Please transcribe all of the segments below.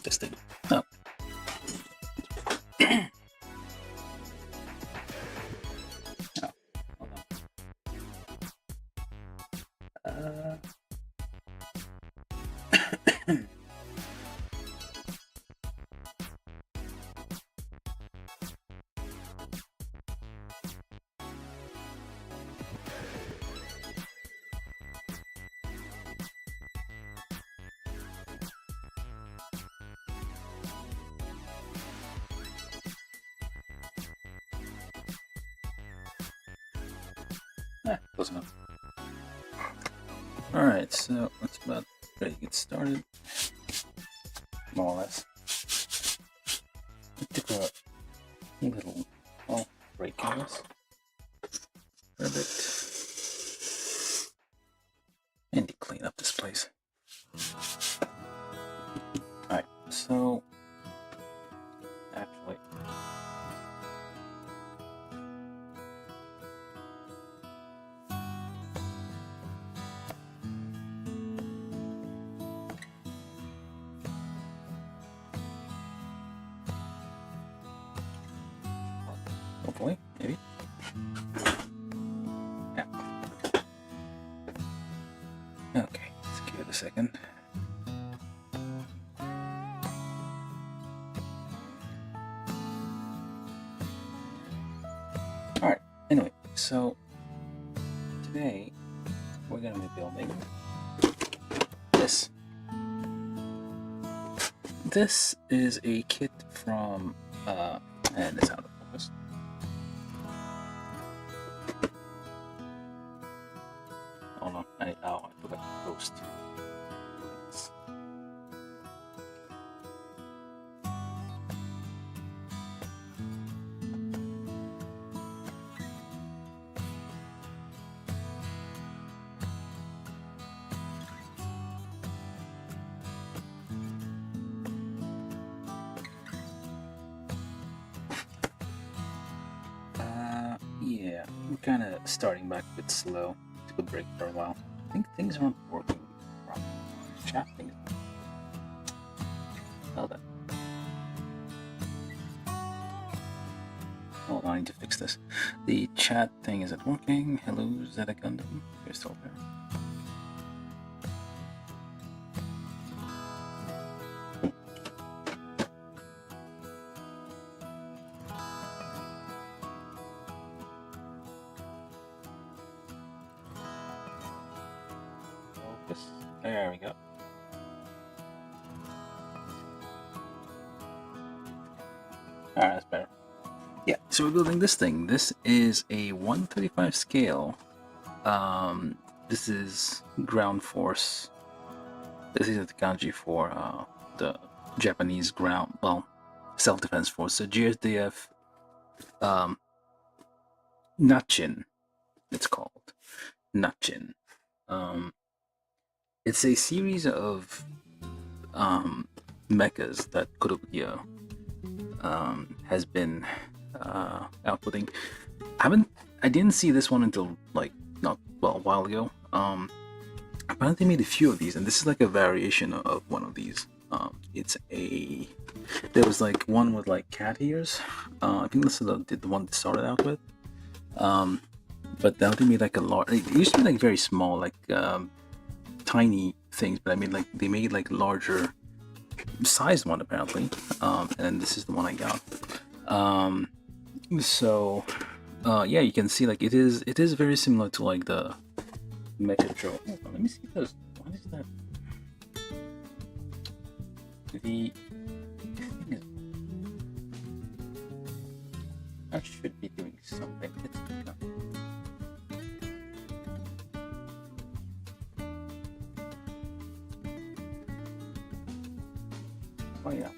this thing. Oh. Oh, hold on. Close enough. Alright, so that's about ready to get started. More or less. I took a little break on this. Perfect. And to clean up this place. Alright, so actually hopefully, maybe. Yeah. Okay, let's give it a second. Alright, anyway, so today we're going to be building this. This is a kit from, and it's out of focus. Oh no, I forgot to post. Yeah, I'm kind of starting back a bit slow. Took a break for a while. I think things aren't working properly. Chat things. Hold on. Hold on, I need to fix this. The chat thing isn't working. Hello, Zeta Gundam. You're still there. There we go. Alright, that's better. Yeah, so we're building this thing. This is a 135 scale. This is ground force. This is the kanji for the Japanese ground, self-defense force. So JSDF, Nacchin, it's called. Nacchin. It's a series of mechas that Kotobukiya has been outputting. I didn't see this one until a while ago. Apparently they made a few of these, and this is like a variation of one of these. There was like one with like cat ears. I think this is the one that started out with. But they made like a large. It used to be like very small, like tiny things, but I mean, like they made like larger sized one apparently, and this is the one I got. Yeah, you can see like it is very similar to like the Mecha Joe. Let me see this. What is that? I should be doing something. Oh yeah.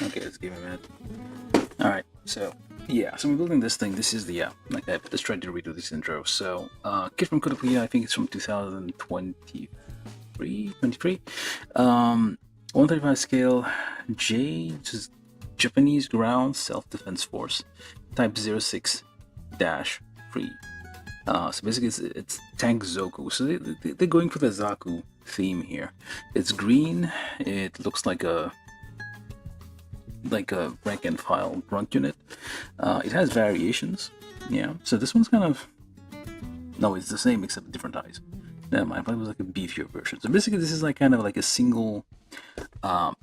Okay, let's give him a minute. Alright, so yeah, so we're building this thing. This is the like I just tried to redo this intro. So kit from Kotobukiya, I think it's from 2023. 135 scale, just Japanese ground self-defense force, type 06-3. So basically it's tank Zaku. So they're going for the Zaku theme here. It's green. It looks like a rank and file grunt unit. It has variations. Yeah. So this one's kind of, no, it's the same except different eyes. Never mind. I thought it was like a beefier version. So basically this is like kind of like a single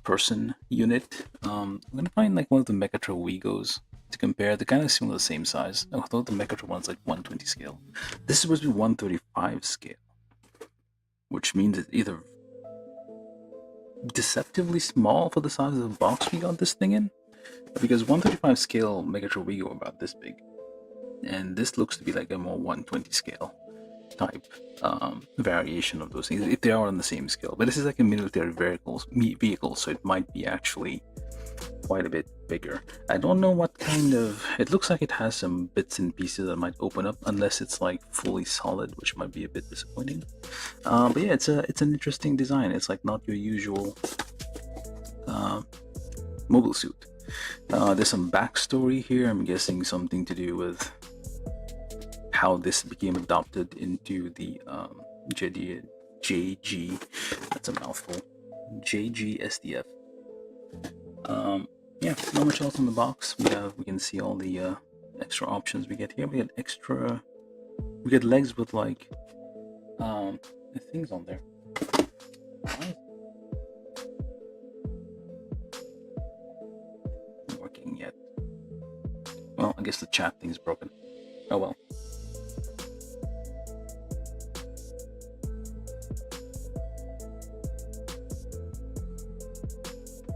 person unit. I'm gonna find like one of the Mechatro Wegos to compare. They're kind of similar, same size. Although the Mechatro one's like 120 scale. This is supposed to be 135 scale, which means it's either deceptively small for the size of the box we got this thing in, because 135 scale Mechatro Wego are about this big, and this looks to be like a more 120 scale type variation of those things, if they are on the same scale. But this is like a military vehicle, so it might be actually quite a bit bigger. I don't know what kind of, it looks like it has some bits and pieces that might open up, unless it's like fully solid, which might be a bit disappointing. But yeah, it's an interesting design. It's like not your usual mobile suit. There's some backstory here. I'm guessing something to do with how this became adopted into the JG, that's a mouthful, JGSDF. Yeah, not much else in the box. We can see all the extra options we get here. We get legs with like things on there. Not working yet. Well, I guess the chat thing's broken. Oh well.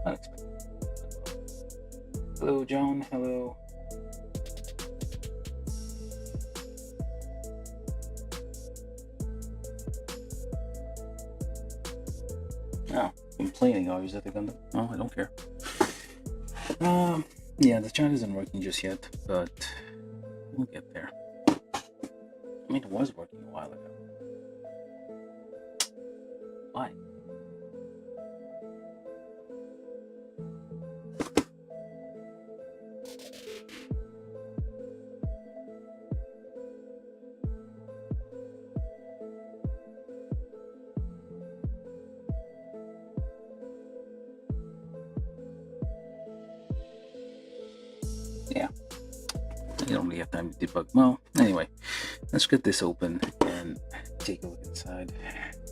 Unexpected. Hello, John. Hello. Oh, complaining. Oh, is that the Gundam? Oh, I don't care. Yeah, the chat isn't working just yet, but we'll get there. I mean, it was working a while ago. Why? Yeah, you don't really have time to debug. Well, anyway, let's get this open and take a look inside.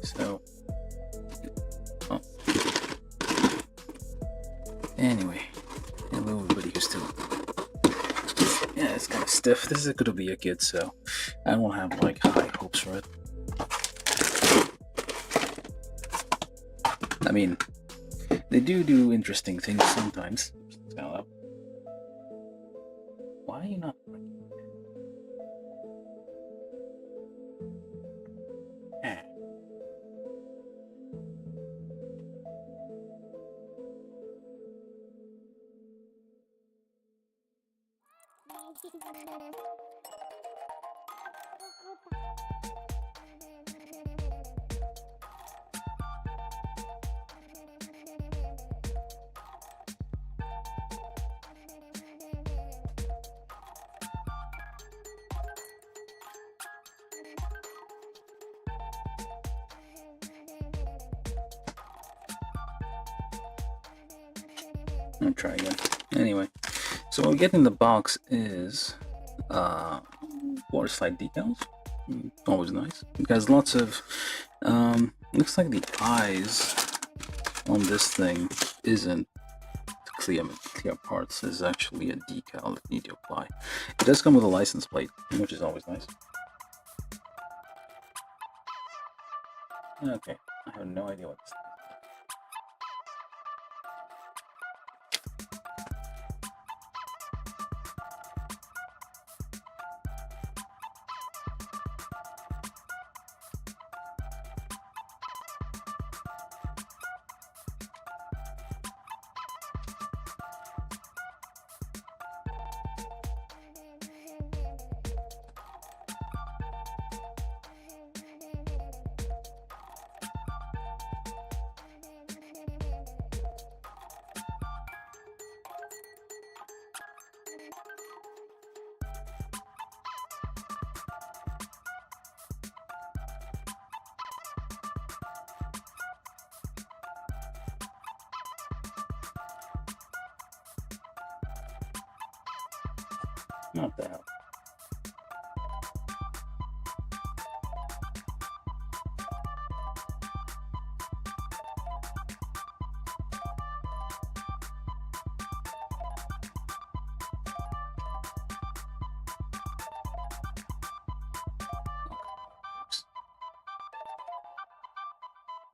So, oh. Anyway, hello everybody who's still. Yeah, it's kind of stiff. This is a Kotobukiya kit, so I don't have like high hopes for it. I mean, they do interesting things sometimes. Why are you not working? I'll try again. Anyway, so what we get in the box is water slide decals. Always nice. It has lots of looks like the eyes on this thing isn't clear parts. Is actually a decal that you need to apply. It does come with a license plate, which is always nice. Okay, I have no idea what this is. What the hell?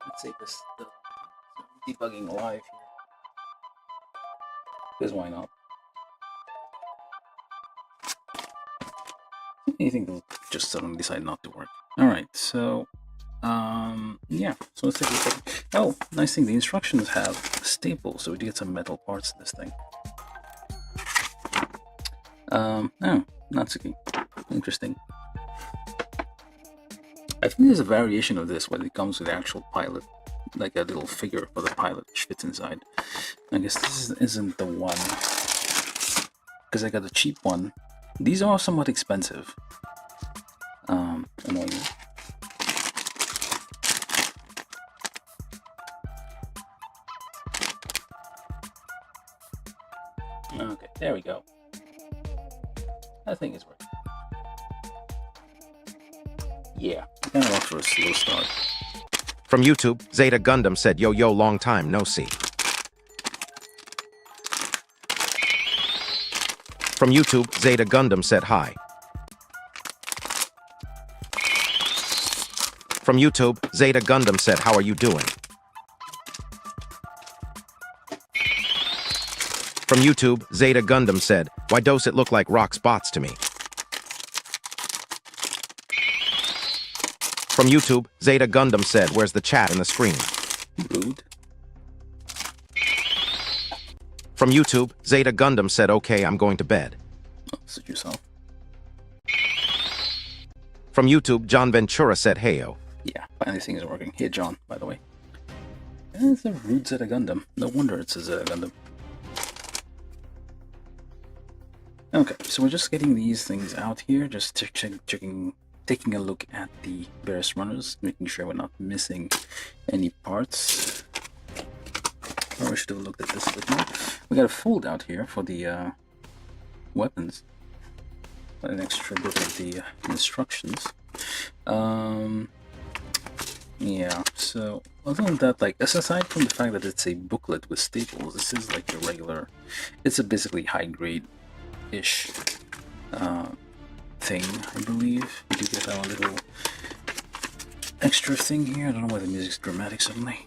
Let's say this debugging live here. Because why not? Anything will just suddenly decide not to work. Alright, so yeah, so let's take a look. Oh, nice thing, the instructions have staples, so we do get some metal parts in this thing. Oh, Natsuki. Interesting. I think there's a variation of this when it comes with the actual pilot, like a little figure for the pilot which fits inside. I guess this isn't the one, because I got a cheap one. These are somewhat expensive. Annoying. Okay, there we go. That thing is working. Yeah, kind of off for a slow start. From YouTube, Zeta Gundam said, yo, long time, no see. From YouTube, Zeta Gundam said hi. From YouTube, Zeta Gundam said, how are you doing? From YouTube, Zeta Gundam said, why does it look like rock spots to me? From YouTube, Zeta Gundam said, where's the chat and the screen? Rude. From YouTube, Zeta Gundam said, okay, I'm going to bed. Oh, suit yourself. From YouTube, John Ventura said, heyo. Yeah, finally things are working. Hey, John, by the way. It's a rude Zeta Gundam. No wonder it's a Zeta Gundam. Okay, so we're just getting these things out here, just taking a look at the various runners, making sure we're not missing any parts. Or we should have looked at this a bit more. We got a fold out here for the weapons. An extra bit of the instructions. Yeah, so other than that, like, aside from the fact that it's a booklet with staples, this is like a regular, it's a basically high grade-ish thing, I believe. We do get our little extra thing here. I don't know why the music's dramatic suddenly.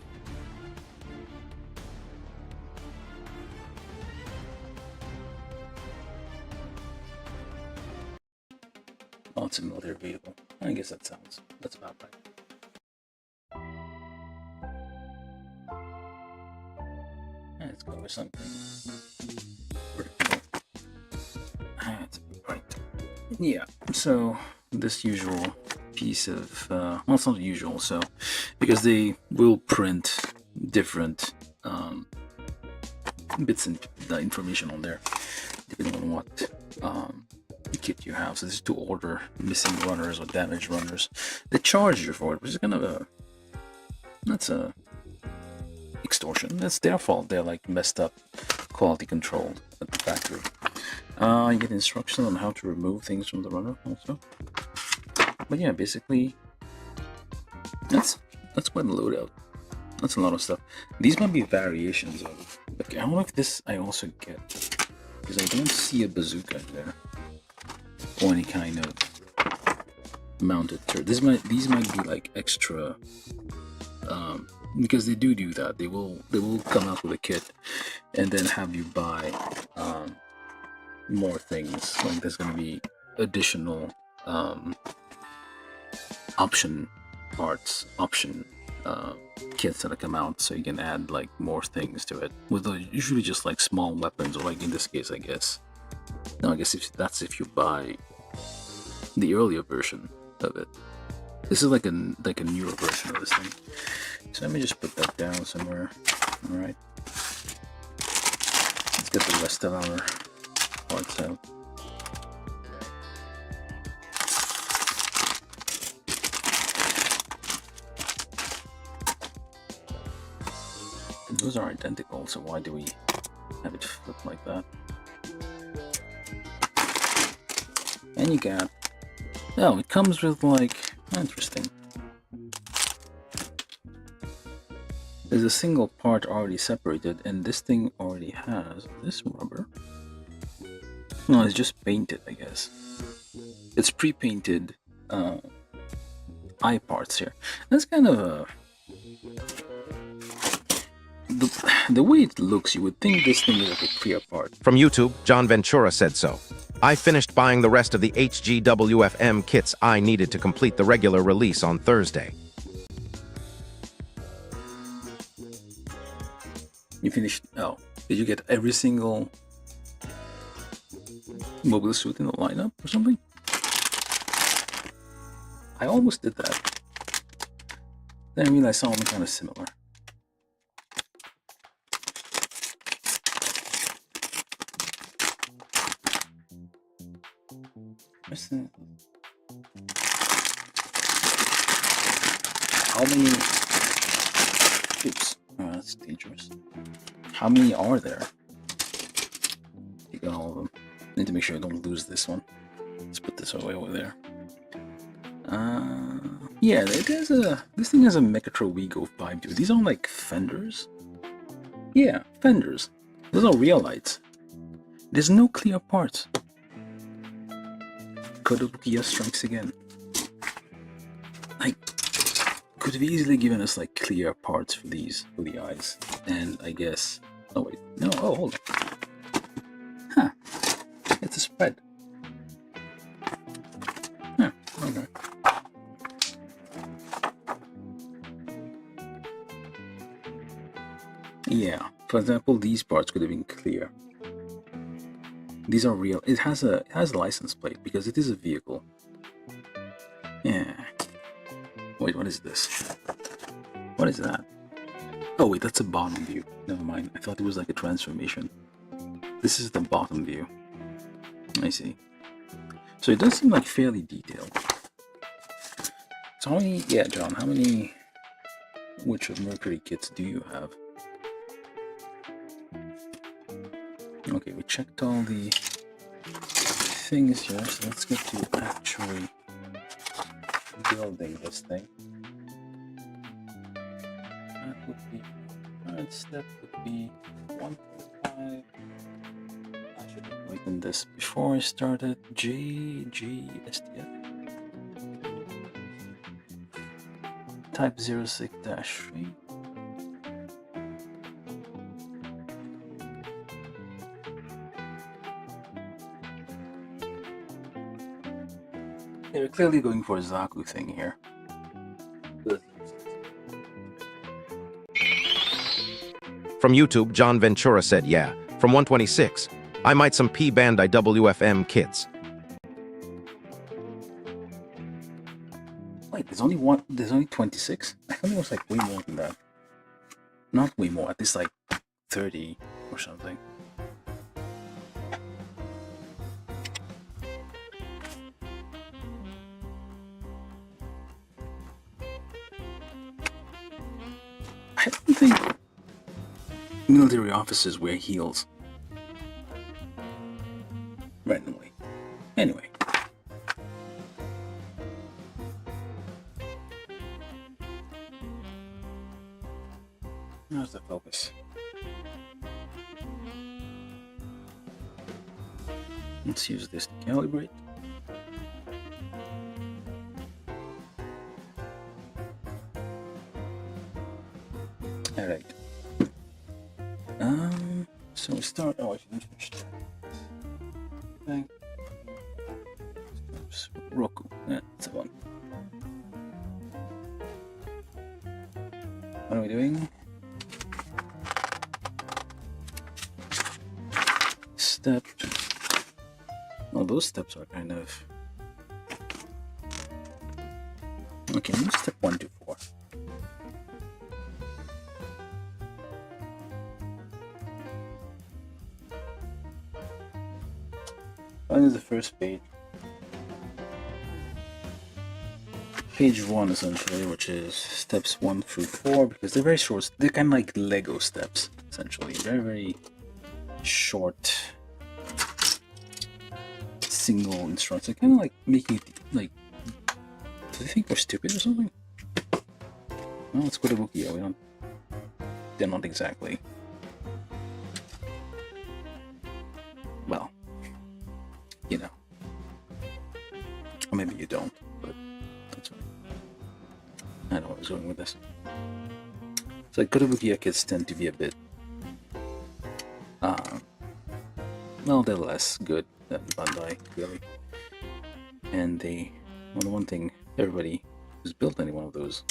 Oh, it's a military vehicle. I guess that's about right. Let's go with something. That's right. Yeah, so this usual piece of, well, it's not usual, so, because they will print different bits and information on there, depending on what kit you have. So this is to order missing runners or damaged runners. They charge you for it, which is kind of that's a extortion. That's their fault. They're like messed up quality control at the factory. You get instructions on how to remove things from the runner also. But yeah, basically that's quite a loadout. That's a lot of stuff. These might be variations of, okay, I don't know if this I also get, because I don't see a bazooka there or any kind of mounted turret. These might be like extra, because they do that. They will come out with a kit and then have you buy more things. Like there's going to be additional option parts, kits that come out, so you can add like more things to it. With usually just like small weapons, or like in this case, I guess. No, I guess if you buy the earlier version of it. This is like a newer version of this thing. So let me just put that down somewhere. All right. Let's get the rest of our parts out. Those are identical, so why do we have it flip like that? And you got, oh, it comes with like, interesting. There's a single part already separated, and this thing already has this rubber. No, it's just painted, I guess. It's pre-painted eye parts here. That's kind of a... The way it looks, you would think this thing is like a clear part. From YouTube, John Ventura said so. I finished buying the rest of the HGWFM kits I needed to complete the regular release on Thursday. You finished... Oh, did you get every single mobile suit in the lineup or something? I almost did that. Then I realized some of them kind of similar. Where's the... How many... Oops. Oh, that's dangerous. How many are there? You got all of them. Need to make sure I don't lose this one. Let's put this away over there. Yeah, there's a... This thing has a Mechatro Wego vibe to it. These aren't like fenders. Yeah, fenders. Those are real lights. There's no clear parts. Kotobukiya strikes again. Like, could have easily given us like clear parts for these, for the eyes. And I guess... Oh wait, no, oh hold on. Huh. It's a spread. Huh, okay. Yeah, for example, these parts could have been clear. These are real. It has a license plate because it is a vehicle. Yeah. Wait, what is this? What is that? Oh wait, that's a bottom view. Never mind. I thought it was like a transformation. This is the bottom view. I see. So it does seem like fairly detailed. So how many? Yeah, John. How many? Which of Mercury kits do you have? Okay, we checked all the things here, so let's get to actually building this thing. That would be, third step would be 1.5. I should have written this before I started. JGSDF. Type 06-3. They're clearly going for a Zaku thing here. From YouTube, John Ventura said, yeah. From 126, I might some P-band IWFM kits. Wait, there's only one. There's only 26. I thought it was like way more than that. Not way more. At least like 30 or something. I don't think military officers wear heels randomly. Anyway. How's the focus? Let's use this to calibrate. Alright. So we start. Oh, I didn't finish that thing. Roku. Yeah, that's the one. What are we doing? Step. Well, those steps are kind of. Okay, let's step 1 to 4. Find is the first page. Page 1 essentially, which is steps 1 through 4, because they're very short. They're kind of like Lego steps, essentially. Very, very short single instructor, kind of like making it like. Do they think we're stupid or something? Well, let's go to Kotobukiya. We don't. They're not exactly. Well, you know. Or maybe you don't, but that's right. I know where I was going with this. So like Kotobukiya kids tend to be a bit, well, they're less good than Bandai, clearly. And they, well, the one thing everybody who's built any one of those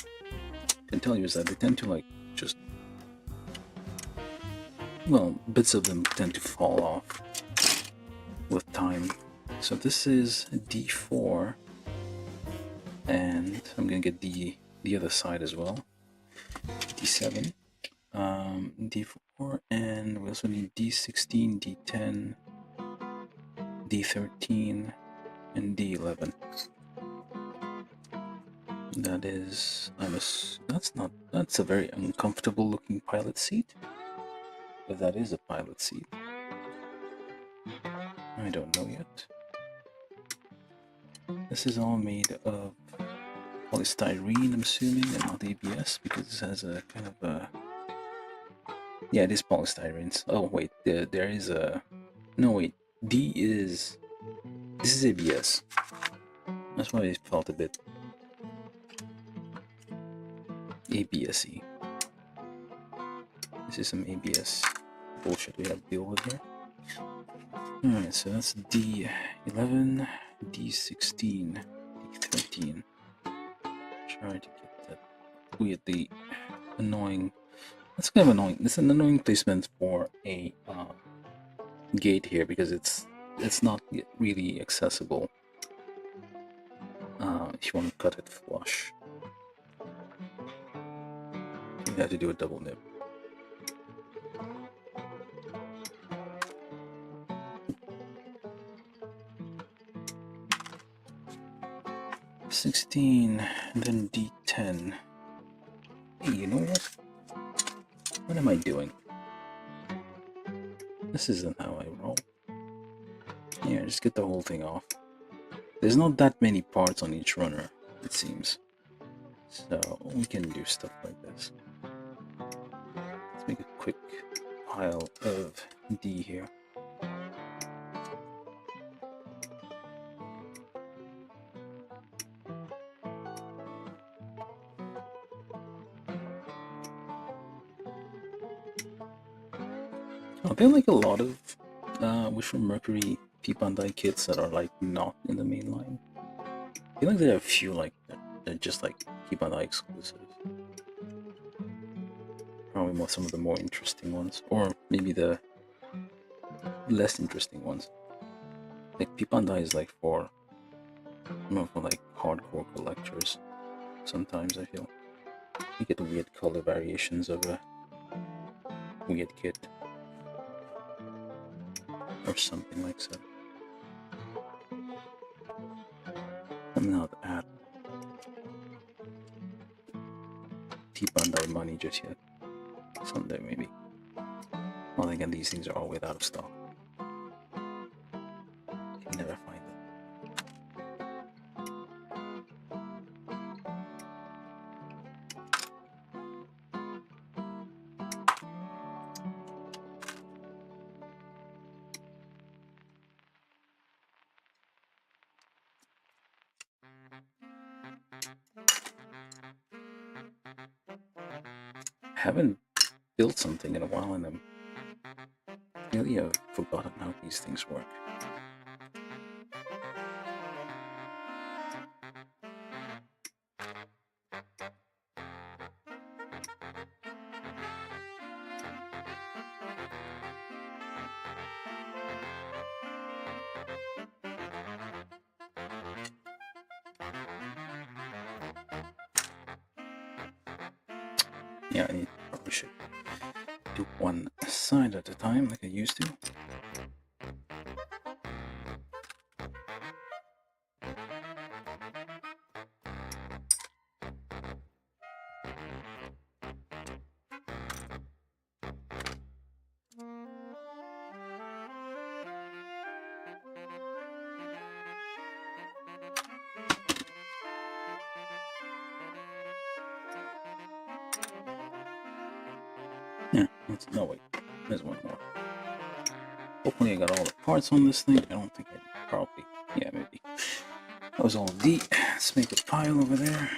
can tell you is that they tend to like just, well, bits of them tend to fall off with time. So this is D4, and I'm gonna get the other side as well. D7, D4, and we also need D16, D10, D13, and D11. That is, that's a very uncomfortable looking pilot seat. If that is a pilot seat, I don't know yet. This is all made of polystyrene, I'm assuming, and not ABS, because this has a kind of a... Yeah, it is polystyrene. Oh, wait, there is a... No, wait, this is ABS. That's why it felt a bit ABS-y. This is some ABS bullshit we have to deal with here. Alright, so that's D11, D16, D13. Try to get that weirdly annoying. That's kind of annoying. It's an annoying placement for a gate here because it's not really accessible if you want to cut it flush. You have to do a double nib. D16, and then D10. Hey, you know what? What am I doing? This isn't how I roll. Yeah, just get the whole thing off. There's not that many parts on each runner, it seems. So we can do stuff like this. Let's make a quick pile of D here. There are like a lot of Wish from Mercury P-Bandai kits that are like not in the main line. I feel like there are a few like they're just like P-Bandai exclusives. Probably some of the more interesting ones, or maybe the less interesting ones. Like P-Bandai is like for like hardcore collectors. Sometimes I feel you get weird color variations of a weird kit. Or something like that. I'm not at T-Bandai money just yet. Someday maybe. Well, again, these things are always out of stock. You can never find them. I haven't built something in a while, and I'm really forgotten how these things work. Yeah, I probably should do one side at a time like I used to. Yeah, that's, no wait, there's one more. Hopefully I got all the parts on this thing. I don't think I probably, yeah, maybe. That was all D. Let's make a pile over there.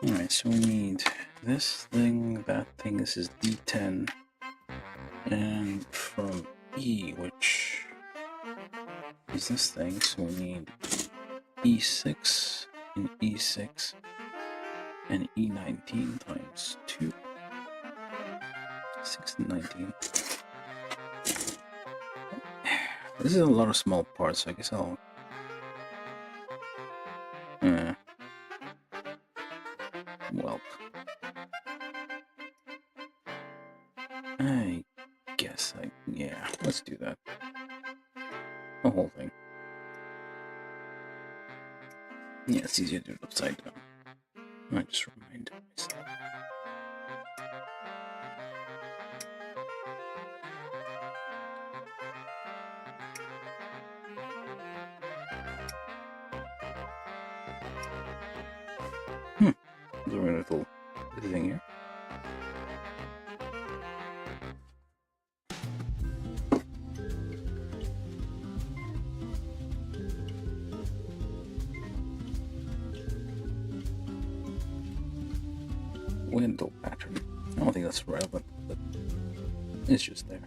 Alright, so we need this thing, that thing, this is D10. And from E, which is this thing, so we need E6 and E6 and E19 times 2. 6 and 19. This is a lot of small parts, so I guess I'll... Well, I guess yeah, let's do that. The whole thing. Yeah, it's easier to do it upside down. I just reminded myself. There's a little thing here. Window pattern. I don't think that's relevant, but it's just there.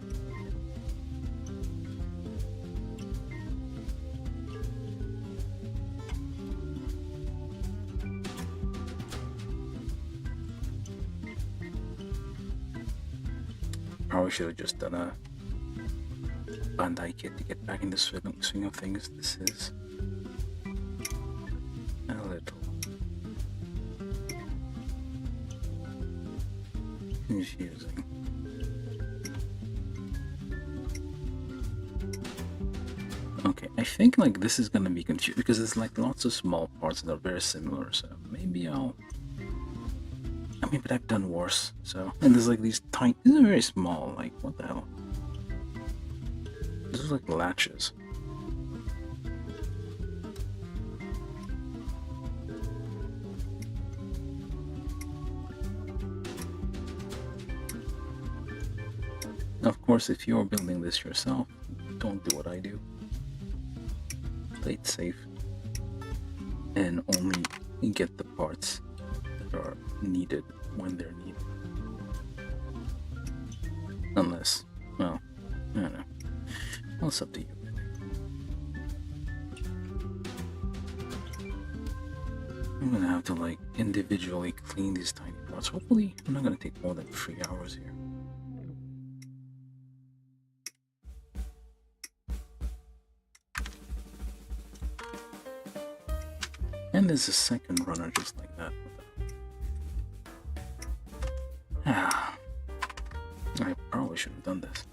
Probably should have just done a Bandai kit to get back in the swing of things. This is a little confusing. Okay, I think like this is gonna be confusing because there's like lots of small parts that are very similar, so maybe I mean, but I've done worse, so... And there's like these tiny... These are very small, like, what the hell? These are like latches. Of course, if you're building this yourself, don't do what I do. Play it safe. And only get the parts that are needed when they're needed. Unless, well, I don't know. Well, it's up to you. I'm gonna have to like individually clean these tiny parts. Hopefully, I'm not gonna take more than 3 hours here. And there's a second runner just like that. Ah, I probably should have done this.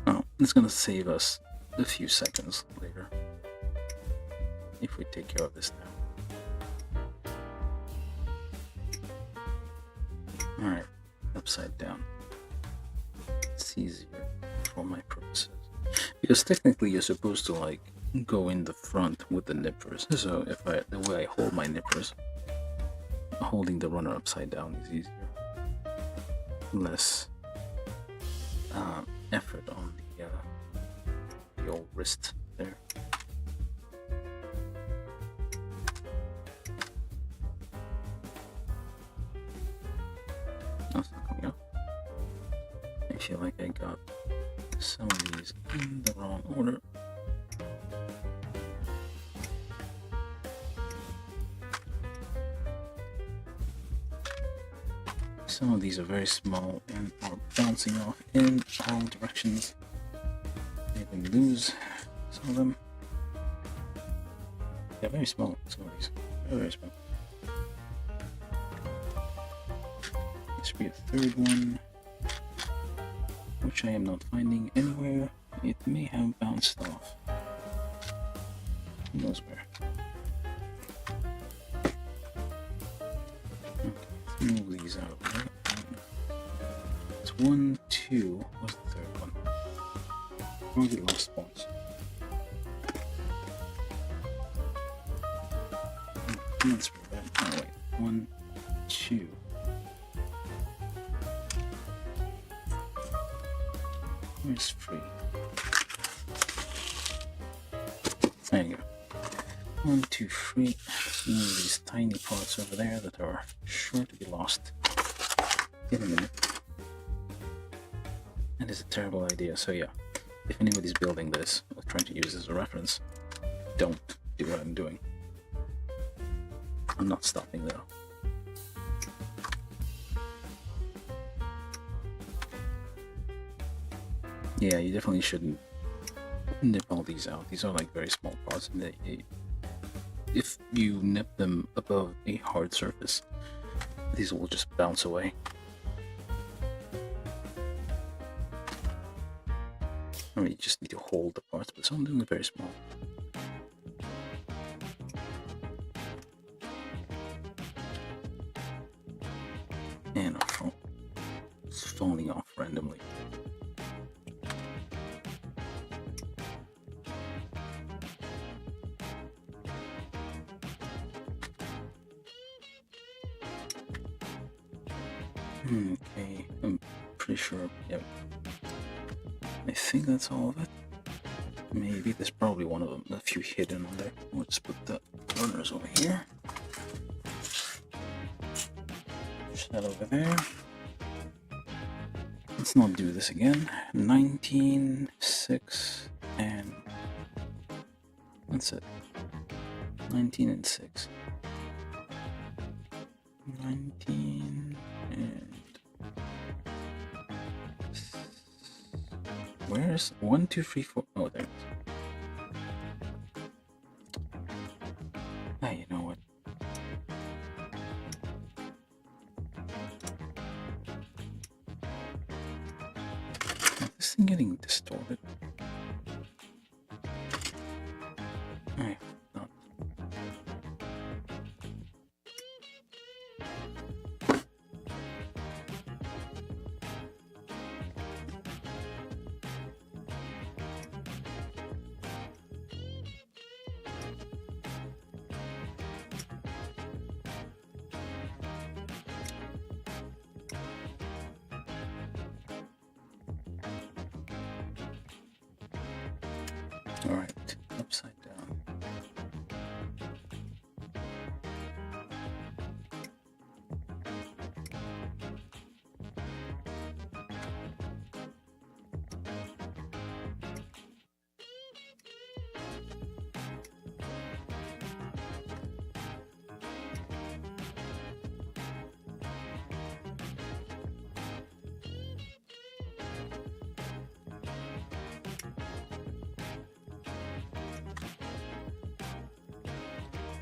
Oh, it's gonna save us a few seconds later if we take care of this now. Alright, upside down. It's easier for my purposes. Because technically you're supposed to like go in the front with the nippers. So if the way I hold my nippers, holding the runner upside down is easier. Less effort on the old wrist there. That's not coming up. I feel like I got some of these in the wrong order. Some of these are very small and are bouncing off in all directions. I can lose some of them. They're very small, some of these. Very, very small. There should be a third one, which I am not finding anywhere. It may have bounced off. Who knows where? Okay, move these out. It's 1, 2. What's the third one? Probably the last ones. That's pretty bad. Oh wait, 1, 2. Where's 3? There you go. 1, 2, 3. Move these tiny parts over there that are sure to be lost in a minute. That is a terrible idea. So yeah, if anybody's building this or trying to use this as a reference, don't do what I'm doing. I'm not stopping though. Yeah, you definitely shouldn't nip all these out. These are like very small parts, and if you nip them above a hard surface, these will just bounce away. I mean, you just need to hold the parts, but some of them are very small. And it's falling off randomly. Okay, I'm pretty sure, yep. I think that's all of it. Maybe there's probably one of them, a few hidden on there. Let's put the runners over here. Push that over there. Let's not do this again. 19, 6, and that's it. 19 and 6. 19 and... Where's 1, 2, 3, 4? Oh, there it is. Ah, you know what? Is this thing getting distorted? I not. All right, upside down.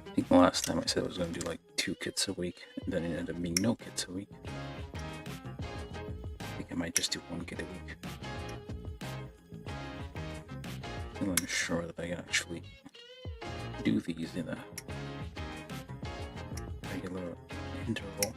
I think the last time I said I was going to do like 2 kits a week, and then it ended up being no kits a week. I think I might just do 1 kit a week. I'm unsure that I can actually do these in a regular interval.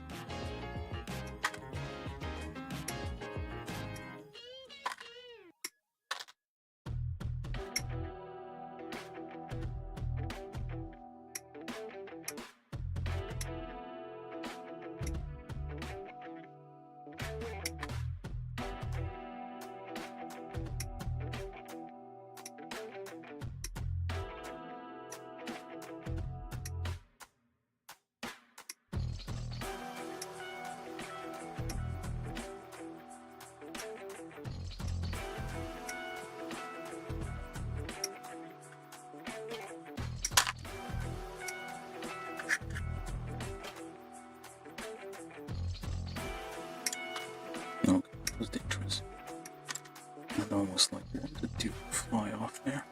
Okay, that was dangerous. I'd almost like wanted to fly off there.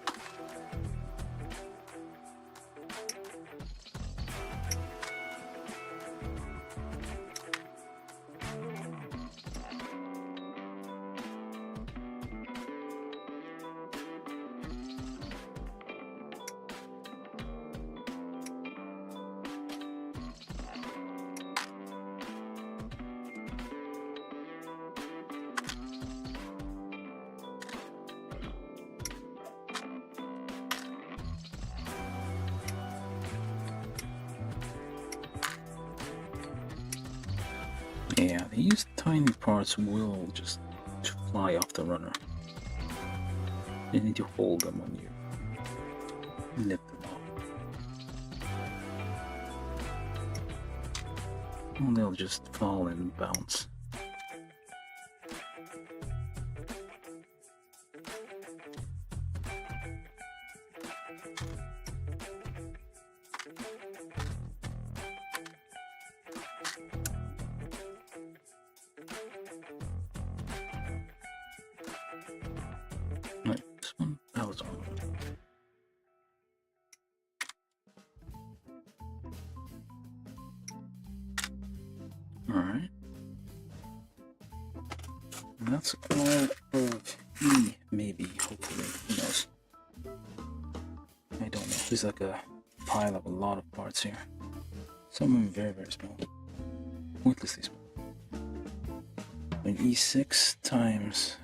these tiny parts will just fly off the runner. You need to hold them when you nip them off. And they'll just fall and bounce. Right, this one, that was on. Alright. And that's all of E, maybe, hopefully, who knows. I don't know. There's like a pile of a lot of parts here. Some of them very, very small. Pointlessly small. And E6 times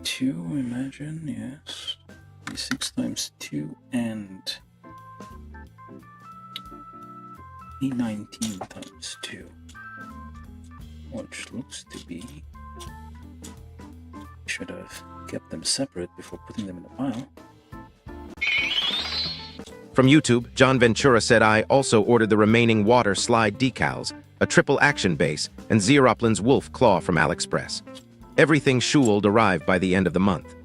2, imagine, yes. E6 times 2 and E19 times 2. Which looks to be... Should have kept them separate before putting them in a pile. From YouTube, John Ventura said I also ordered the remaining water slide decals, a triple action base, and Zeroplin's wolf claw from AliExpress. Everything should arrive by the end of the month.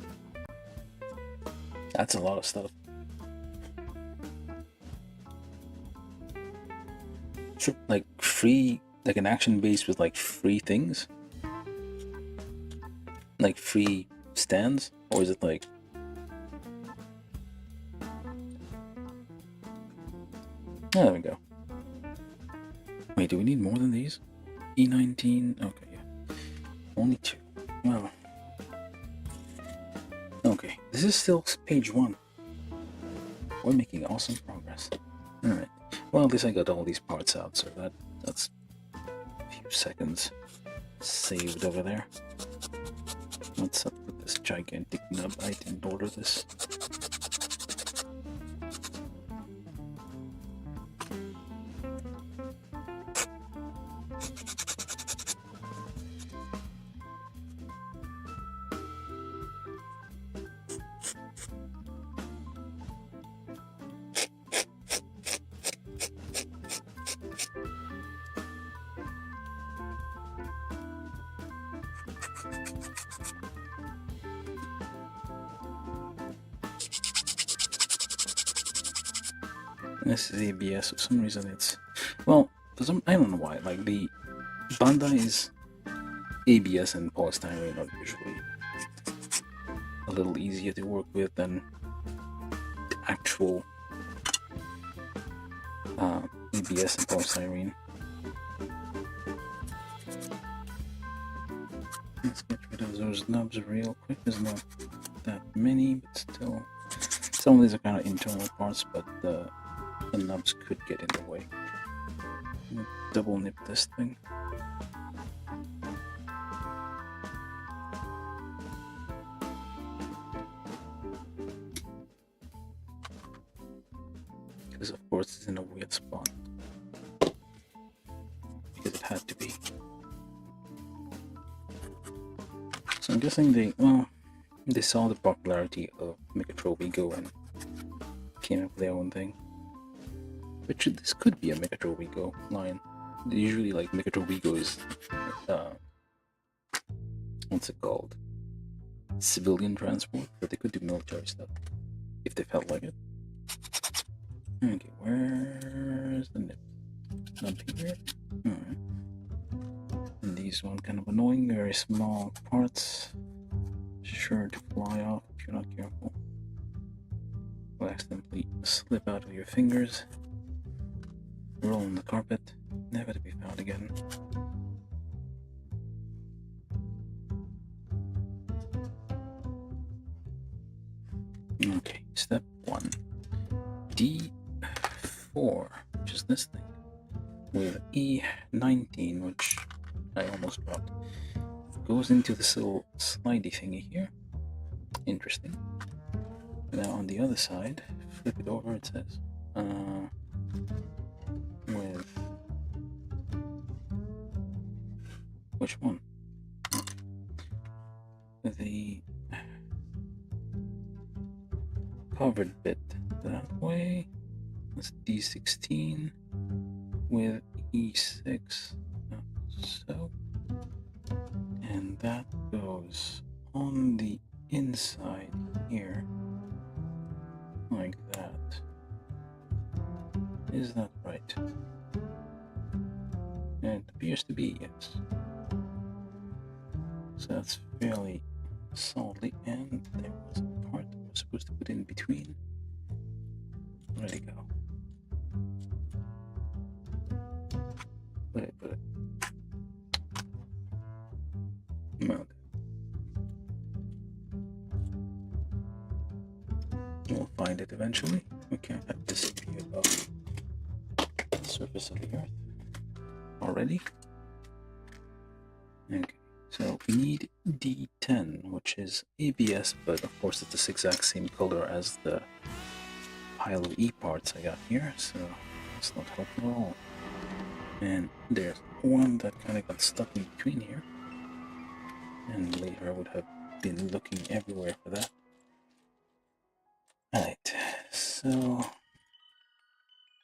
That's a lot of stuff. Like free, like an action base with like free things? Like free stands? Or is it like... Oh, there we go. Wait, do we need more than these? E19? Okay, yeah. Only 2. Wow. Okay, this is still page 1. We're making awesome progress. Alright. Well, at least I got all these parts out, so that's a few seconds saved over there. What's up with this gigantic nub? I didn't order this. This is ABS. For some reason it's... Well, for some... I don't know why. Like, the Bandai's ABS and polystyrene are usually a little easier to work with than the actual ABS and polystyrene. Let's get rid of those nubs real quick. There's not that many, but still... Some of these are kind of internal parts, but the nubs could get in the way. Double nip this thing. Because of course it's in a weird spot. Because it had to be. So I'm guessing they saw the popularity of Megatrovigo and came up with their own thing. Which this could be a Megatrovigo line. Usually, like, Megatrovigo is what's it called? Civilian transport, but they could do military stuff if they felt like it. Okay, where's the nip? Nub here. Alright. And these one kind of annoying, very small parts. Sure to fly off if you're not careful. Will accidentally slip out of your fingers. Roll on the carpet, never to be found again. Okay, step 1. D4, which is this thing, with E19, which I almost dropped, goes into this little slidey thingy here. Interesting. Now on the other side, flip it over, it says, with which one? The covered bit that way. That's D16 with E6. So, and that goes on the inside here, like that. Is that right? It appears to be, yes. So that's fairly solidly, and there was a part that I was supposed to put in between. Where'd it go? Put it. Mount. We'll find it eventually. Okay, that disappeared off the surface of the earth already. Okay, so we need D10, which is ABS, but of course it's the exact same color as the pile of E parts I got here, so it's not helpful at all. And there's one that kind of got stuck in between here, and later I would have been looking everywhere for that. Alright, so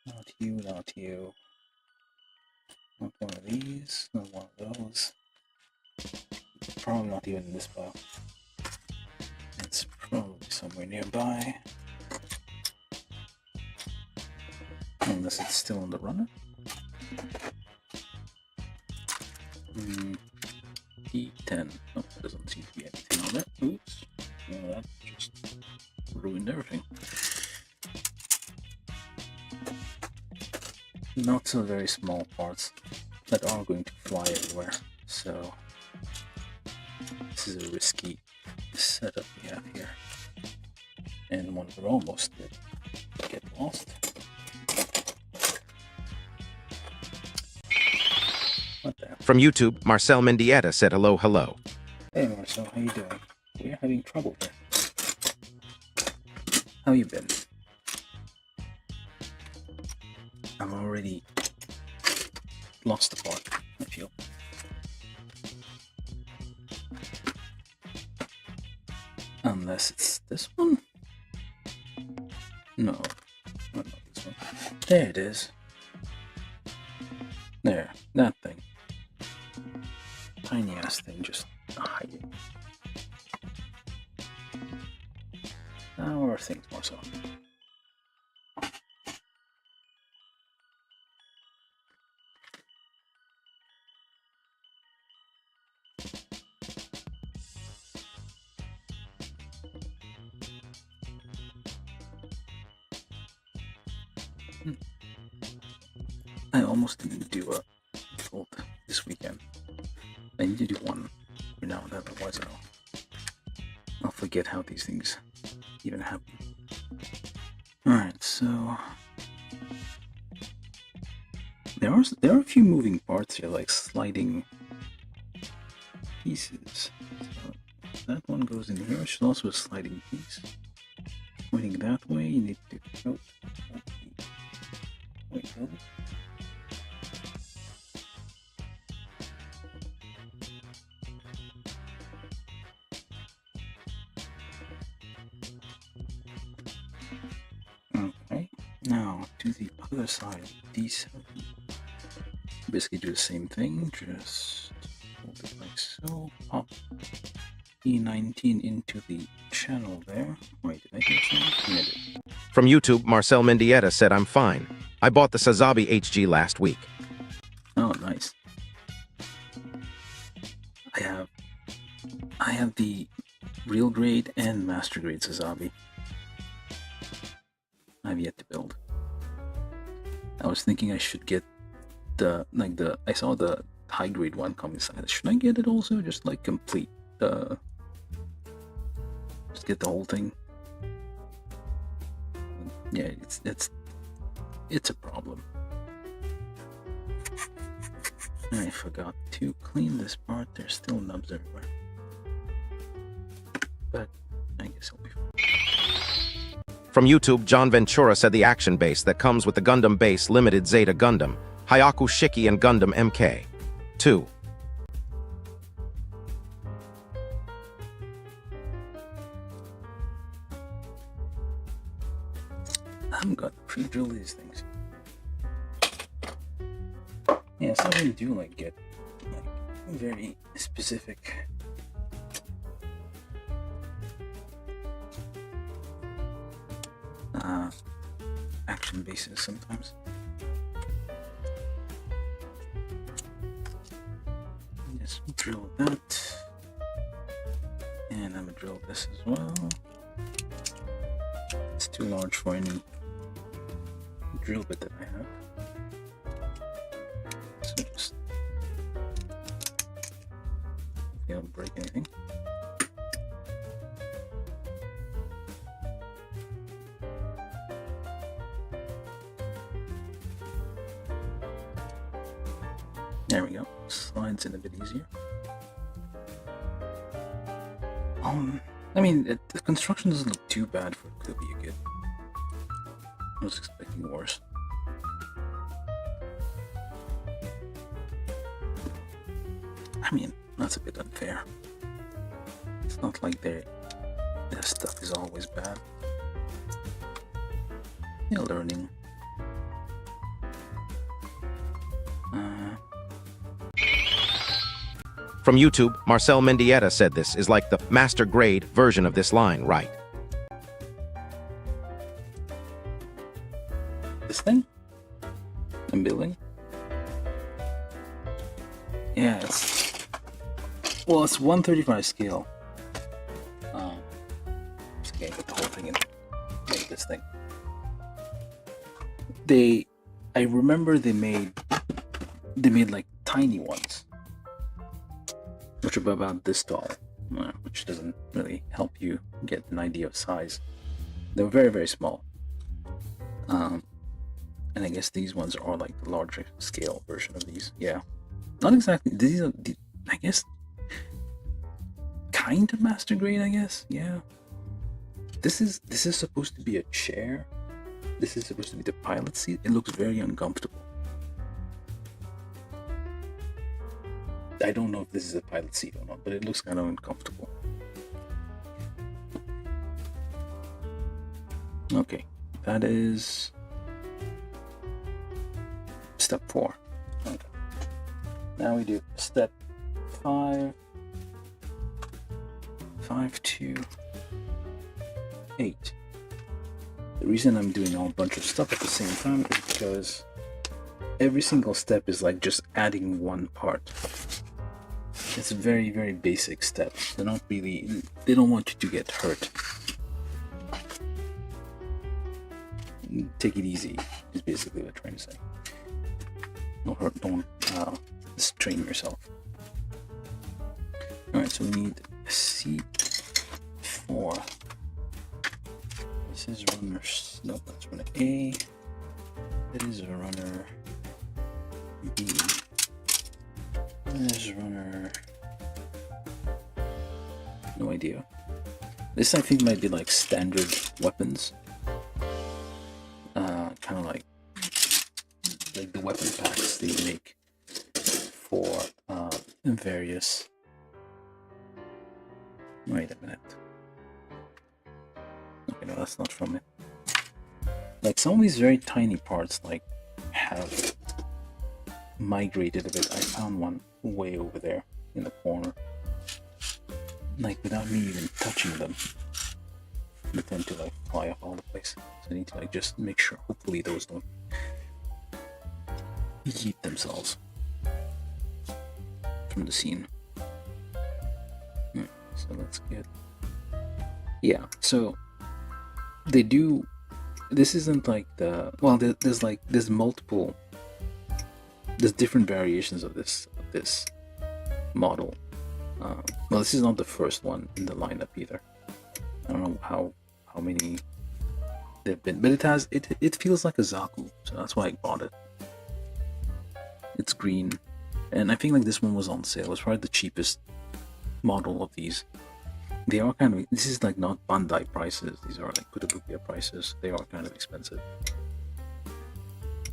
not you, not one of these, not one of those. Probably not even in this pile. It's probably somewhere nearby. Unless it's still on the runner. D10. Oh, there doesn't seem to be anything on that. Oops. Well, that just ruined everything. Not so very small parts that are going to fly everywhere. So this is a risky setup we have here. And one that almost did get lost. What the hell? From YouTube, Marcel Mendieta said hello. Hey Marcel, how you doing? We're having trouble here. How you been? I've already lost the part, I feel. Unless it's this one? No, not this one. There it is. There, that thing. Tiny ass thing just hiding. Now are things more so. I almost didn't do a build this weekend. I need to do one for now and then, otherwise I'll forget how these things even happen. Alright, so there are a few moving parts here, like sliding pieces. So that one goes in here, which is also a sliding piece. Pointing that way, you need to note the way it goes. Okay, now to the other side of D7. Basically do the same thing, just hold it like so, pop E19 into the channel there. Wait, did I do something? Yeah, I did. From YouTube, Marcel Mendieta said I'm fine. I bought the Sazabi HG last week. Oh, nice. I have the real grade and master grade Sazabi. I've yet to build. I was thinking I should get I saw the high grade one coming inside. Should I get it also? Just like complete just get the whole thing. Yeah, it's a problem. I forgot to clean this part. There's still nubs everywhere. But I guess I'll be fine. From YouTube, John Ventura said the action base that comes with the Gundam base Limited Zeta Gundam, Hyaku Shiki and Gundam MK. 2. I'm gonna pre-drill these things. Yeah, some of them do like get like very specific. Action bases sometimes. Just drill that, and I'm gonna drill this as well. It's too large for any drill bit that I have. So just don't break anything. There we go. Slides in a bit easier. I mean, the construction doesn't look too bad for Kotobukiya. I was expecting worse. I mean, that's a bit unfair. It's not like their stuff is always bad. They're learning. From YouTube, Marcel Mendieta said this is like the master grade version of this line, right? This thing? I'm building? Yeah, it's 135 scale. Just gonna put the whole thing in. Make this thing. I remember they made like tiny ones, which are about this tall, which doesn't really help you get an idea of size. They were very, very small. And I guess these ones are like the larger scale version of these. Yeah, not exactly. These are, I guess, kind of master grade. I guess. Yeah. This is supposed to be a chair. This is supposed to be the pilot seat. It looks very uncomfortable. I don't know if this is a pilot seat or not, but it looks kind of uncomfortable. Okay, that is step 4. Okay. Now we do step 5 to 8. The reason I'm doing a whole bunch of stuff at the same time is because every single step is like just adding one part. It's very, very basic steps. They're not really, they don't want you to get hurt. Take it easy is basically what I'm trying to say. Don't hurt, don't strain yourself. Alright, so we need C4. This is runner, no, that's runner A. That is a runner B. There's runner, no idea. This I think might be like standard weapons. Kind of like the weapon packs they make for various. Wait a minute. Okay, no, that's not from it. Like some of these very tiny parts, like have migrated a bit. I found one way over there in the corner. Like without me even touching them, they tend to like fly off all the place. So I need to like just make sure. Hopefully those don't yeet themselves from the scene. So let's get. Yeah. So they do. This isn't like the. Well, there's multiple. There's different variations of this model. Well, this is not the first one in the lineup either. I don't know how many there've been, but it feels like a Zaku, so that's why I bought it. It's green, and I think like this one was on sale. It's probably the cheapest model of these. They are kind of, this is like not Bandai prices. These are like Kotobukiya prices. They are kind of expensive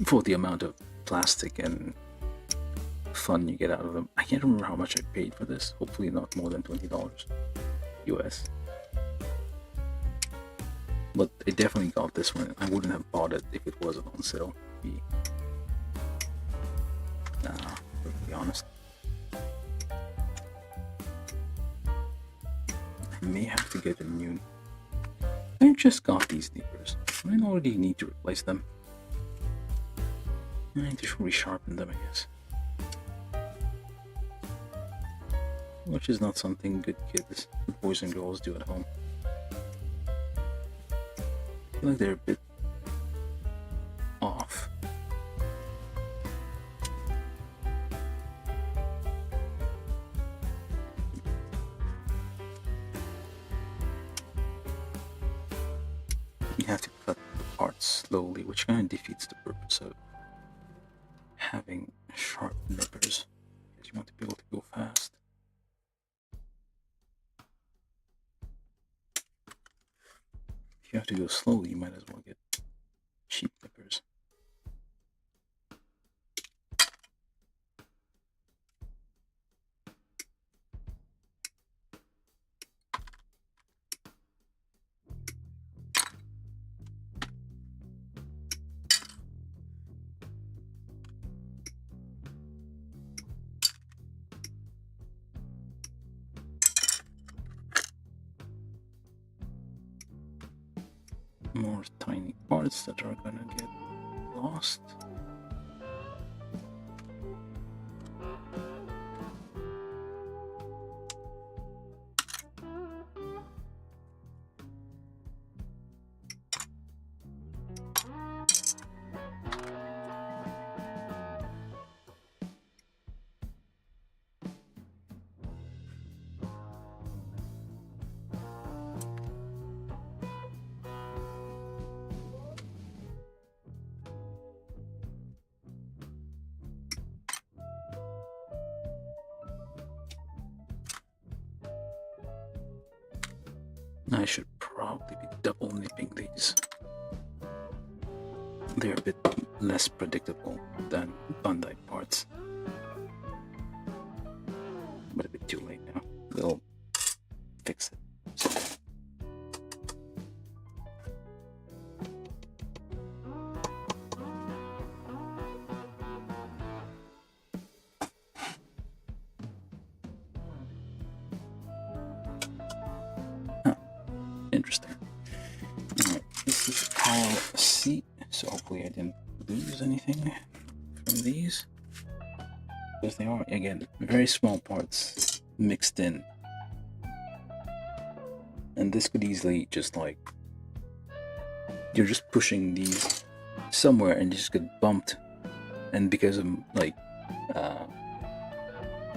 for the amount of plastic and fun you get out of them. I can't remember how much I paid for this. Hopefully not more than $20 US. But I definitely got this one. I wouldn't have bought it if it wasn't on sale. To be honest. I may have to get a new. I just got these nippers. I already need to replace them. I need to resharpen them, I guess. Which is not something good kids, boys and girls do at home. I feel like they're a bit off. You have to cut the parts slowly, which kind of defeats the purpose of having sharp nippers, because you want to be able to go fast. If you have to go slowly, you might as well get cheap nippers. More tiny parts that are gonna get lost. I should probably be double nipping these. They're a bit less predictable than Bandai parts. But a bit too late now. We'll fix it. Interesting. Alright, this is pile C, so hopefully I didn't lose anything from these. Because they are, again, very small parts mixed in. And this could easily just like, you're just pushing these somewhere and you just get bumped. And because of like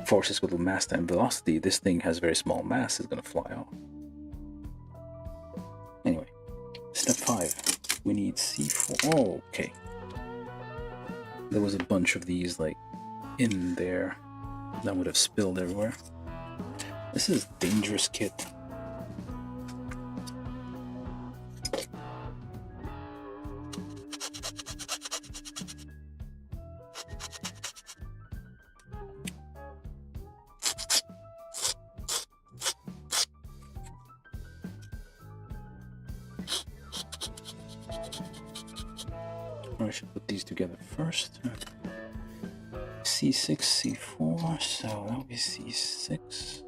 forces with mass and velocity, this thing has very small mass, it's gonna fly off. Anyway, step 5. We need C4. Oh, okay. There was a bunch of these like in there that would have spilled everywhere. This is a dangerous kit. I should put these together first. C6, C4, so that'll be C6.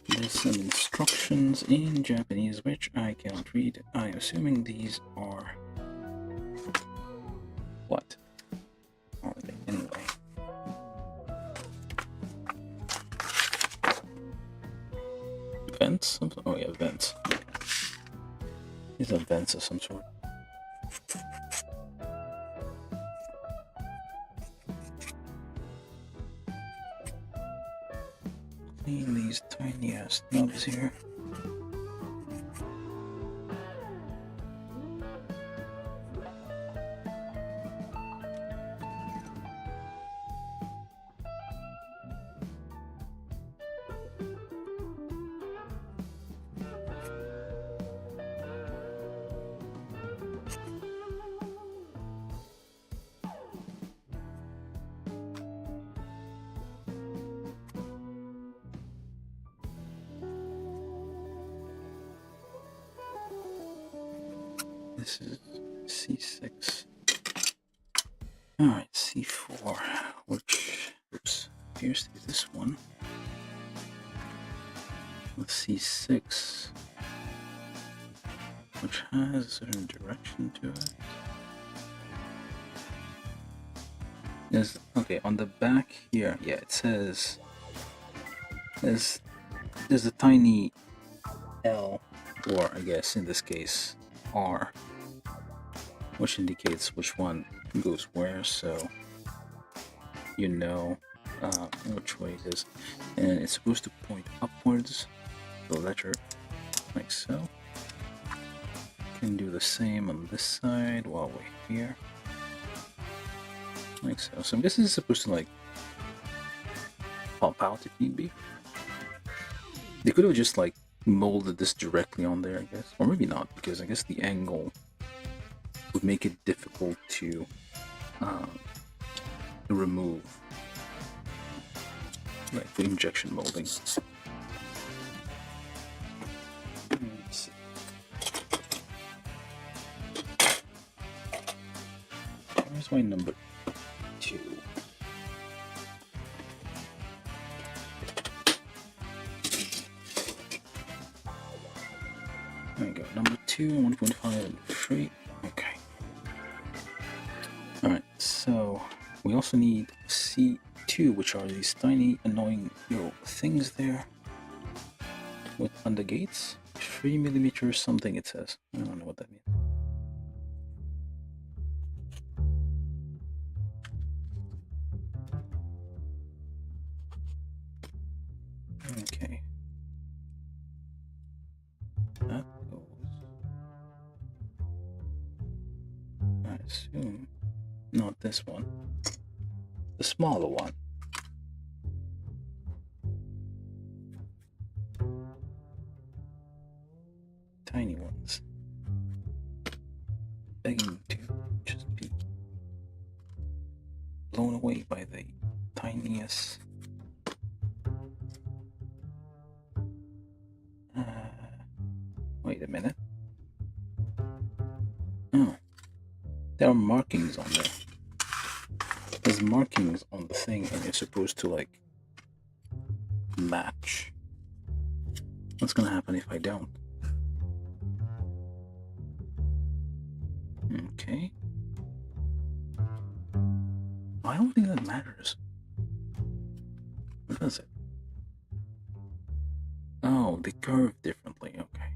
There's some instructions in Japanese which I cannot read. I'm assuming these are... what are they anyway? Vents? Oh yeah, vents. These are vents of some sort. Clean these tiny ass nubs here. This is C6. Alright, C4, which, oops, appears to be this one. With C6, which has a certain direction to it. There's, okay, on the back here, yeah, it says there's a tiny L, or I guess in this case R, which indicates which one goes where, so you know which way it is. And it's supposed to point upwards, the letter, like so. Can do the same on this side while we're here, like so. So I guess this is supposed to like pop out if need be. They could have just like molded this directly on there, I guess, or maybe not, because I guess the angle would make it difficult to remove, like for injection molding. Let's see. Where's my number 2? There we go. Number 2, 1.5, and 3. Okay. Alright, so we also need C2, which are these tiny, annoying little things there with on the gates. 3mm something it says. I don't know what that means. Okay. That goes, I assume, not this one, the smaller one. Tiny ones. Begging to just be blown away by the tiniest. Wait a minute. Oh, there are markings on there. There's markings on the thing, and you're supposed to like match. What's gonna happen if I don't? Okay. I don't think that matters. What does it? Oh, they curve differently. Okay.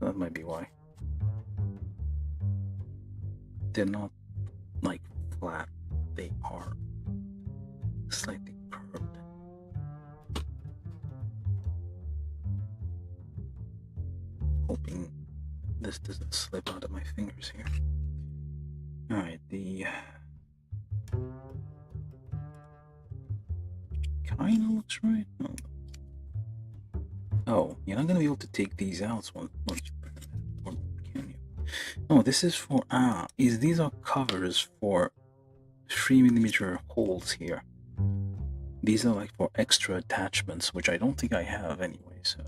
That might be why. They're not like flat, they are slightly curved. Hoping this doesn't slip out of my fingers here. Alright, the kinda looks right. Oh, you're not gonna be able to take these out once you put them in, or can you? No, this is for these are covers for 3mm holes here. These are like for extra attachments, which I don't think I have anyway, so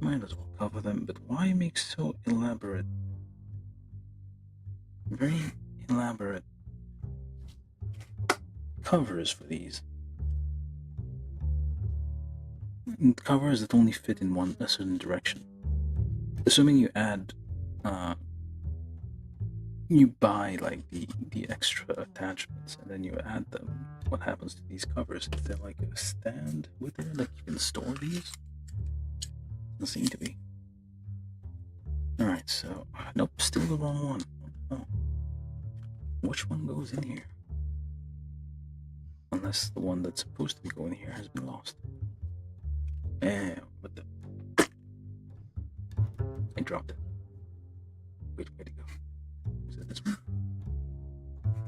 might as well cover them. But why make so elaborate, very elaborate covers for these? Covers that only fit in a certain direction. Assuming you add, you buy like the extra attachments and then you add them. What happens to these covers? Is there like a stand with it, like you can store these? Doesn't seem to be. Alright, so nope, still the wrong one. Oh, which one goes in here? Unless the one that's supposed to be going here has been lost. What the? I dropped it. Wait, where'd it go? Is it this one?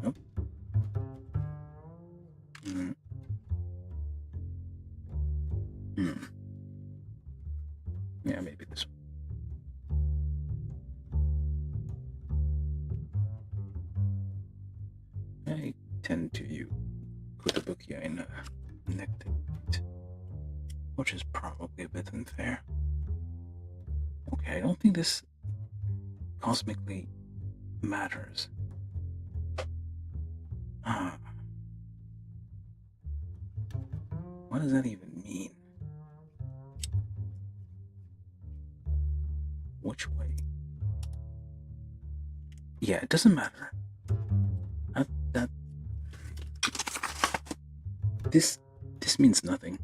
Nope. Yeah, maybe this one. I tend to view Kotobukiya in a negative light, which is probably a bit unfair. Okay, I don't think this cosmically matters. What does that even mean? Which way? Yeah, it doesn't matter. This means nothing.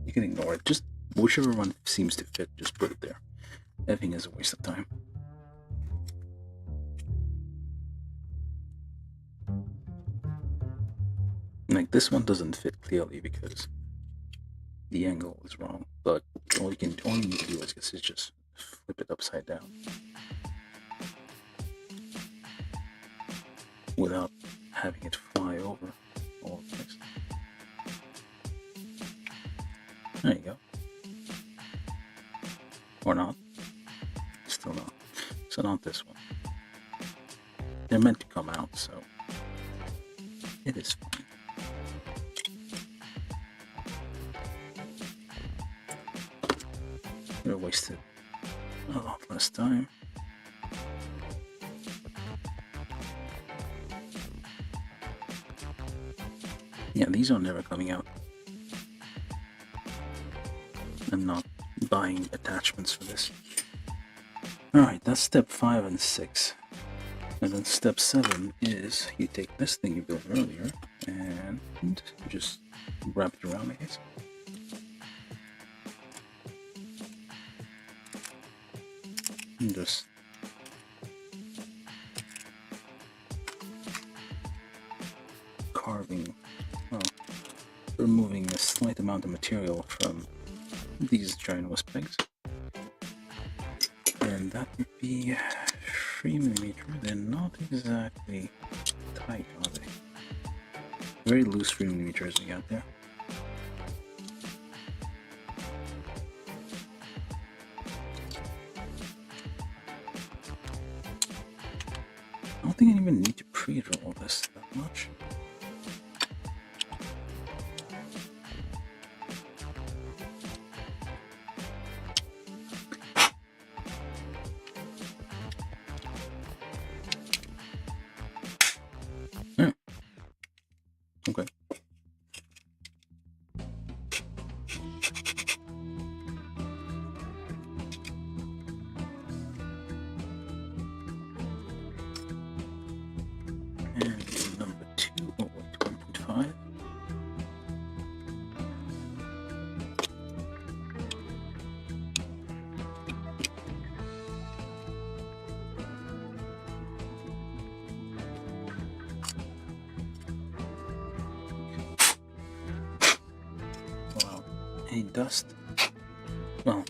You can ignore it. Just whichever one seems to fit, just put it there. Everything is a waste of time. Like, this one doesn't fit clearly because the angle is wrong, but all you need to do is just flip it upside down without having it fly over all of this. There you go. Or not. Still not. So not this one. They're meant to come out, so it is fine. Could have wasted a lot less time. Yeah, these are never coming out. I'm not buying attachments for this. Alright, that's step 5 and 6. And then step 7 is you take this thing you built earlier and just wrap it around, I guess. And just carving, well, removing a slight amount of material from these giant wisp pegs. And that would be 3mm. They're not exactly tight, are they? Very loose 3mm we got there. I don't think I even need to pre-drill this that much. Yeah. Okay. And number 2, oh wait, 1.5. Wow, any dust? Well,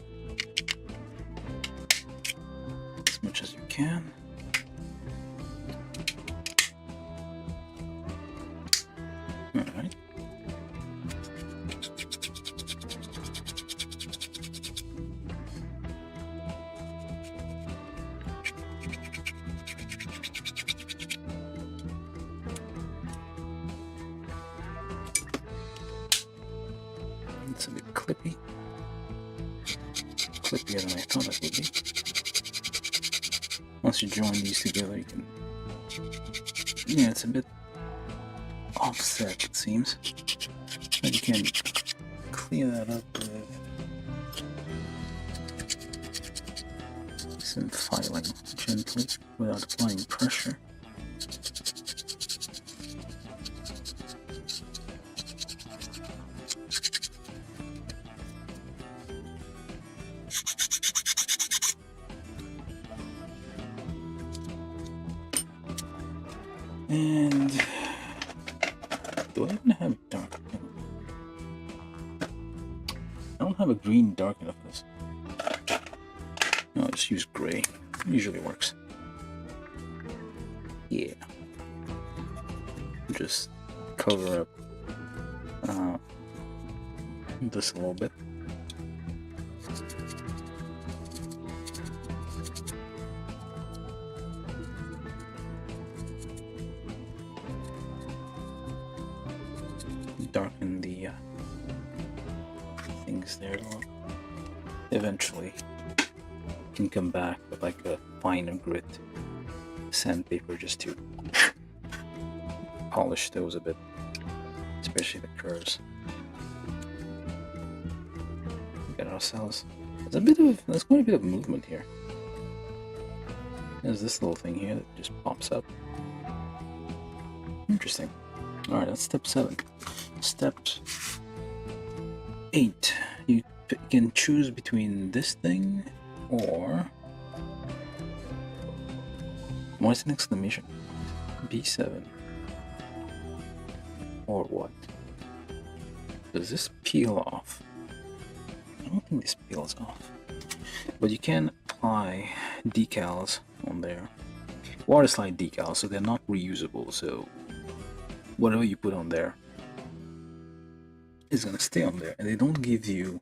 as much as you can. Alright. It's a bit clippy. Clippier than I thought it would be. Once you join these together, you can... Yeah, it's a bit offset, it seems. But you can clear that up with some filing gently without applying pressure. And do I even have dark? I don't have a green dark enough for this. No, I'll just use gray. It usually works. Yeah. Just cover up this a little bit. Darken the things there. Eventually can come back with like a finer grit sandpaper just to polish those a bit, especially the curves. Get ourselves. There's quite a bit of movement here. There's this little thing here that just pops up. Interesting. All right, that's step 7. Step 8. You can choose between this thing or what's an exclamation? B7 or what? Does this peel off? I don't think this peels off, but you can apply decals on there, water slide decals, so they're not reusable. So whatever you put on there is gonna stay on there, and they don't give you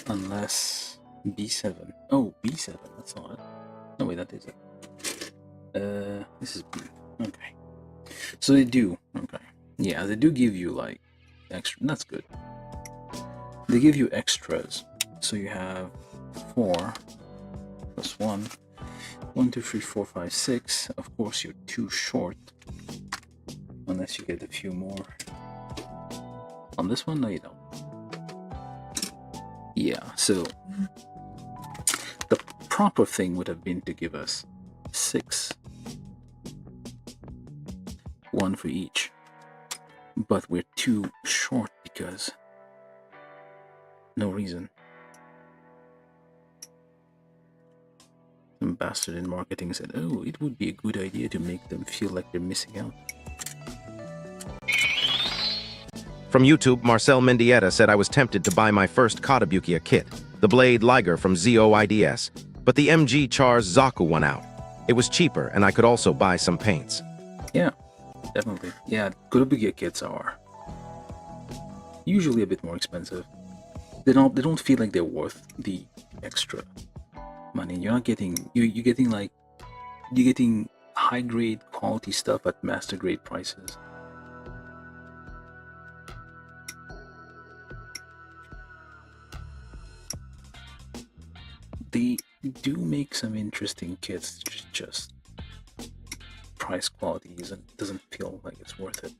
unless B7. Oh, B7. That's not it. No, wait, that is it. This is B. Okay. So they do. Okay. Yeah, they do give you like extra. That's good. They give you extras. So you have 4 plus 1. 1, 2, 3, 4, 5, 6. Of course, you're too short. Unless you get a few more. On this one, no, you don't. Yeah, so the proper thing would have been to give us 6. 1 for each. But we're too short because no reason. Some bastard in marketing said, oh, it would be a good idea to make them feel like they're missing out. From YouTube, Marcel Mendieta said I was tempted to buy my first Kotobukiya kit, the Blade Liger from ZOIDS, but the MG Char's Zaku won out. It was cheaper, and I could also buy some paints. Yeah, definitely. Yeah, Kotobukiya kits are usually a bit more expensive. They don't feel like they're worth the extra money. You're not getting you're getting high grade quality stuff at master grade prices. They do make some interesting kits, just price quality doesn't feel like it's worth it.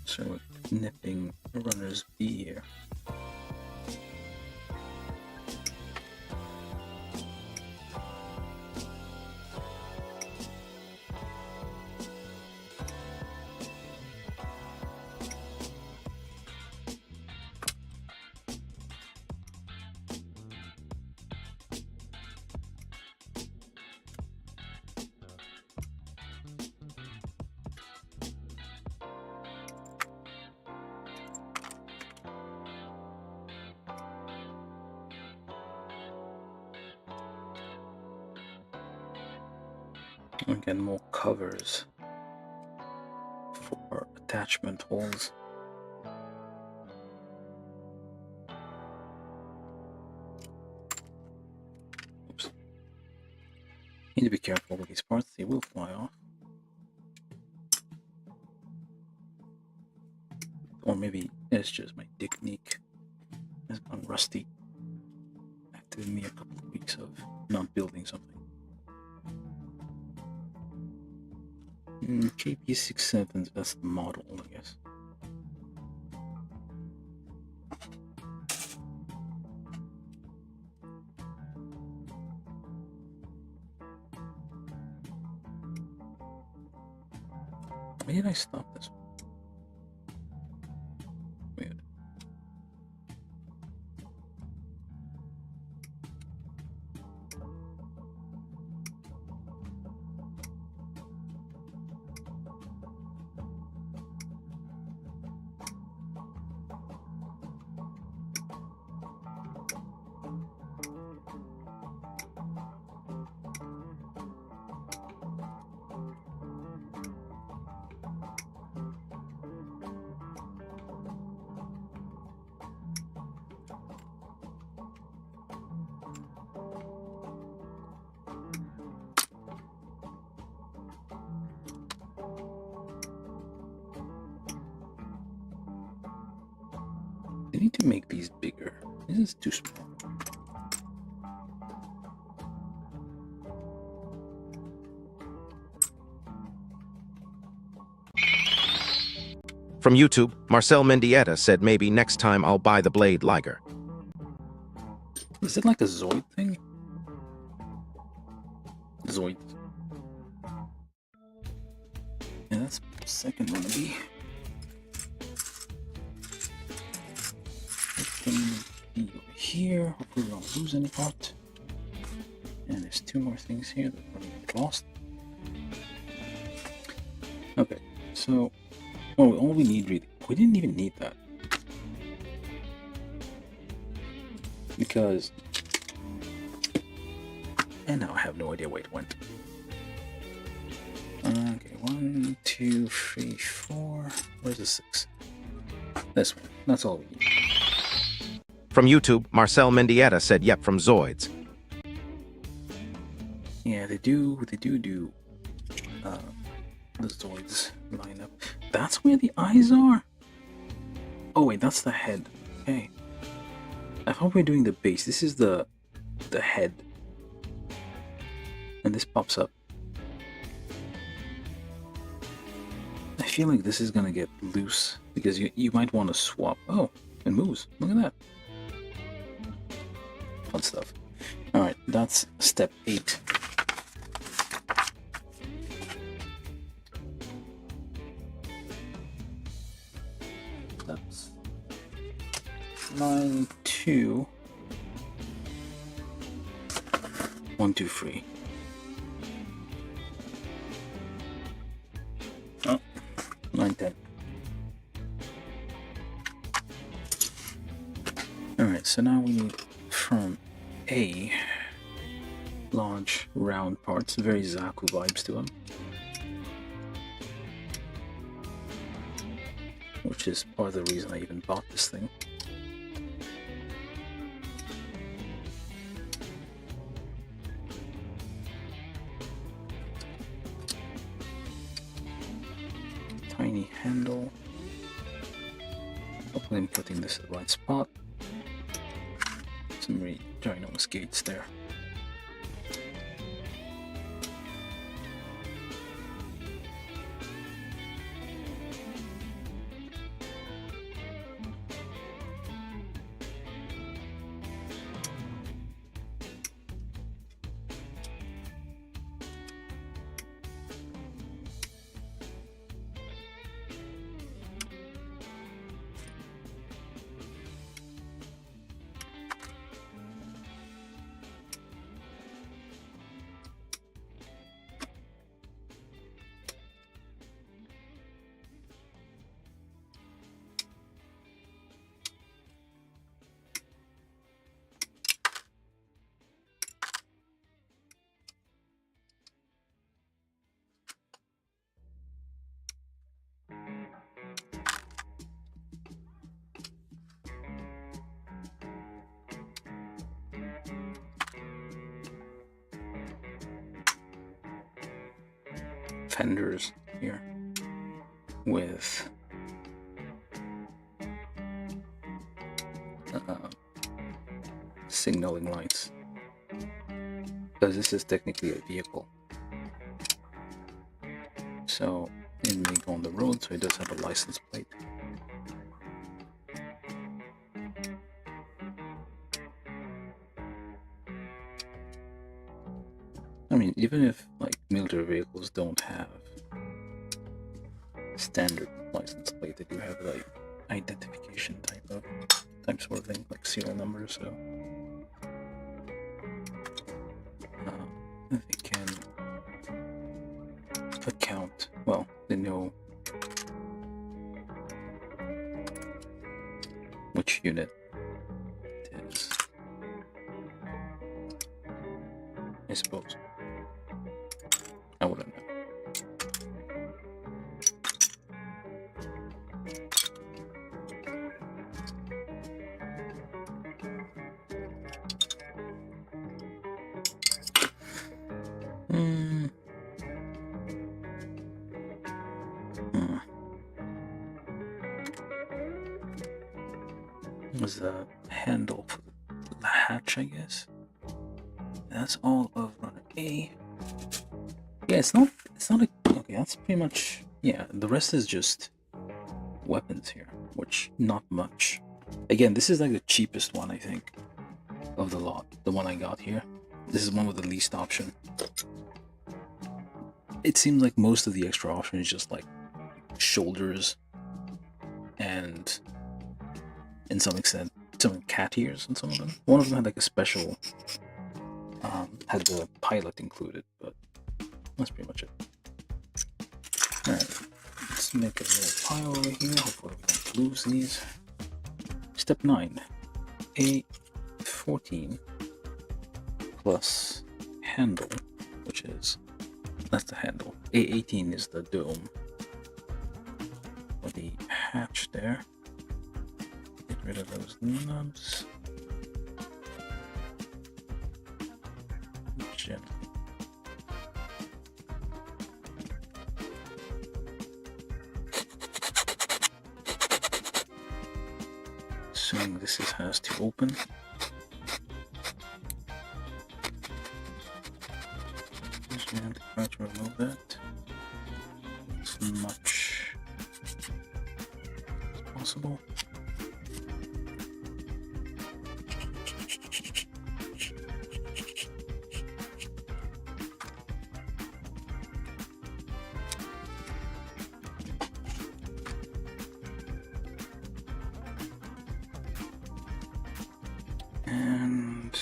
So we're nipping runners B here. Again, more covers for attachment holes. Oops. Need to be careful with these parts, they will fly off. Or maybe it's just my technique has gone rusty after me a couple of weeks of not building something. KP67, that's the model, I guess. Why did I stop this one? Weird. They need to make these bigger. This is too small. From YouTube, Marcel Mendieta said maybe next time I'll buy the blade Liger. Is it like a Zoid thing? Zoid. Yeah, that's the second one to be. It can be over here. Hopefully we don't lose any part. And there's two more things here that probably get lost. Okay, so all we need really, we didn't even need that. Because, and now I have no idea where it went. Okay, 1, 2, 3, 4. Where's the 6? This one. That's all we need. From YouTube, Marcel Mendieta said yep from Zoids. Yeah, they do the Zoids line up. That's where the eyes are? Oh wait, that's the head. Okay. I thought we were doing the base. This is the head. And this pops up. I feel like this is gonna get loose because you might want to swap. Oh, it moves. Look at that. Fun stuff. Alright, that's step 8. That's line 2. 1, 2, 3. Oh, line 10. Alright, so now we need from A large round parts, very Zaku vibes to them. Which is part of the reason I even bought this thing. Tiny handle. Hopefully I'm putting this at the right spot. Some really ginormous gates there. Fenders here with signaling lights, because this is technically a vehicle, so it may go on the road, so it does have a license plate. I mean, even if like military vehicles don't have standard license plate, they do have like identification type sort of thing, like serial numbers. So they can account. Well, they know which unit it is, I suppose. I wouldn't know. was the handle for the hatch, I guess. That's all of runner A. Yeah, it's not a, okay, that's pretty much, yeah, the rest is just weapons here, which not much. Again, this is like the cheapest one, I think, of the lot, the one I got here. This is one with the least option. It seems like most of the extra option is just like shoulders and in some extent some cat ears in some of them. One of them had like a special had the pilot included, but that's pretty much it. Alright, let's make a little pile over here. Hopefully we don't lose these. Step 9. A14 plus handle, which is, that's the handle. A18 is the dome. For the hatch there. Get rid of those nubs. Gently. Assuming this has to open. Just gently try to remove that as much as possible. And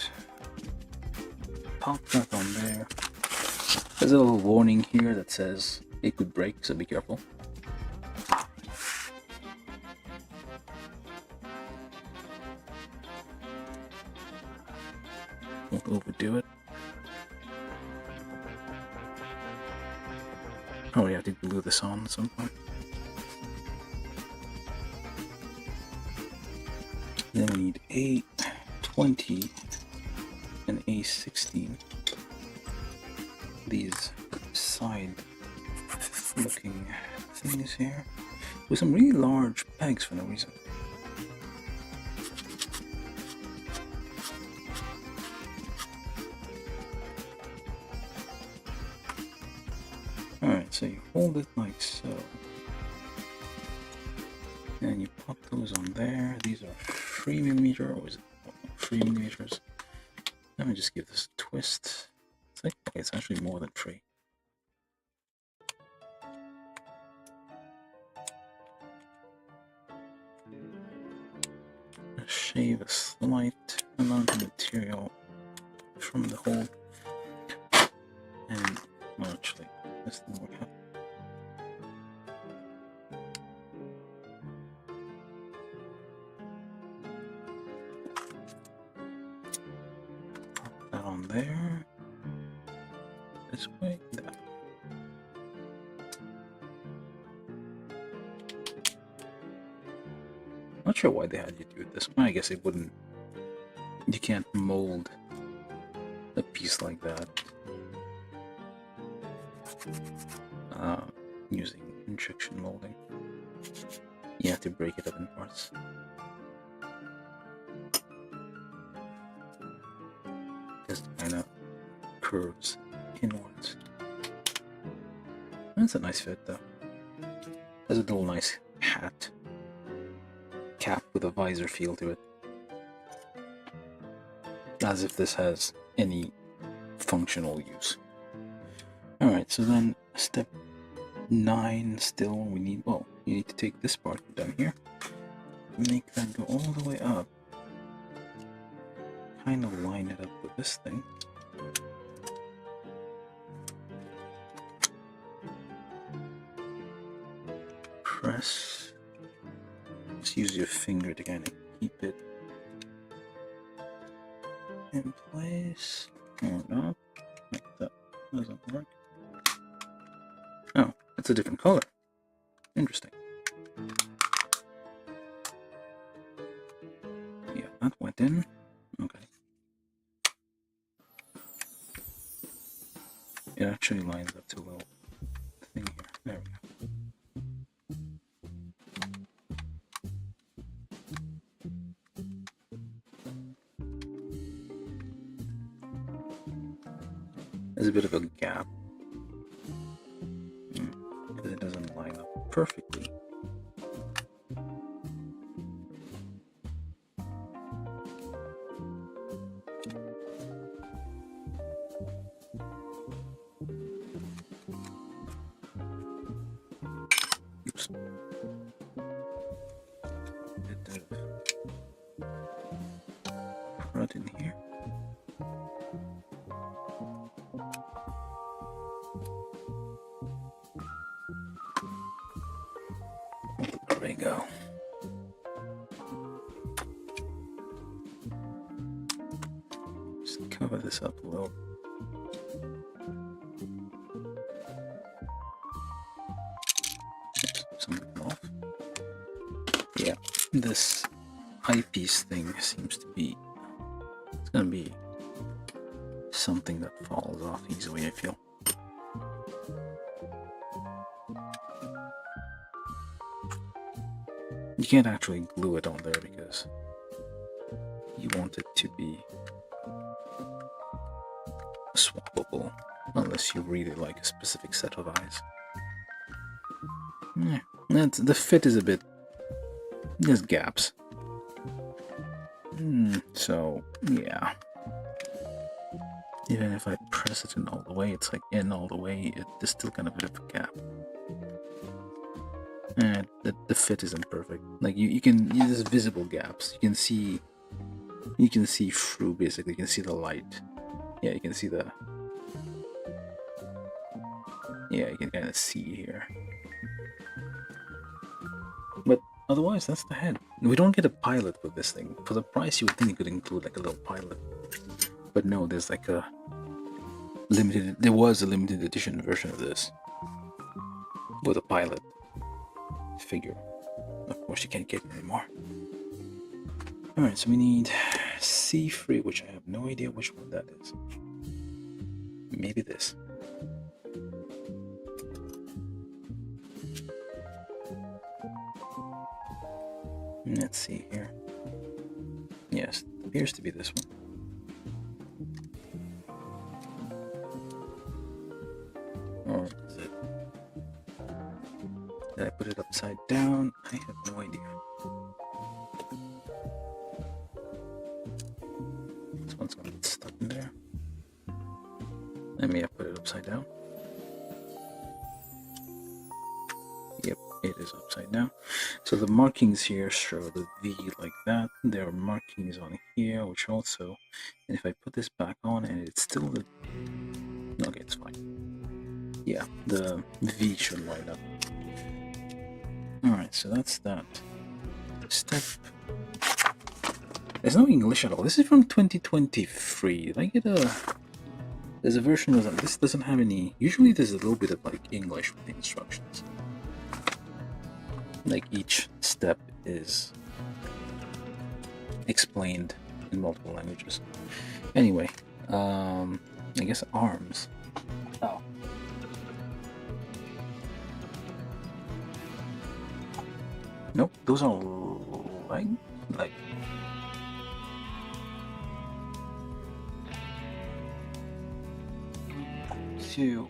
pop that on there. There's a little warning here that says it could break, so be careful. Don't overdo it. Probably have to glue this on at some point. Then we need A20 and A16. These side looking things here with some really large pegs for no reason. Alright, so you hold it like so. And you pop those on there. These are 3mm, or is it 3mm? Let me just give this a twist. It's like, okay, it's actually more than 3. Shave a slight amount of material from the hole, and well, actually, this didn't work out. Pop that on there. This way, that way. Not sure why they had you do it this way. I guess it wouldn't. You can't mold a piece like that using injection molding. You have to break it up in parts. Just kind of curves inwards. That's a nice fit, though. Has a little nice hat cap with a visor feel to it, as if this has any functional use. Alright, so then step 9 still, we need, well, you need to take this part down here, make that go all the way up, kind of line it up with this thing. Press. Just use your finger to kind of keep it in place. Or not. Like that doesn't work. Oh, it's a different color. Interesting. Yeah, that went in. Okay. It actually lines up to a little thing here. There we go. there's a bit of a gap because it doesn't line up perfectly. Oops. Bit of rut in here. There we go. Just cover this up a little. Oops, something off. Yeah, this eyepiece thing seems to be, it's gonna be something that falls off easily, I feel. You can't actually glue it on there because you want it to be swappable unless you really like a specific set of eyes. Yeah, the fit is a bit, there's gaps. So yeah, even if I press it in all the way, it's like in all the way, there's still kind of a bit of a gap. And the fit isn't perfect. Like there's visible gaps. You can see through, basically. You can see the light. Yeah, you can see you can kind of see here. But otherwise, that's the head. We don't get a pilot with this thing. For the price, you would think it could include like a little pilot. But no, there's like there was a limited edition version of this with a pilot figure. Of course, you can't get it anymore. Alright, so we need C3, which I have no idea which one that is. Maybe this. Let's see here. Yes, it appears to be this one. Or is it? Did I put it upside down? I have no idea. This one's gonna get stuck in there. I may have put it upside down. Yep, it is upside down. So the markings here show the V like that. There are markings on here, which also, and if I put this back on and it's still the, okay, it's fine. Yeah, the V should line up. Alright, so that's that. Step. There's no English at all. This is from 2023. Did I get there's a version of that. This doesn't have any. Usually there's a little bit of like English with the instructions. Like each step is explained in multiple languages. Anyway, I guess arms. Oh. Nope, those are like 2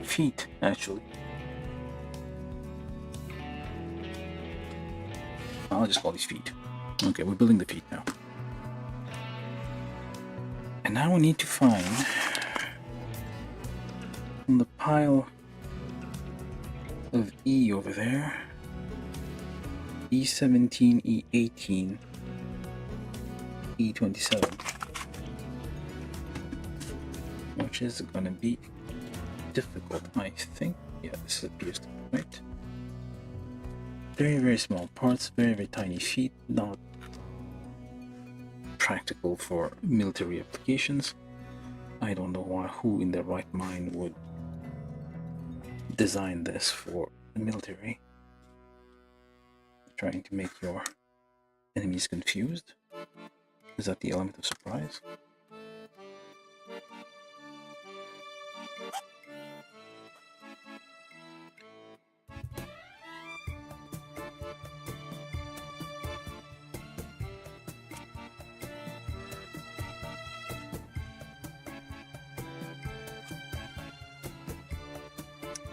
feet actually. I'll just call these feet. Okay, we're building the feet now. And now we need to find on the pile of E over there, E17, E18, E27, which is going to be difficult, I think. Yeah, this appears to be right. Very, very small parts, very, very tiny feet, not practical for military applications. I don't know who in their right mind would design this for the military. Trying to make your enemies confused. Is that the element of surprise?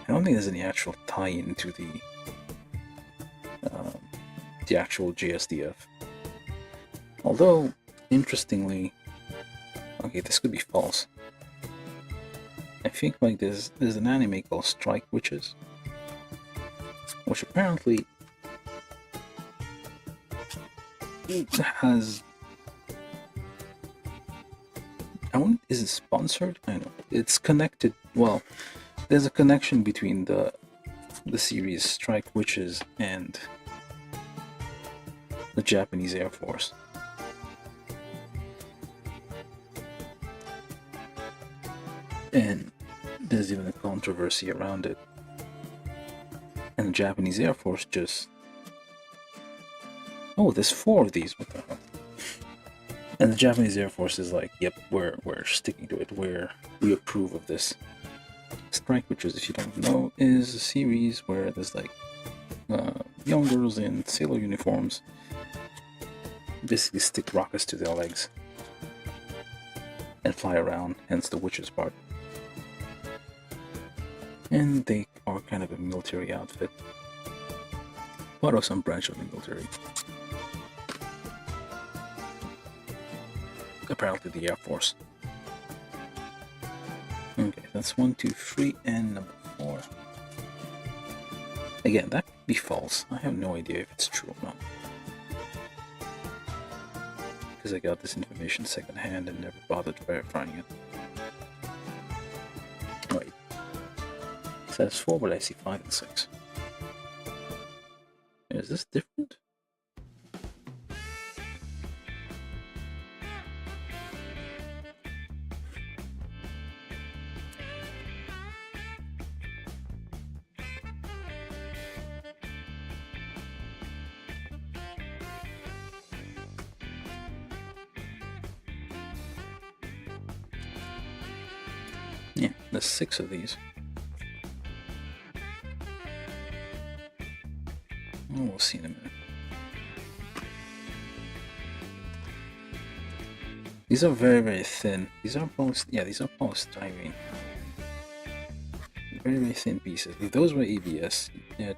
I don't think there's any actual tie-in to the actual JSDF. Although, interestingly, okay, this could be false. I think like there's an anime called Strike Witches, which apparently has, is it sponsored? I don't know. It's connected. Well, there's a connection between the series Strike Witches and the Japanese Air Force. And there's even a controversy around it. And the Japanese Air Force just... Oh, there's 4 of these. What the hell? And the Japanese Air Force is like, yep, we're sticking to it. We approve of this. Strike Witches, if you don't know, is a series where there's like young girls in sailor uniforms basically stick rockets to their legs and fly around, hence the witches part. And they are kind of a military outfit, part of some branch of the military. Apparently the Air Force. Okay, that's 1, 2, 3, and number 4. Again, that could be false. I have no idea if it's true or not, because I got this information secondhand and never bothered verifying it. Wait, it says 4, but I see 5 and 6. Is this different? Yeah, there's 6 of these. Oh, we'll see in a minute. These are very, very thin. These are polystyrene. Very, very thin pieces. If those were ABS, it'd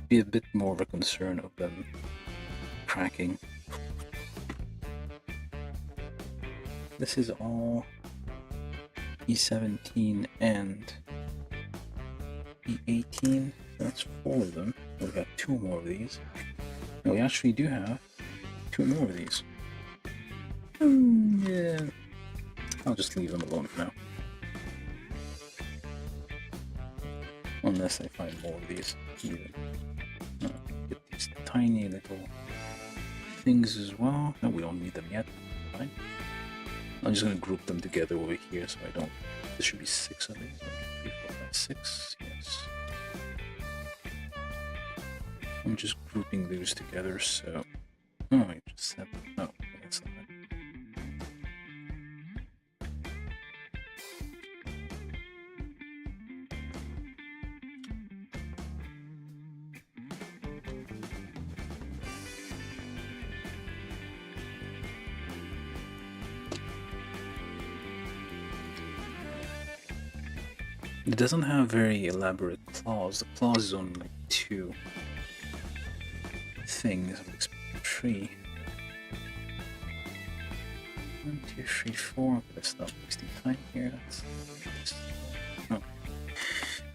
be a bit more of a concern of them cracking. This is all E17 and E18. That's 4 of them. We've got 2 more of these. And we actually do have 2 more of these. Yeah, I'll just leave them alone for now. Unless I find more of these. Get these tiny little things as well. No, we don't need them yet. Fine. I'm just going to group them together over here so I don't... There should be 6 of these. 3, 4, 5, 6. Yes. I'm just grouping those together, so... Oh, I just said... Oh, that's not it. It doesn't have very elaborate claws. The claws is only like 2 things. I'm expecting 3. 1, 2, 3, 4. I'm gonna stop wasting time here. Oh.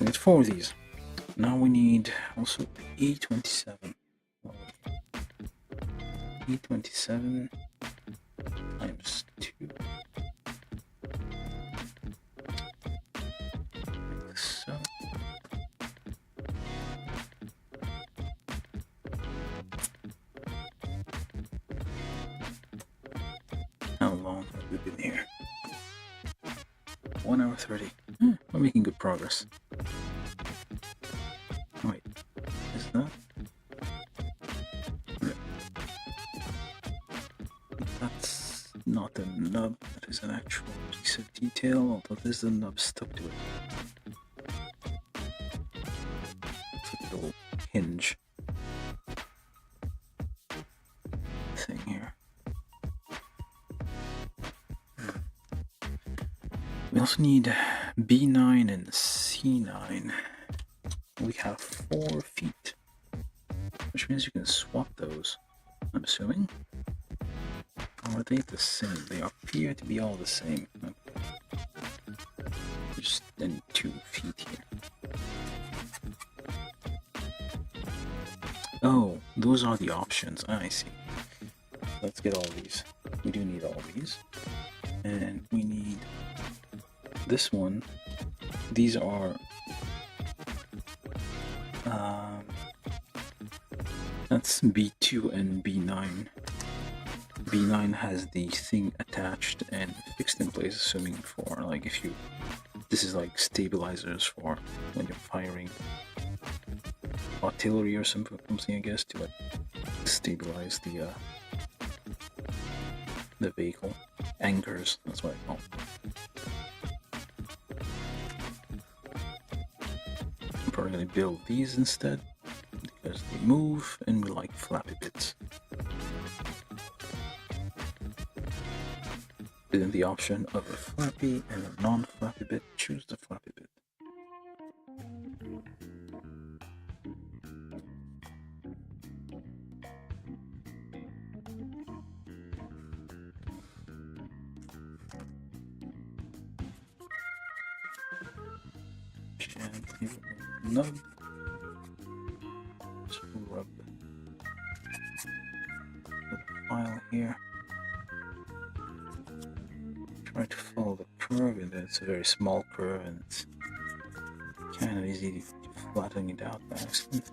We need 4 of these. Now we need also E27. E27 times 2. So how long have we been here? 1 hour 30. We're making good progress. Wait, is that? Yeah. That's not a nub, that is an actual piece of detail, although there's a nub stuck to it. It's a little hinge thing here. We also need B9 and C9. we have 4 feet, which means you can swap those, I'm assuming. Or are they the same? They appear to be all the same. Okay. Just then 2 feet here. Oh, those are the options. I see. Let's get all these. We do need all these. And we need this one. These are that's B2 and B9. B9 has the thing attached and fixed in place, assuming for like if you, this is like stabilizers for when you're firing artillery or something, I guess, to like stabilize the vehicle. Anchors, that's what I call them. I'm probably gonna build these instead because they move and we like flappy bits. Within the option of a flappy and a non-flappy bit, choose the flappy bit. Gently nub. Just rub the file here. Try to follow the curve, and it's a very small curve, and it's kind of easy to flatten it out by accident.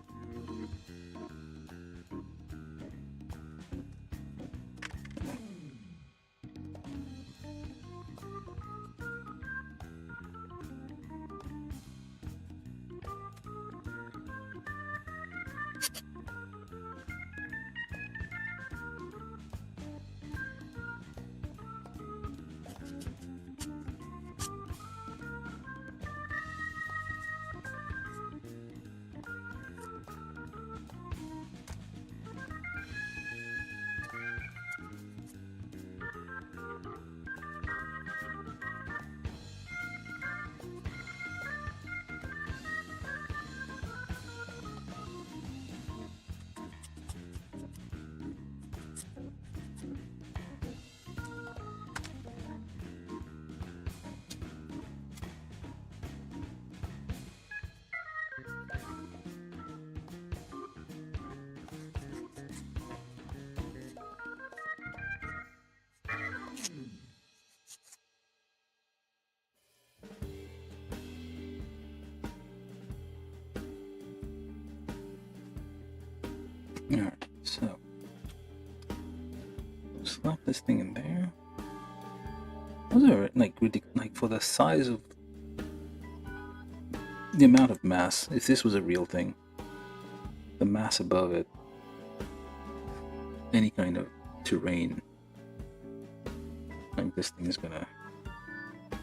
Alright, so slap this thing in there. Those are like ridiculous, like for the size of the amount of mass. If this was a real thing, the mass above it, any kind of terrain, like this thing is gonna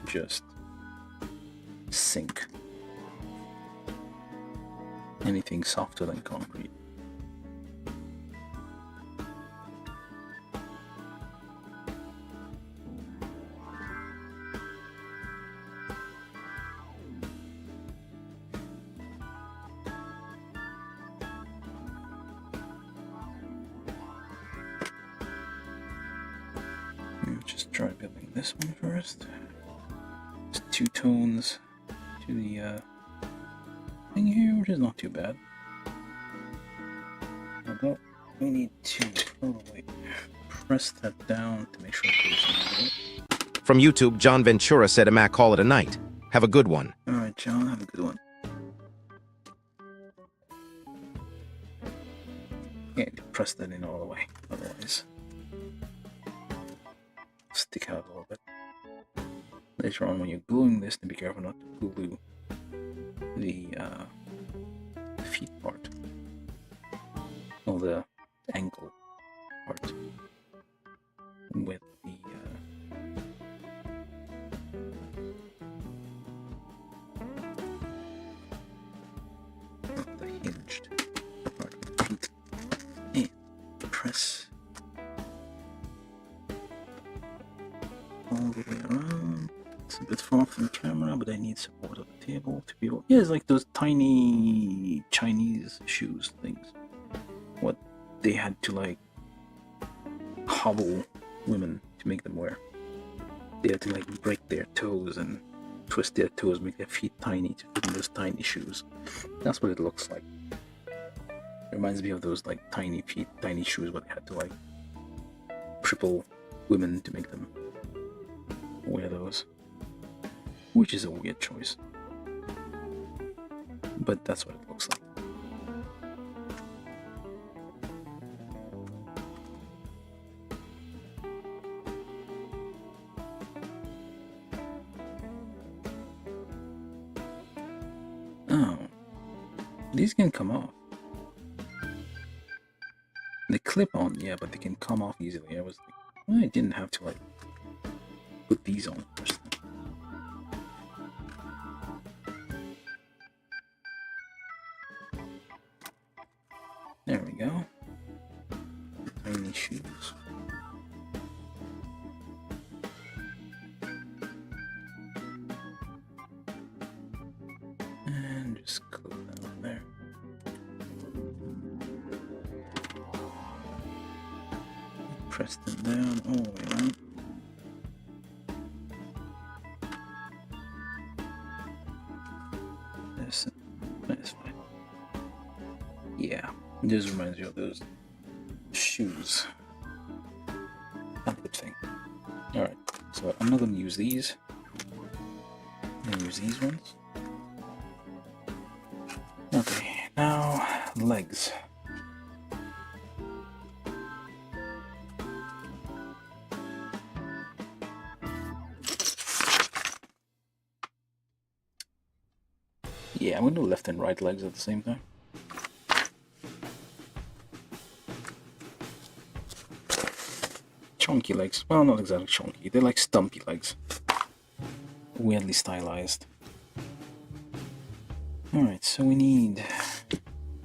just sink. Anything softer than concrete. Just try building this one first. It's 2 tones to the thing here, which is not too bad. Although we need to probably press that down to make sure it goes in. From YouTube, John Ventura said, Mac, call it a night. Have a good one. Alright, John, have a good one. Yeah, press that in all the way, otherwise stick out a little bit. Later on, when you're gluing this, then be careful not to glue the feet part, or the ankle part, with the hinged part of the feet, and press all the way around. It's a bit far from camera, but I need support of the table to be able. Yeah, it's like those tiny Chinese shoes things. What they had to like hobble women to make them wear. They had to like break their toes and twist their toes, make their feet tiny to fit in those tiny shoes. That's what it looks like. It reminds me of those like tiny feet, tiny shoes where they had to like triple women to make them wear those. Which is a weird choice. But that's what it looks like. Oh. These can come off. They clip on, yeah, but they can come off easily. I was like, well, I didn't have to like put these on first. There we go. Tiny shoes. And just clip that on there. Press them down all the way around. That's fine. Yeah, this reminds me of those shoes. Not a good thing. Alright, so I'm not going to use these. I'm going to use these ones. Okay, now legs. Yeah, I'm going to do left and right legs at the same time. Chunky legs. Well, not exactly chunky. They're like stumpy legs. Weirdly stylized. Alright, so we need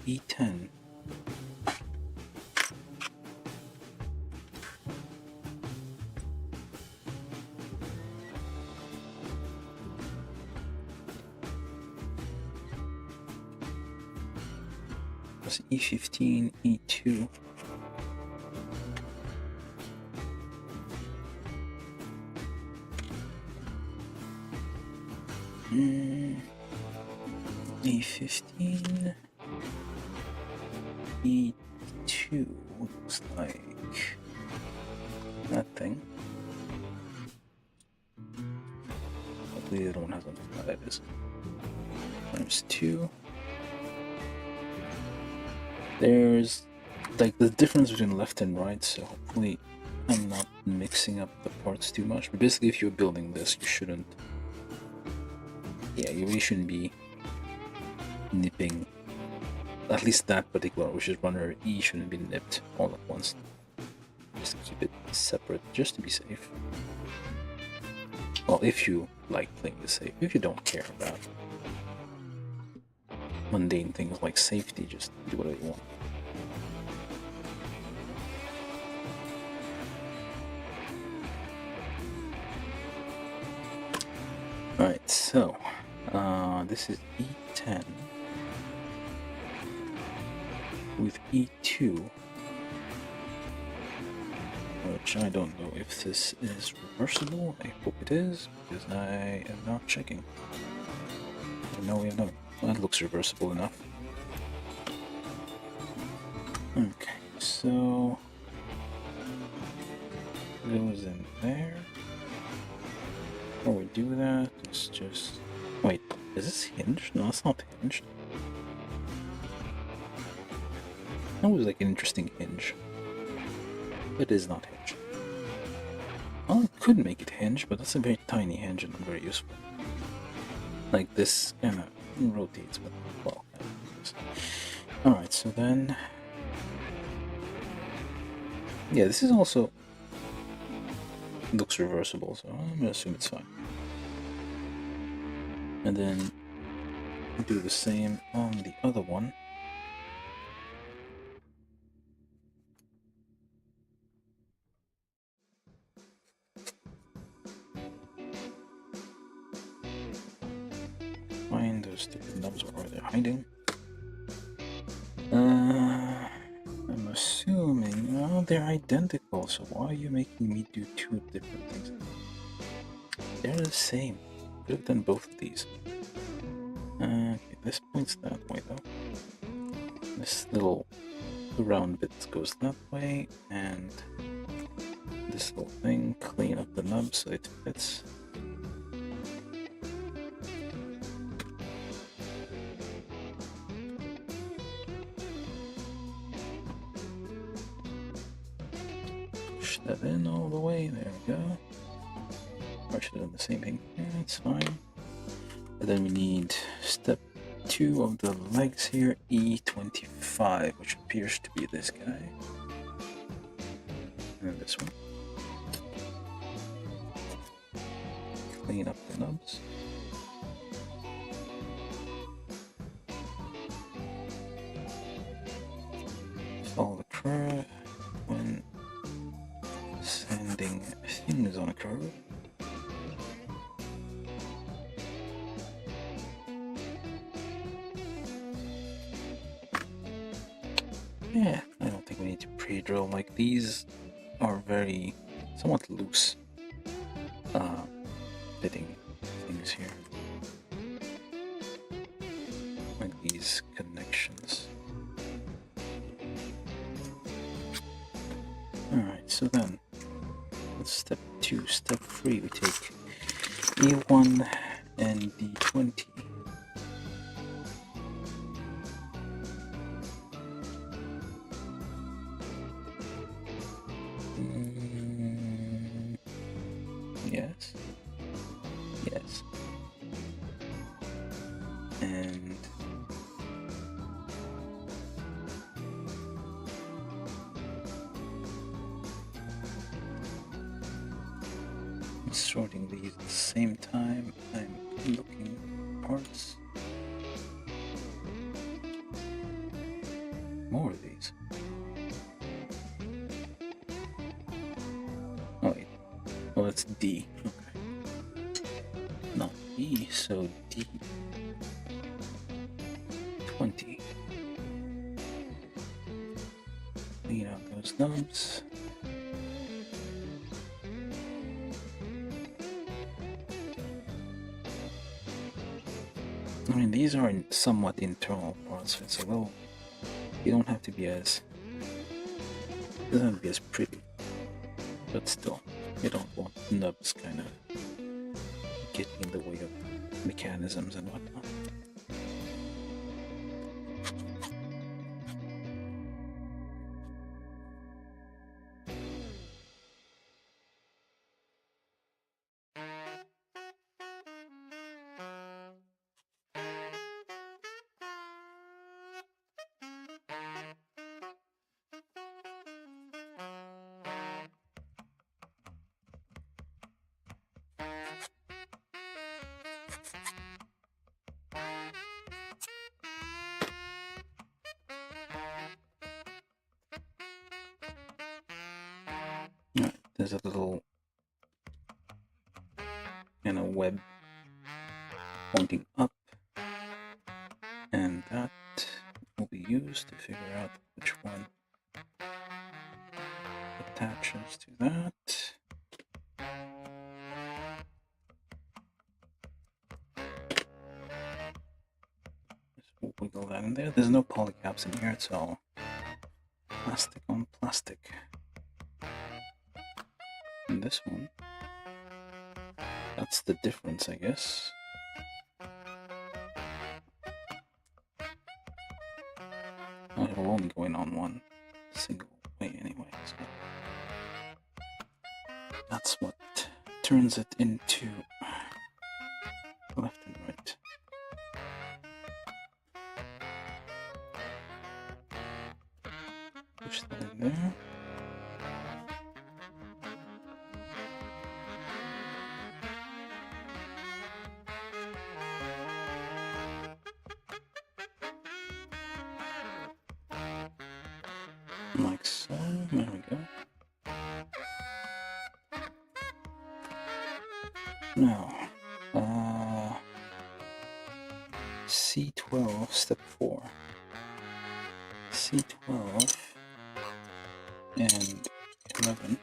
E10. Plus E15, E2. E15, E2 looks like that thing. Hopefully the other one has something. Oh, that is. Times 2. There's like the difference between left and right, so hopefully I'm not mixing up the parts too much. But basically, if you're building this, you shouldn't. Yeah, you really shouldn't be nipping. At least that particular, which is runner E, shouldn't be nipped all at once. Just keep it separate, just to be safe. Well, if you like playing it safe, if you don't care about mundane things like safety, just do whatever you want. Alright, so this is E10 with E2, which I don't know if this is reversible. I hope it is, because I am not checking. No, we have no. That looks reversible enough. Okay, so goes in there. Before we do that, let's just wait. Is this hinged? No, it's not hinged. That was like an interesting hinge. It is not hinged. Well, I could make it hinge, but that's a very tiny hinge and not very useful. Like this kind of rotates, but well. Alright, so then. Yeah, this is also. Looks reversible, so I'm gonna assume it's fine. And then do the same on the other one. those stupid knobs were where they're hiding. I'm assuming, oh, they're identical, so why are you making me do two different things? They're the same. Could have done both of these. Okay, this points that way though. This little round bit goes that way, and this little thing, clean up the nub so it fits. Push that in all the way, there we go. Or should have done the same thing. Yeah, it's fine. And then we need step 2 of the legs here, E25, which appears to be this guy. And this one. Clean up the nubs. Follow the curve when sanding things on a curve. Yeah, I don't think we need to pre-drill. Like, these are very somewhat loose fitting things here, like these connections. Alright, so then that's step 2. Step 3, we take E1 and D20. Yes. Yes. And I'm sorting these at the same time. I'm looking parts. More of these. Oh wait. Well, it's D. Okay. Not E, so D. 20. Clean out those nubs. I mean, these are somewhat internal parts, so it's a little. You don't have to be as. It doesn't have to be as pretty, but still, you don't want nubs kind of getting in the way of mechanisms and whatnot. Alright, there's a little kind of web pointing up, and that will be used to figure out which one attaches to that. Just wiggle that in there. There's no polycaps in here, it's all plastic on plastic. And this one, that's the difference, I guess. Oh, it will only go in on one single way anyway, so that's what turns it into left and right. Push that in there. Like so, there we go. Now, C12, step 4. C12 and 11.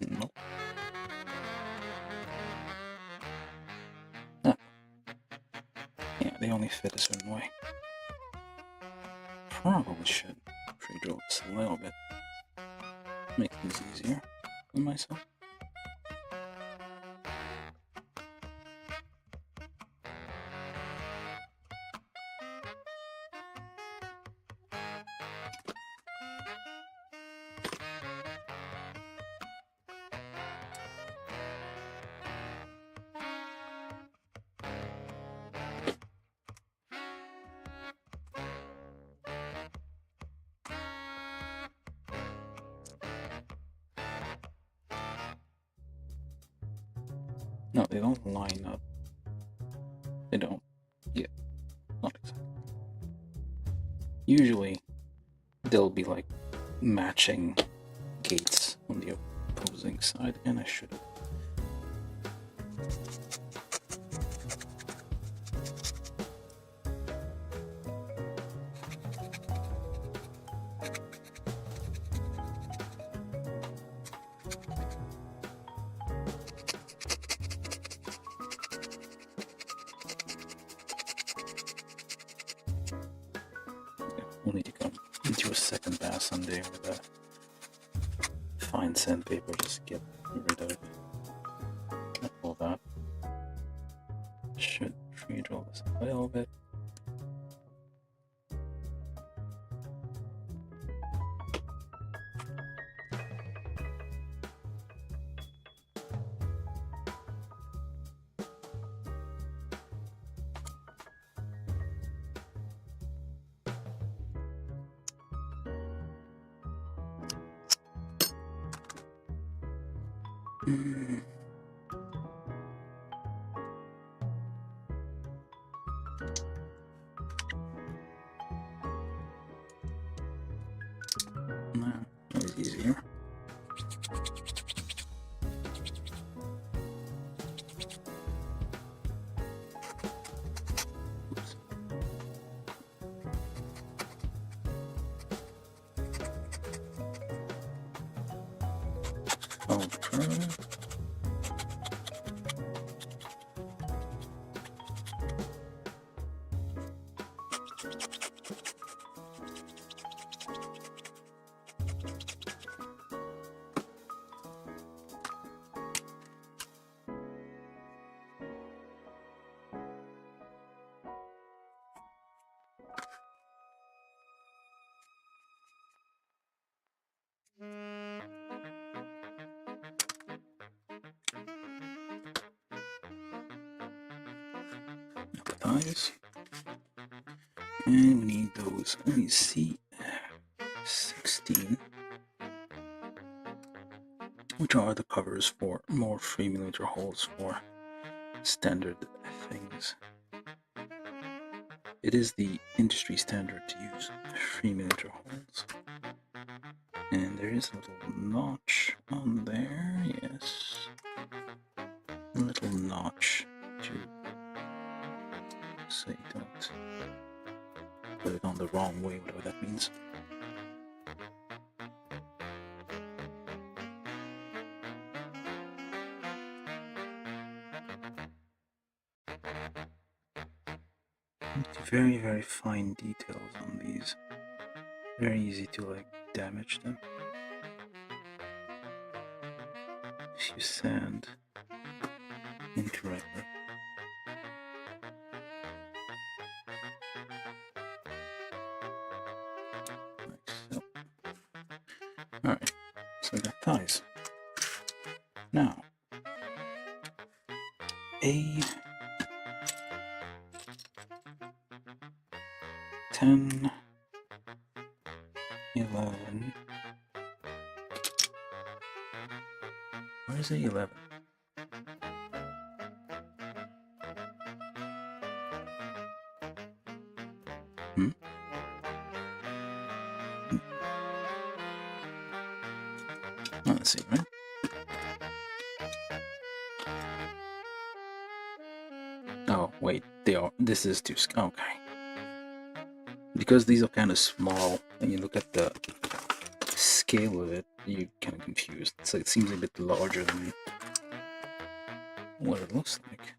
Nope. Ah. Yeah, they only fit a certain way. Probably should pre-drill this a little bit. Make things easier on myself. No, they don't line up. They don't. Yeah, not exactly. Usually, they'll be like matching gates on the opposing side, and I should have. We'll need to go into a second pass someday with a fine sandpaper, just get rid of all that. Should pre-drill this a little bit. That was easier. Oops. Okay. Thighs. And we need those. Let me see. 16. Which are the covers for more 3mm holes for standard things. It is the industry standard to use 3mm holes. And there is a little notch on there, yes. A little notch to say don't put it on the wrong way, whatever that means. Very, very fine details on these. Very easy to like damage them if you sand incorrectly. Like so. Alright, so I got thighs. Now, 10, 11. Where's the 11? Hmm? Oh, let's see, right? Oh, wait, they are. This is too. Okay. Because these are kind of small, and you look at the scale of it, you're kind of confused. So it seems a bit larger than what it looks like.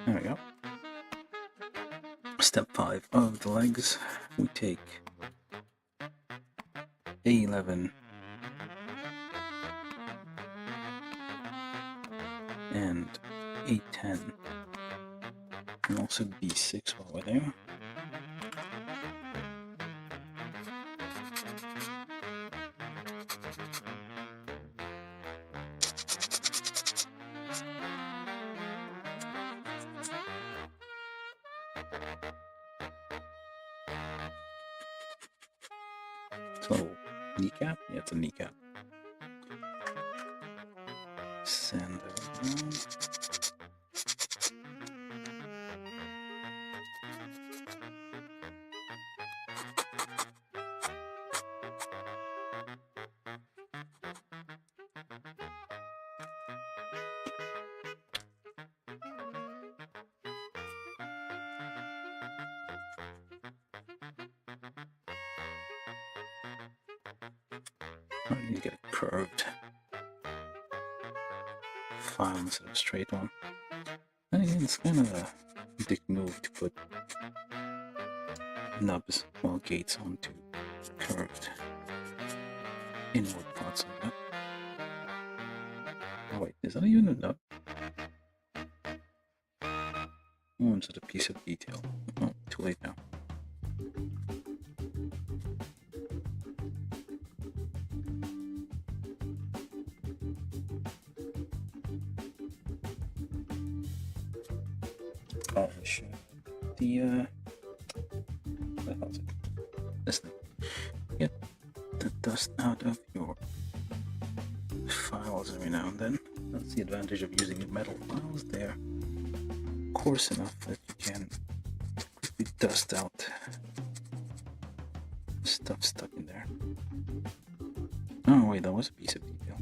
There we go. Step 5 of the legs, we take A11 and A10, and also B6 while we're there. So, kneecap? Yeah, it's a kneecap. Send it around. I need to get a curved file instead of a straight one. And again, it's kind of a dick move to put nubs or gates onto curved inward parts like that. Oh wait, is that even a nub? Oh, it's just a piece of detail. Oh, too late now. Oh, should the what else? This thing. Get the dust out of your files every now and then. That's the advantage of using metal files. They're coarse enough that you can quickly dust out stuff stuck in there. Oh wait, that was a piece of detail.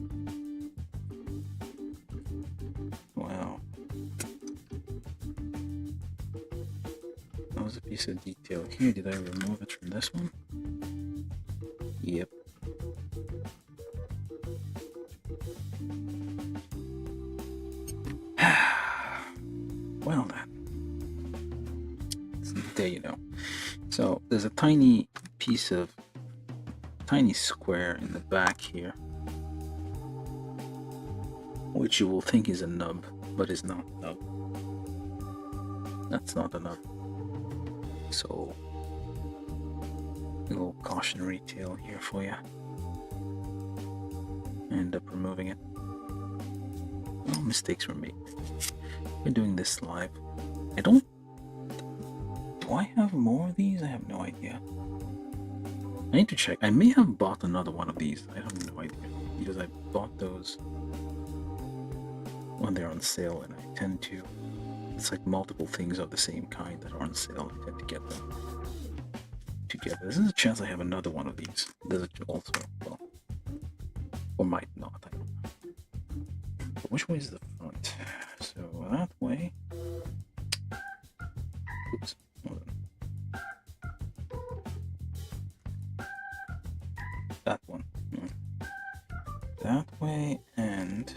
Wow. That was a piece of detail here. Did I remove it from this one? Yep. Well then. There you know. So there's a tiny piece of tiny square in the back here, which you will think is a nub, but is not a nub. That's not a nub. So a little cautionary tale here for you. I end up removing it. Well, mistakes were made. We're doing this live. Do I have more of these? I have no idea. I need to check. I may have bought another one of these. I have no idea. Because I bought those when they're on sale, and I tend to... It's like multiple things of the same kind that are on sale. I tend to get them together. There's a chance I have another one of these. There's also... Well, or might not. I don't know. But which way is the front? So that way... Oops. Hold on. That one. That way, and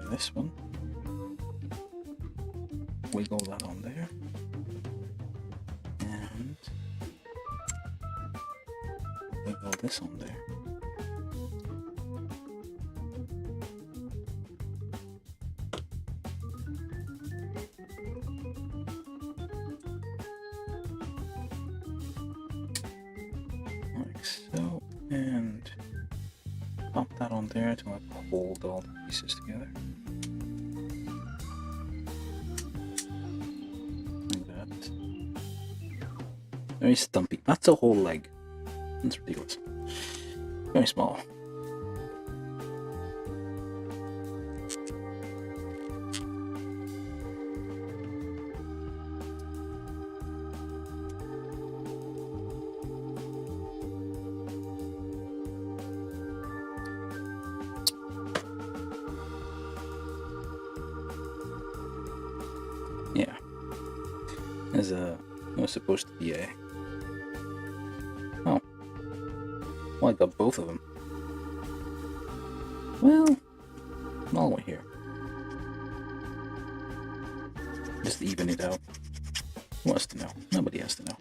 this one. Wiggle that on there. And wiggle this on there. pop that on there to like hold all the pieces together. Like that. Very stumpy. That's a whole leg. That's ridiculous. Very small. Yeah. There's a... It was supposed to be a... Oh. Well, I got both of them. Well, all the way here. Just even it out. Who has to know? Nobody has to know.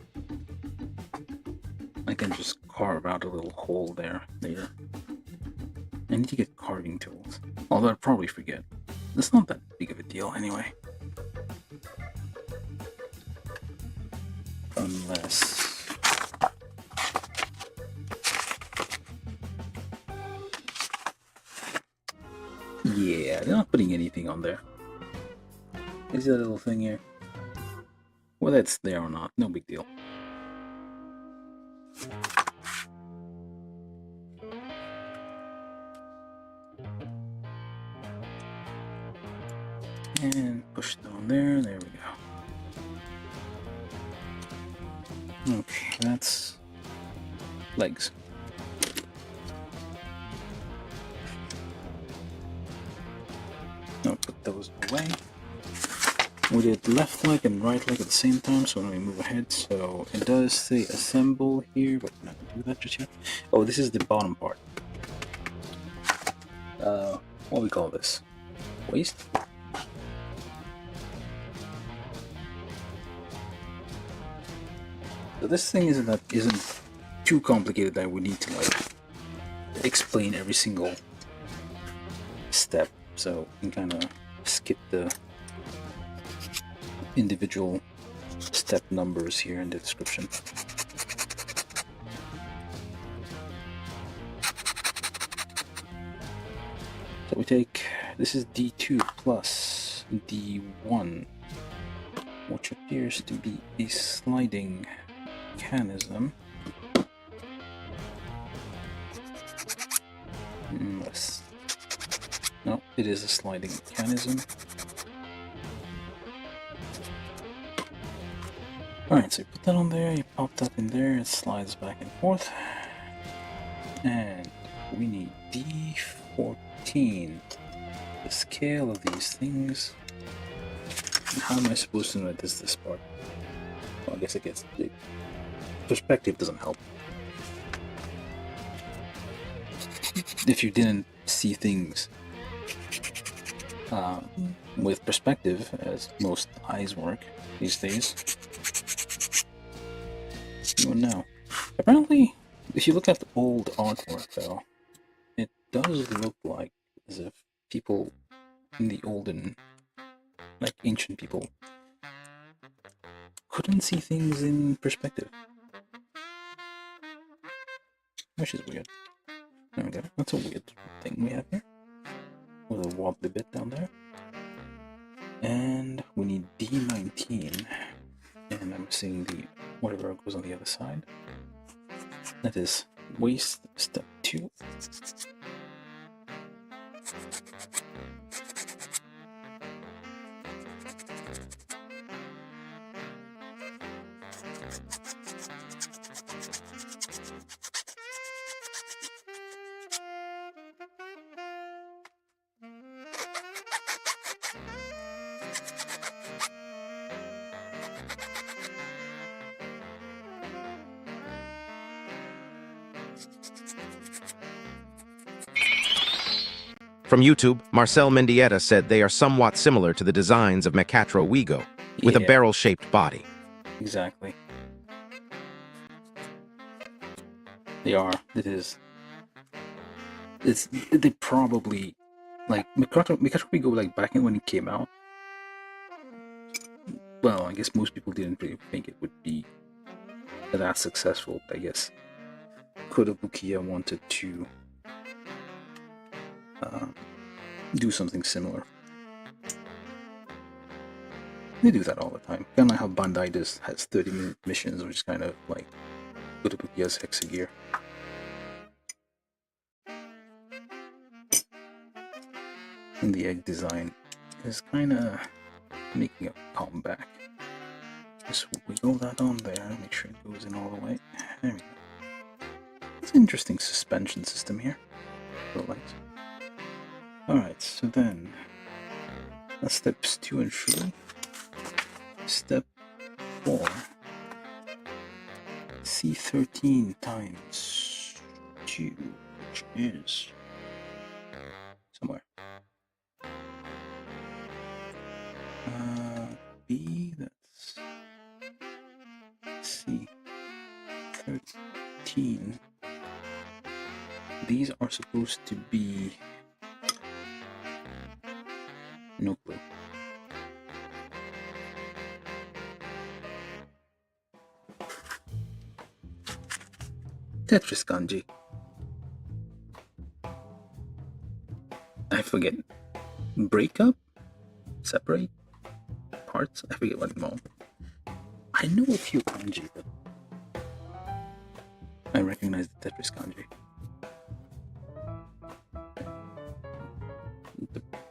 I can just carve out a little hole there later. I need to get carving tools. Although I'd probably forget. It's not that big of a deal anyway. Unless... Yeah, they're not putting anything on there. Is that little thing here? Whether it's there or not, no big deal. And push it on there, there we go. Okay, that's legs. I'll put those away. We did left leg and right leg at the same time, so when we move ahead, so it does say assemble here, but we're not gonna do that just yet. Oh, this is the bottom part. What do we call this? Waist? So this thing isn't too complicated that we need to like explain every single step. So you can kind of skip the individual step numbers here in the description. So we take, this is D2 plus D1, which appears to be a sliding mechanism. Yes. No, it is a sliding mechanism. Alright, so you put that on there, you pop that in there, it slides back and forth. And we need D14. The scale of these things. And how am I supposed to know that this part? Well, I guess it gets big. Perspective doesn't help. If you didn't see things with perspective, as most eyes work these days, you would know. Apparently, if you look at the old artwork though, it does look like as if people in the olden, like ancient people, couldn't see things in perspective. Which is weird. There we go. That's a weird thing we have here. With a wobbly bit down there. And we need D19. And I'm seeing the whatever goes on the other side. That is waist step 2. From YouTube, Marcel Mendieta said they are somewhat similar to the designs of Mecatro Wigo, with a barrel-shaped body. Exactly. They are. It is. They probably, like, Mecatro Wigo, like, back in when it came out, well, I guess most people didn't really think it would be that successful, but I guess Kotobukiya wanted to do something similar. They do that all the time. Kind of like how Bandai has 30-minute missions, which is kind of like Kotobukiya's Hexagear. And the egg design is kind of making a comeback. Just wiggle that on there, make sure it goes in all the way. There we go. It's an interesting suspension system here. Alright, so then that's steps 2 and 3. Step 4. C13 times 2, which is somewhere. B, that's C13. These are supposed to be no clue. Tetris kanji. I forget. Break up? Separate? Parts? I forget what more. I know a few kanji, but I recognize the Tetris kanji.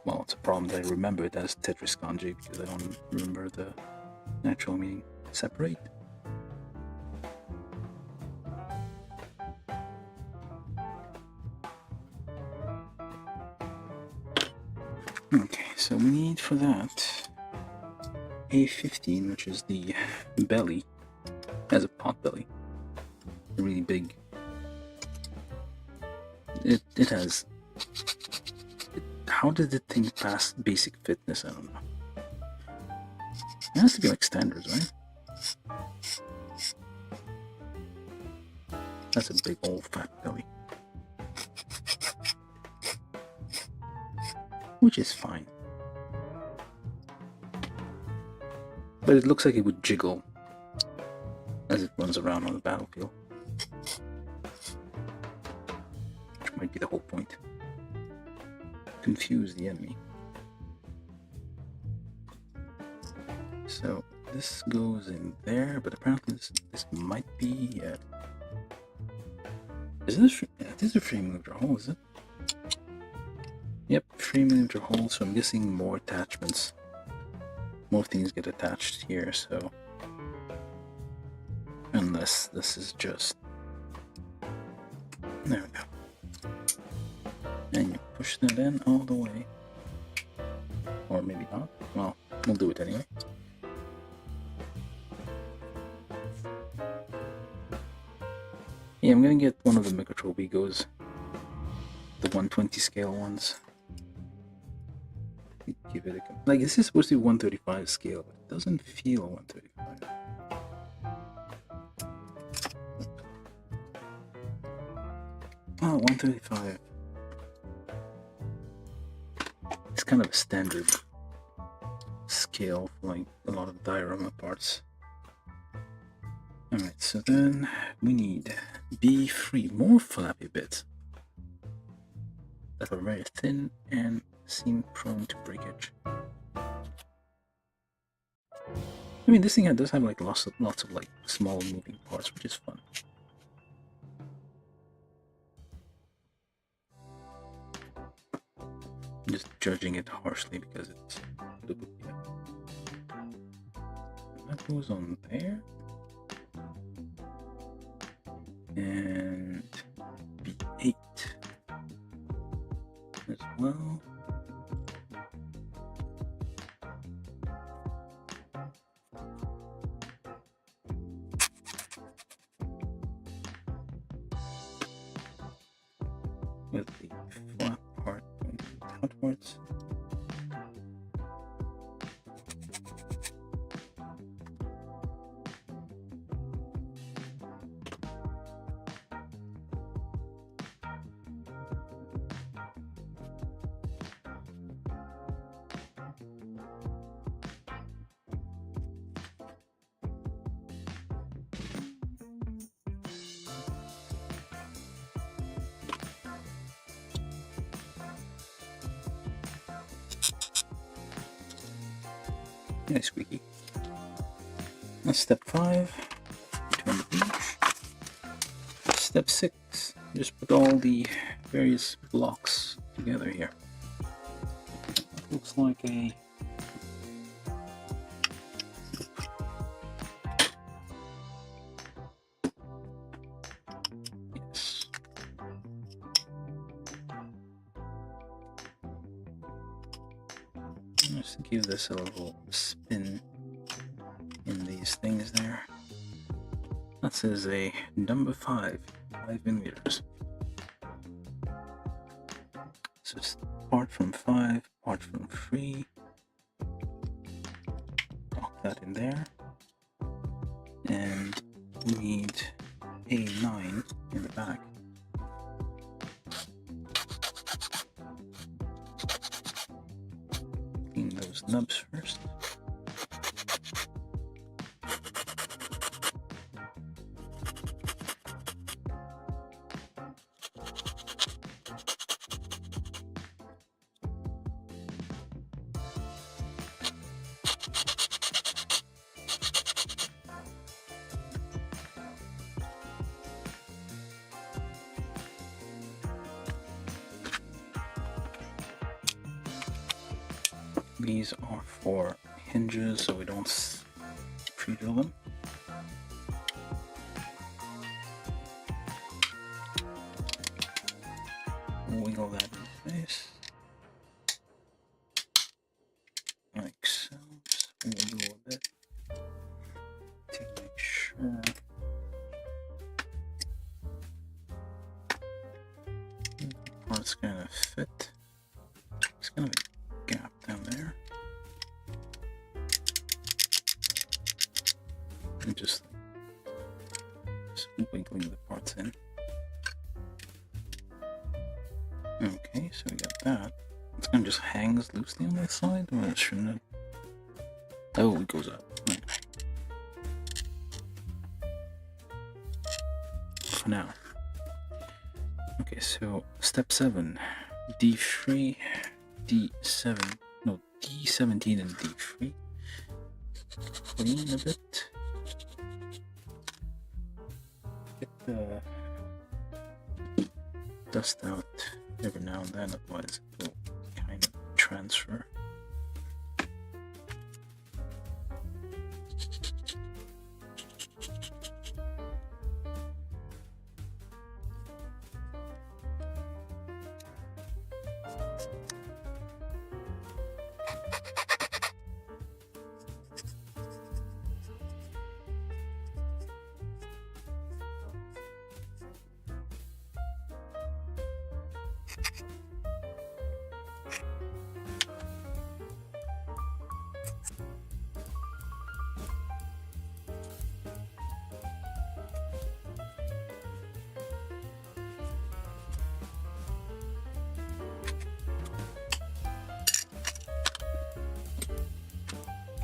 Well, it's a problem that I remember it as Tetris kanji because I don't remember the actual meaning. Separate? Okay, so we need for that A15, which is the belly, has a pot belly, really big. It has. How did the thing pass basic fitness? I don't know. It has to be like standards, right? That's a big old fat belly. Which is fine. But it looks like it would jiggle as it runs around on the battlefield. Which might be the whole point. Confuse the enemy. So this goes in there, but apparently this might be... is this a free mover hole, is it? Yep, 3mm hole, so I'm guessing more attachments. More things get attached here, so... Unless this is just... There we go. And you push that in all the way. Or maybe not. Well, we'll do it anyway. Yeah, I'm gonna get one of the Microtobigos. The 120 scale ones. Give it a like this is supposed to be 135 scale, but it doesn't feel 135. Oh, 135. It's kind of a standard scale for like a lot of diorama parts. Alright, so then we need B3, more flappy bits that are very thin and seem prone to breakage. I mean, this thing does have like lots of like small moving parts, which is fun. I'm just judging it harshly because it's Kotobukiya. And that goes on there. And B8 as well. With the flat part going outwards. Yeah, squeaky. That's step 5. Return the beach. Step 6. Just put all the various blocks together here. Looks like a yes. Just give this a little spin in these things there. That says a number 5 millimeters. So it's part from 5, part from 3. Lock that in there. And we need a 9 in the back. Clean those nubs first. These are for hinges, so we don't pre-drill them. Wiggle that in place, like so. Just wiggle a bit to make sure the part's gonna fit. It's gonna be a gap down there. And just wiggling the parts in. Okay, so we got that. It's gonna just hangs loosely on that side, or it shouldn't. Oh, it goes up. Right. For now. Okay, so step 7, D3, D7, no, D17 and D3. Clean a bit. Get the dust out every now and then, otherwise it will kind of transfer.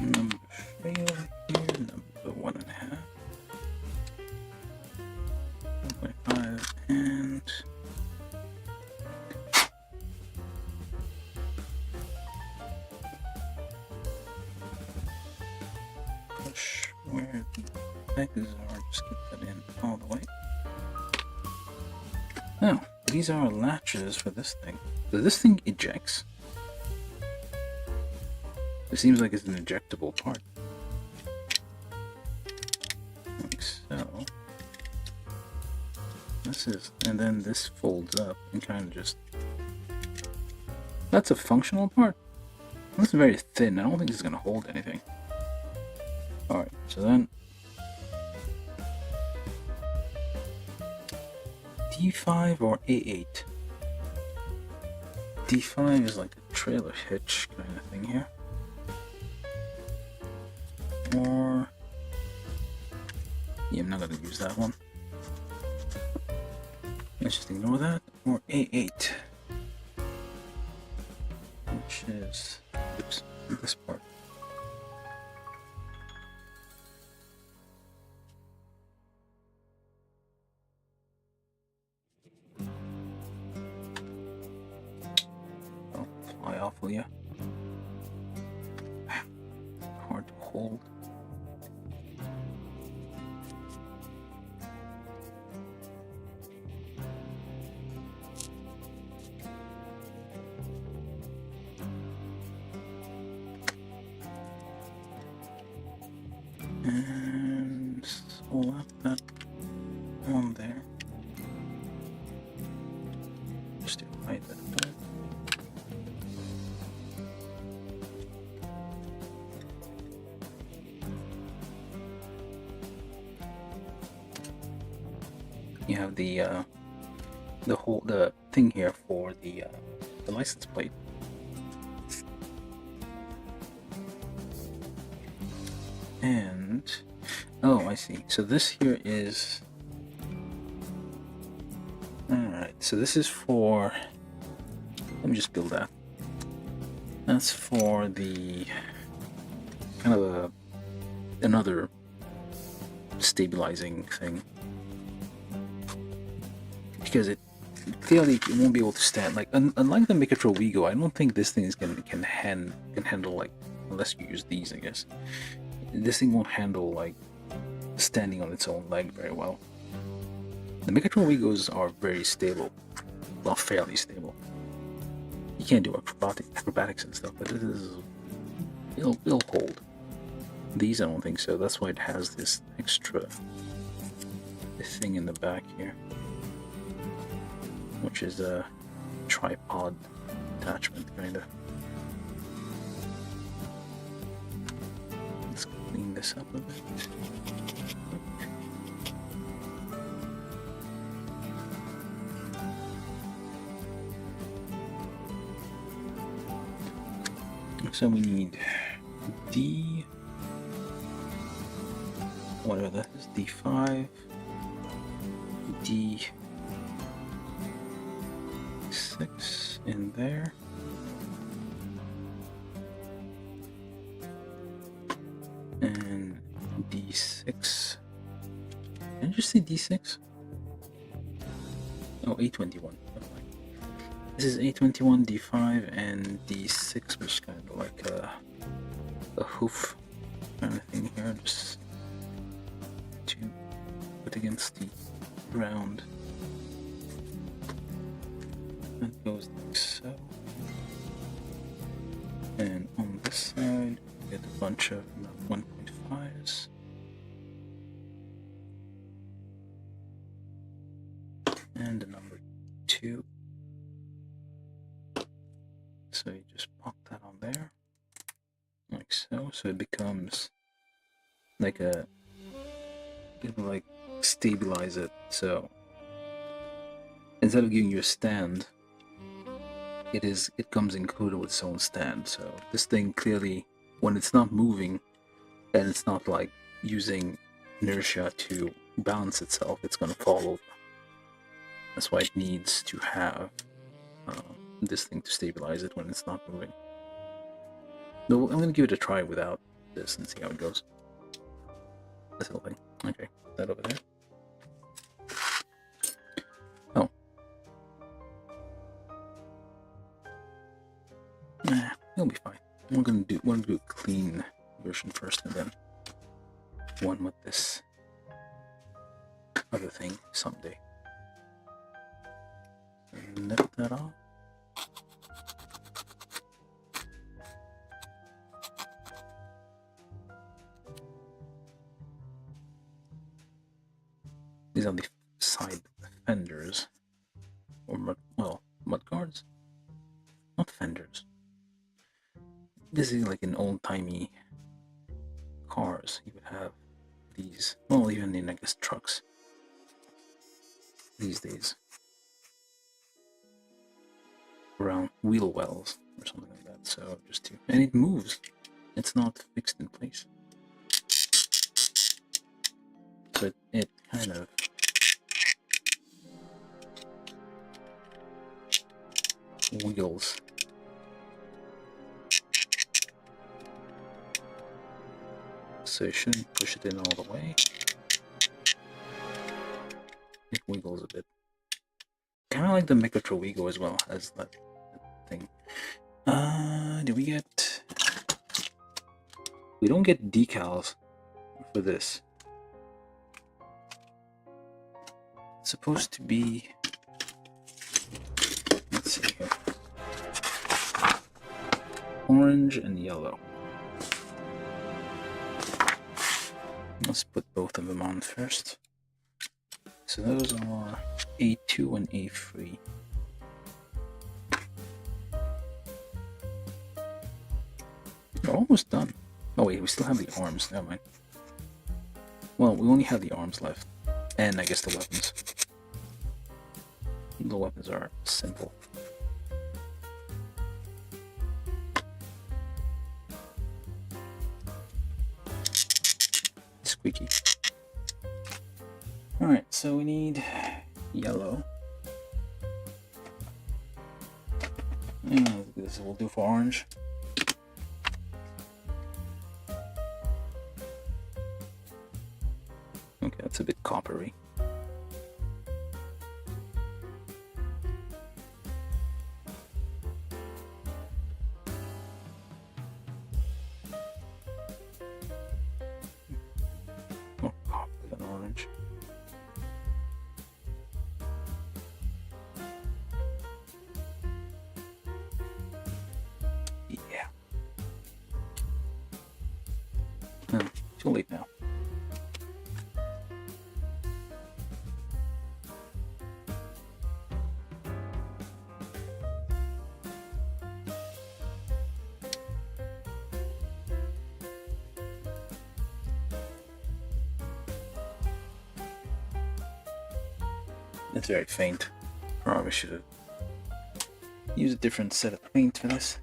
Number 3 over here, number 1.5, 1.5, and push where the pegs are, just get that in all the way. Now, these are latches for this thing. Does this thing ejects? It seems like it's an ejectable part. Like so. This is, and then this folds up and kind of just... That's a functional part. That's very thin. I don't think it's going to hold anything. Alright, so then... D5 or A8? D5 is like a trailer hitch kind of thing here. Or... Yeah, I'm not going to use that one. Let's just ignore that. Or A8. Which is... Oops, this part. Don't fly off, will ya? hold. And slap that on there. Just to hide that part. You have the thing here for the license plate. And oh, I see. So this here is alright. So this is for. Let me just build that. That's for the kind of another stabilizing thing, because it clearly it won't be able to stand. Like unlike the Micatro Wigo, I don't think this thing is can handle, like, unless you use these, I guess. This thing won't handle like standing on its own leg very well. The Micatro Wigos are very stable, well, fairly stable. You can't do acrobatics and stuff, but this is it'll hold. These I don't think so. That's why it has this extra thing in the back here, which is a tripod attachment kinda. Let's clean this up a bit. So we need D, whatever that is, D5, D6 in there. And D6. Did I just say D6? Oh, A21. This is A21, D5, and D6, which is kind of like a hoof kind of thing here, just to put against the ground. That goes like so. And on this side, we get a bunch of 1.5s. And a number 2. So you just pop that on there, like so. So it becomes like it will like stabilize it. So instead of giving you a stand, it comes included with its own stand. So this thing clearly, when it's not moving and it's not like using inertia to balance itself, it's gonna fall over. That's why it needs to have this thing to stabilize it when it's not moving. No, I'm gonna give it a try without this and see how it goes. This whole thing. Okay, put that over there. Oh. Nah, it'll be fine. We're gonna do a clean version first, and then one with this other thing someday. Nip that off. These are the side fenders, or mud guards, not fenders. This is like in old-timey cars. You would have these, well, even in, I guess, trucks these days, around wheel wells or something like that. So just to, and it moves. It's not fixed in place. So it kind of wiggles. So you shouldn't push it in all the way. It wiggles a bit. Kind of like the Micatro Wigo as well as that thing. Do we get We don't get decals for this. It's supposed to be... Let's see here. Orange and yellow. Let's put both of them on first. So those are A2 and A3. We're almost done. Oh wait, we still have the arms. Never mind. Well, we only have the arms left. And I guess the weapons. The weapons are simple. Squeaky. Alright, so we need yellow. And this will do for orange. Okay, that's a bit coppery. More copper than orange. Yeah. No, too late now. It's very faint. Probably should have used a different set of paint for this.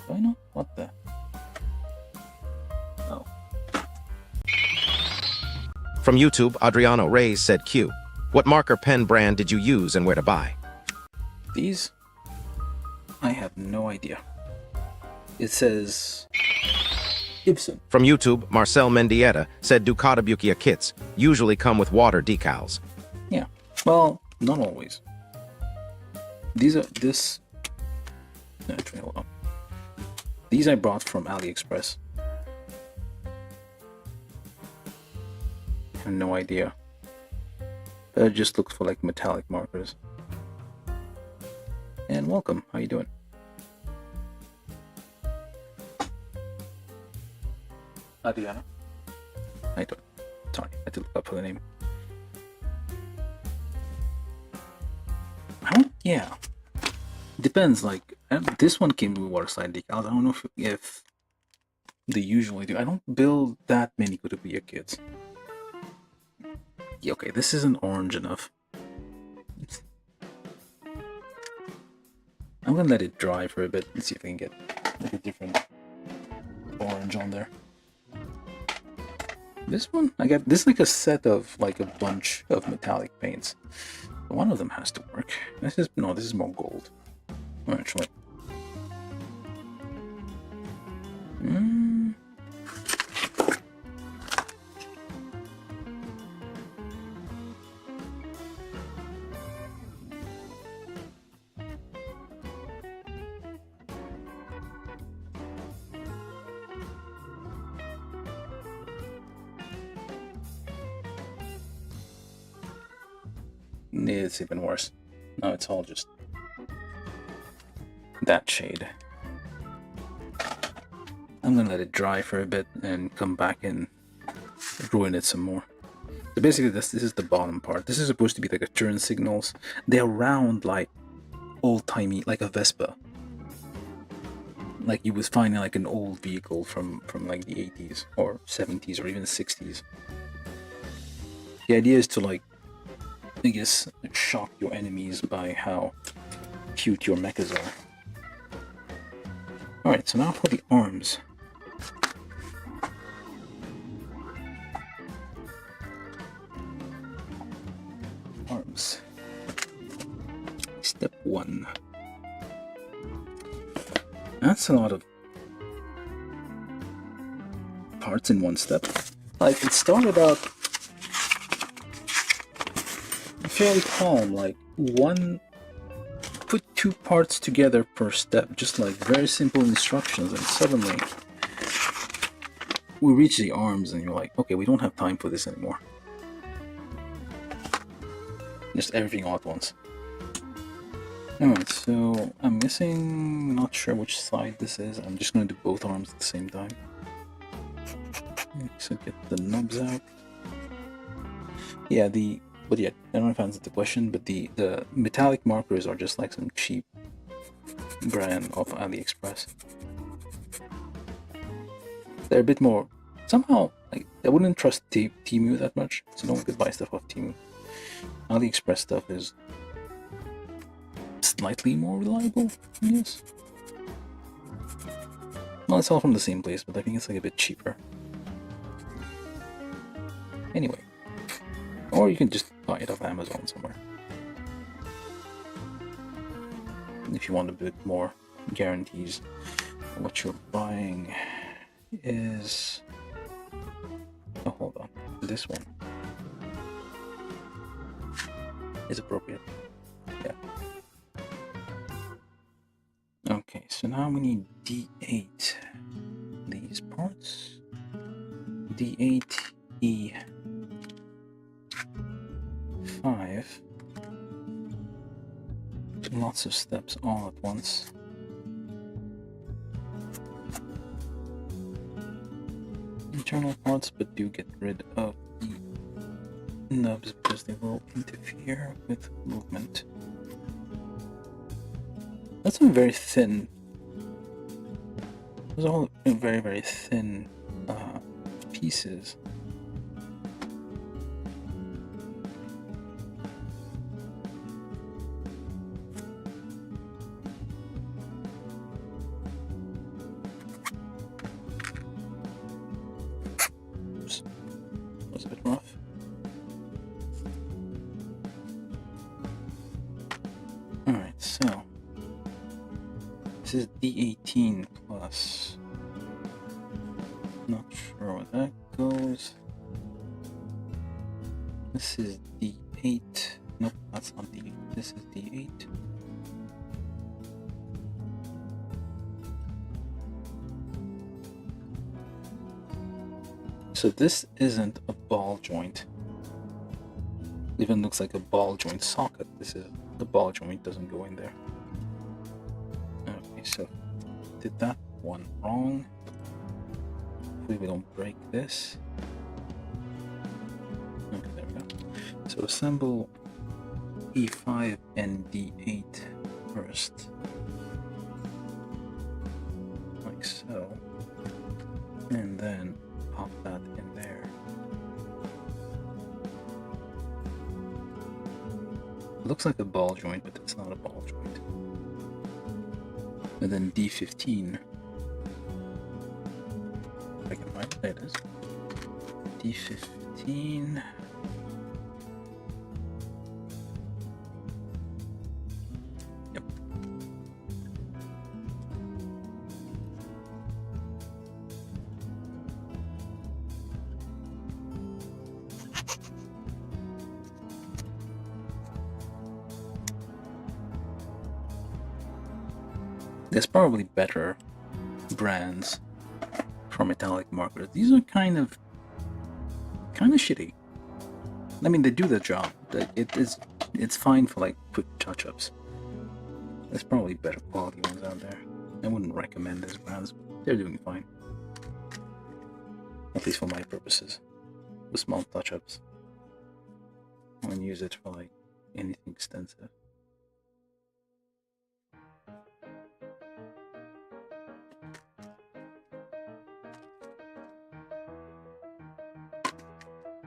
Do I know? What the? Oh. From YouTube, Adriano Reyes said, Q, what marker pen brand did you use and where to buy? These? I have no idea. It says... Gibson. From YouTube, Marcel Mendieta said, do Kotobukiya kits usually come with water decals? Yeah. Well, not always. These are... This... No, actually, hold on. These I bought from AliExpress. I have no idea. But it just looks for like metallic markers. And welcome. How you doing? Adriana? I don't. Sorry, I had to look up for the name. Yeah. Depends, like, this one came with water slide decals. I don't know if they usually do. I don't build that many Kotobukiya kits. Yeah, okay, this isn't orange enough. I'm gonna let it dry for a bit and see if I can get like a different orange on there. This one, I got this like a set of like a bunch of metallic paints. One of them has to work. This is more gold. Actually. It's even worse. No, it's all just that shade. I'm gonna let it dry for a bit and come back and ruin it some more. So basically this is the bottom part. This is supposed to be like a turn signals. They're round like old-timey, like a Vespa. Like you would find in like an old vehicle from like the 80s or 70s or even 60s. The idea is to like, I guess, shock your enemies by how cute your mechas are. Alright, so now for the arms. Arms. Step 1. That's a lot of parts in one step. Like, it started out fairly calm, like one put 2 parts together per step, just like very simple instructions, and suddenly we reach the arms and you're like, okay, we don't have time for this anymore. Just everything all at once. Alright, so I'm missing, not sure which side this is. I'm just going to do both arms at the same time. So get the nubs out. Yeah, but yeah, I don't know if I answered the question, but the metallic markers are just like some cheap brand off AliExpress. They're a bit more, somehow, like, I wouldn't trust Temu that much, so no one could buy stuff off Temu. AliExpress stuff is slightly more reliable, I guess. Well, it's all from the same place, but I think it's like a bit cheaper. Anyway, or you can just buy it off Amazon somewhere. If you want a bit more guarantees, what you're buying is... Oh, hold on. This one is appropriate. Yeah. Okay, so now we need D8. These parts. D8, E5. Lots of steps all at once. Internal parts, but do get rid of the nubs because they will interfere with movement. That's a very thin. Those are all very, very thin pieces. Oops. That was a bit rough. Alright, so this is D18 plus. Not sure where that goes. This is D8. Nope, that's not D8. This is D8. So this isn't a ball joint. It even looks like a ball joint socket. This is the ball joint doesn't go in there. Okay, so did that one wrong. Hopefully we don't break this. Okay, there we go. So assemble E5 and D8 first. Like so. And then pop that in there. It looks like a ball joint, but it's not a ball joint. And then D15. If I can find it, there it is. D15. Yep. There's probably better brands for metallic markers. These are kind of shitty. I mean, they do their job. It's fine for like quick touch-ups. There's probably better quality ones out there. I wouldn't recommend these brands, but they're doing fine. At least for my purposes. The small touch-ups. I wouldn't use it for like anything extensive.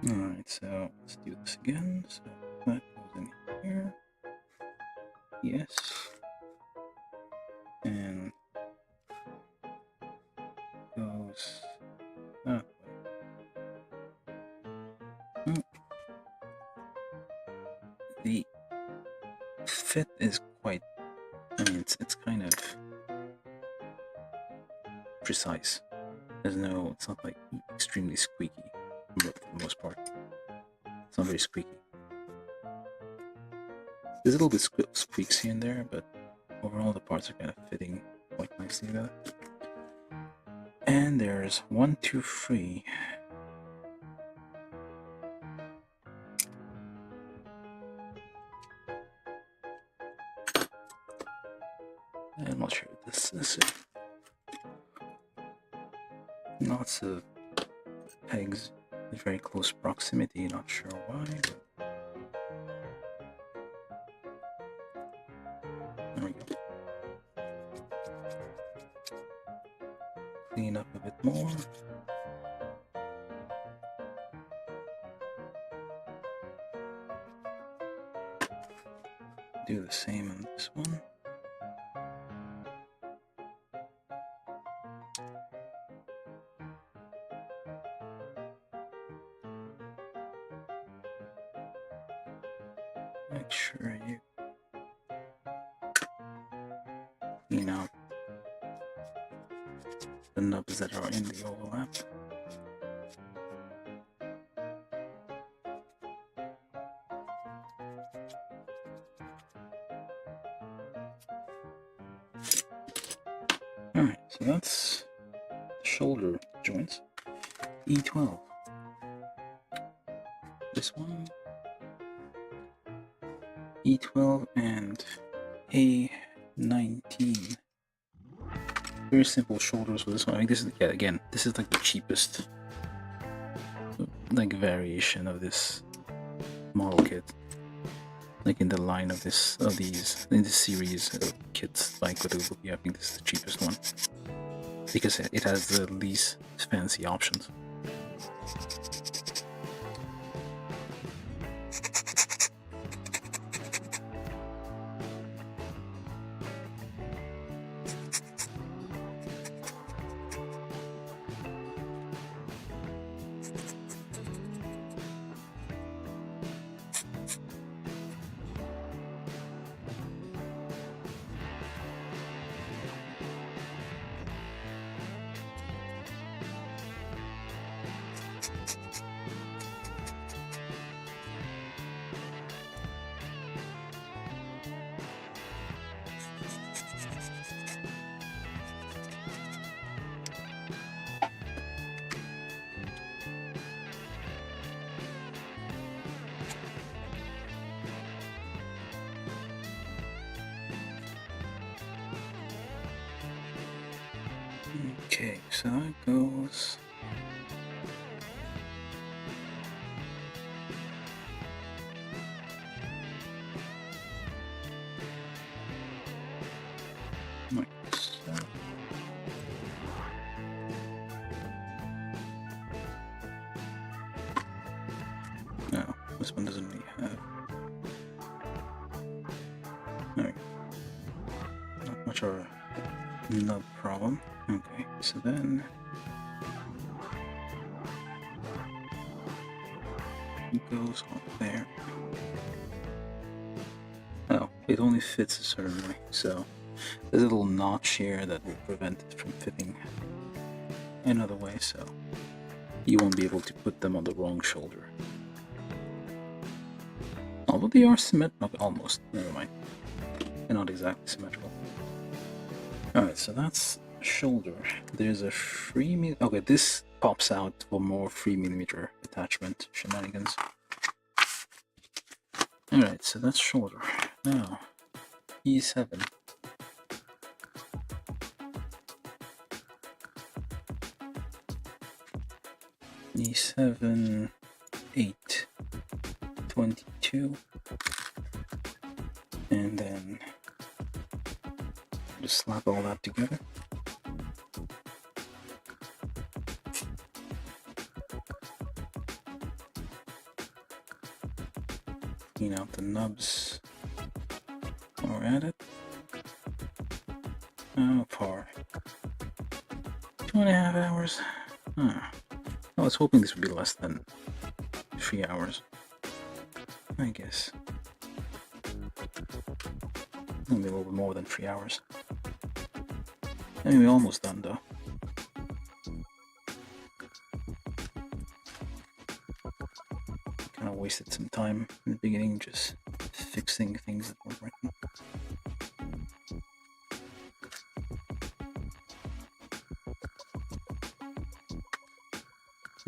Alright, so let's do this again. So that goes in here. Yes. And goes that way. The fit is quite, I mean, it's kind of precise. It's not like extremely squeaky. For the most part, it's not very squeaky. There's a little bit squeaks here and there, but overall the parts are kind of fitting quite nicely together. And there's 1, 2, 3. I'm not sure what this is. Lots of pegs in very close proximity, not sure why. But there we go. Clean up a bit more. Do the same on this one. Make sure you clean out the nubs that are in the overlap. Alright, so that's shoulder joints. E12. This one. E12 and A19. Very simple shoulders for this one. I mean, this is, yeah, again, this is like the cheapest like variation of this model kit. Like in the line of this, of these, in this series of kits by Kotobukiya, I think this is the cheapest one because it has the least fancy options. Okay, so that goes like so. No, this one doesn't really have. There we go. Not much of a nub problem. Okay, so then it goes up there. Oh, it only fits a certain way, so there's a little notch here that will prevent it from fitting another way, so you won't be able to put them on the wrong shoulder. Although they are symmetrical, almost, never mind. They're not exactly symmetrical. Alright, so that's shoulder. There's a 3mm. Okay, this pops out for more 3mm attachment shenanigans. Alright, so that's shoulder. Now, E7. E7, 8, 22. And then just slap all that together. Clean out the nubs or at it. How far? 2.5 hours. I was hoping this would be less than 3 hours. I guess. Maybe a little bit more than 3 hours. Anyway, almost done though. Kind of wasted some time in the beginning just fixing things that weren't working.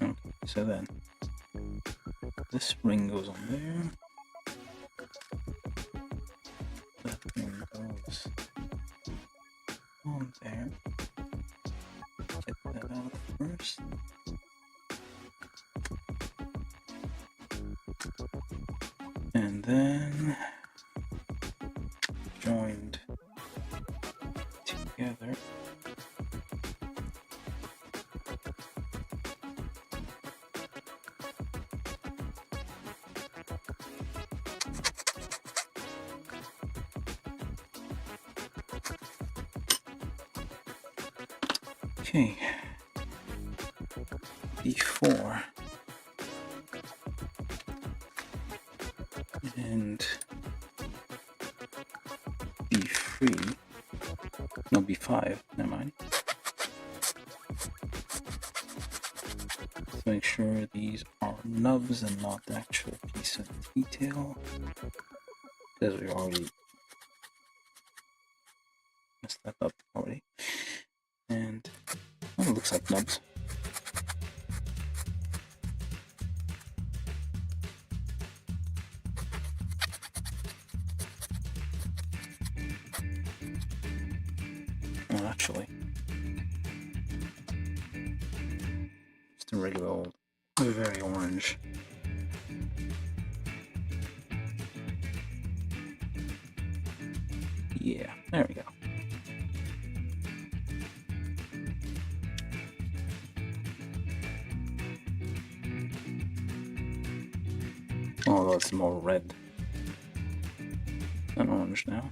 Okay, so then this ring goes on there. That ring goes on there. Get that out first. And then joined together. Okay, B4 and B3, no, B5, never mind. Let's make sure these are nubs and not the actual piece of detail, because we already messed that up already. And oh, it looks like nubs. Well, actually, just a regular old, very orange. Yeah, there we go. Although it's more red than orange now.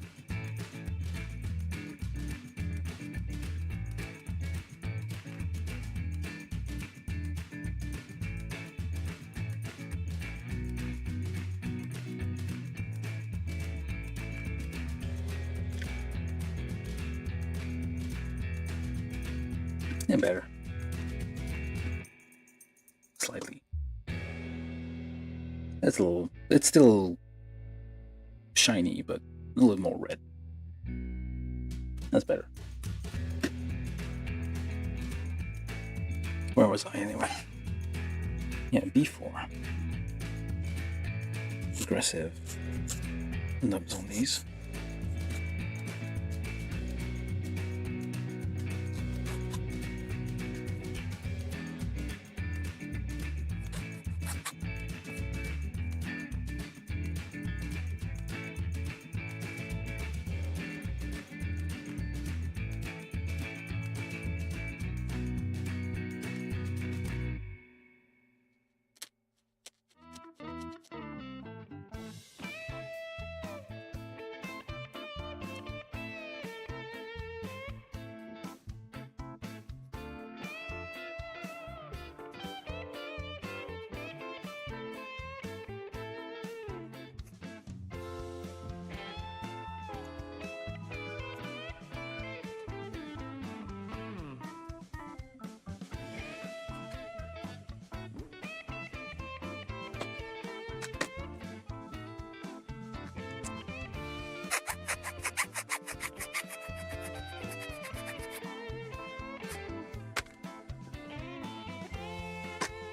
Yeah, better. Slightly. It's a little, it's still shiny, but a little more red. That's better. Where was I anyway? Yeah, B4. Aggressive nubs on these.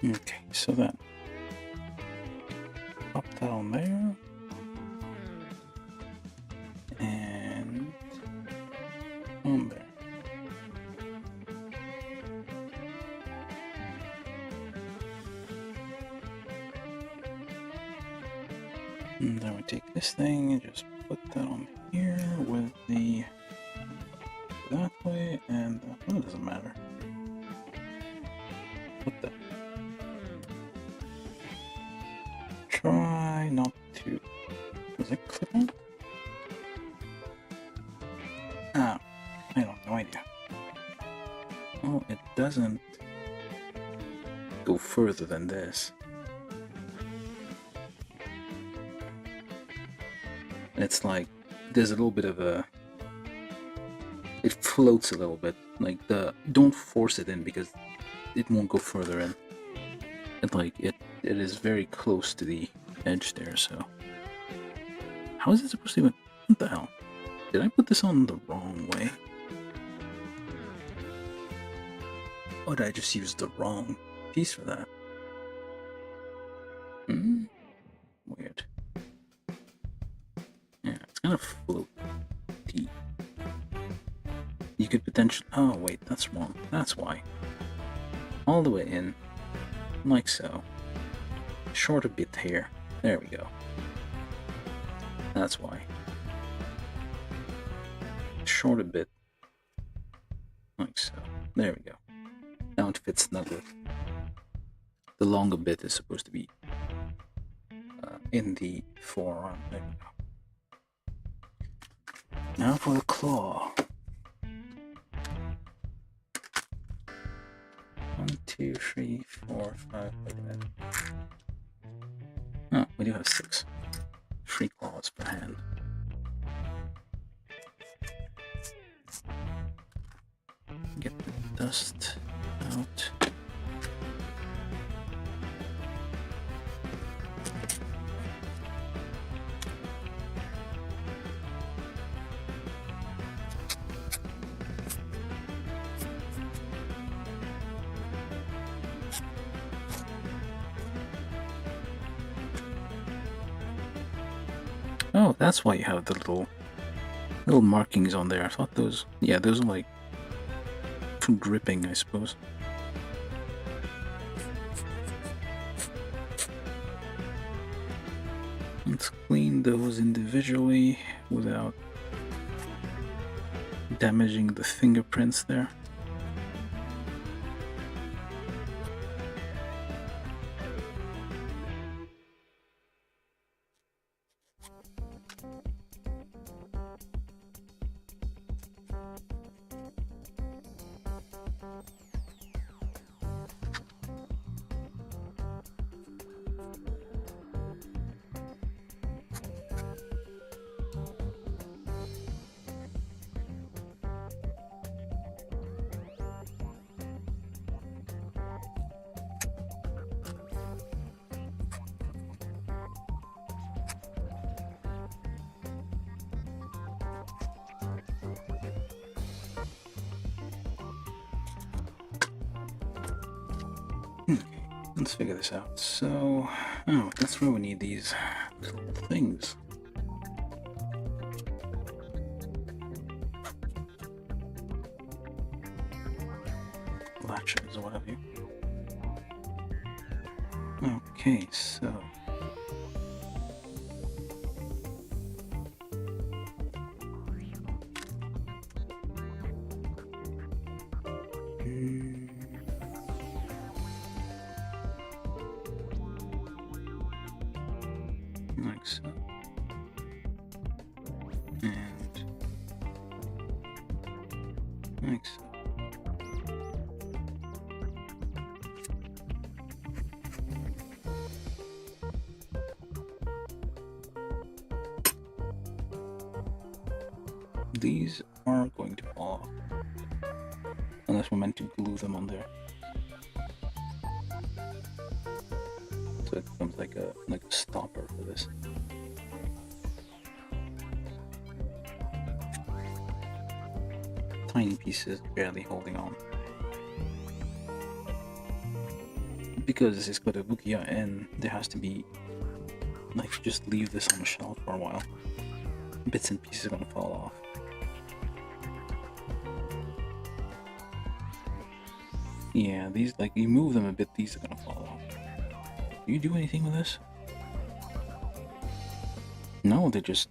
Okay, so then pop that on there, and on there. And then we take this thing and just put that on here with the that way, and well, it doesn't matter. What the? Try not to. Does it clip on? Ah, I have no idea. Oh, it doesn't go further than this. It's like there's a little bit of a. It floats a little bit. Like don't force it in because it won't go further in. It is very close to the edge there, so How is it supposed to even... What the hell? Did I put this on the wrong way? Or did I just use the wrong piece for that? Weird. Yeah, it's kind of floaty. You could potentially... Oh, wait, that's wrong. That's why. All the way in. Like so. Short a bit here. There we go. That's why. Short a bit. Like so. There we go. Now it fits snugly. The longer bit is supposed to be in the forearm. There we go. Now for the claw. 1, 2, 3, 4, 5, like that. Oh, we do have 6. 3 claws per hand. Get the dust out. Oh, that's why you have the little markings on there. I thought those... Yeah, those are like for gripping, I suppose. Let's clean those individually without damaging the fingerprints there. Let's figure this out. So, oh, that's where we need these little things. Latches or what have you. Okay, so... like so. And like so. These are going to fall off. Unless we're meant to glue them on there. So it becomes like a stopper for this. Tiny pieces barely holding on. Because this is Kotobukiya and there has to be, like, just leave this on the shelf for a while. Bits and pieces are gonna fall off. Yeah, these, like, you move them a bit, these are gonna fall off. Do you do anything with this? No, they just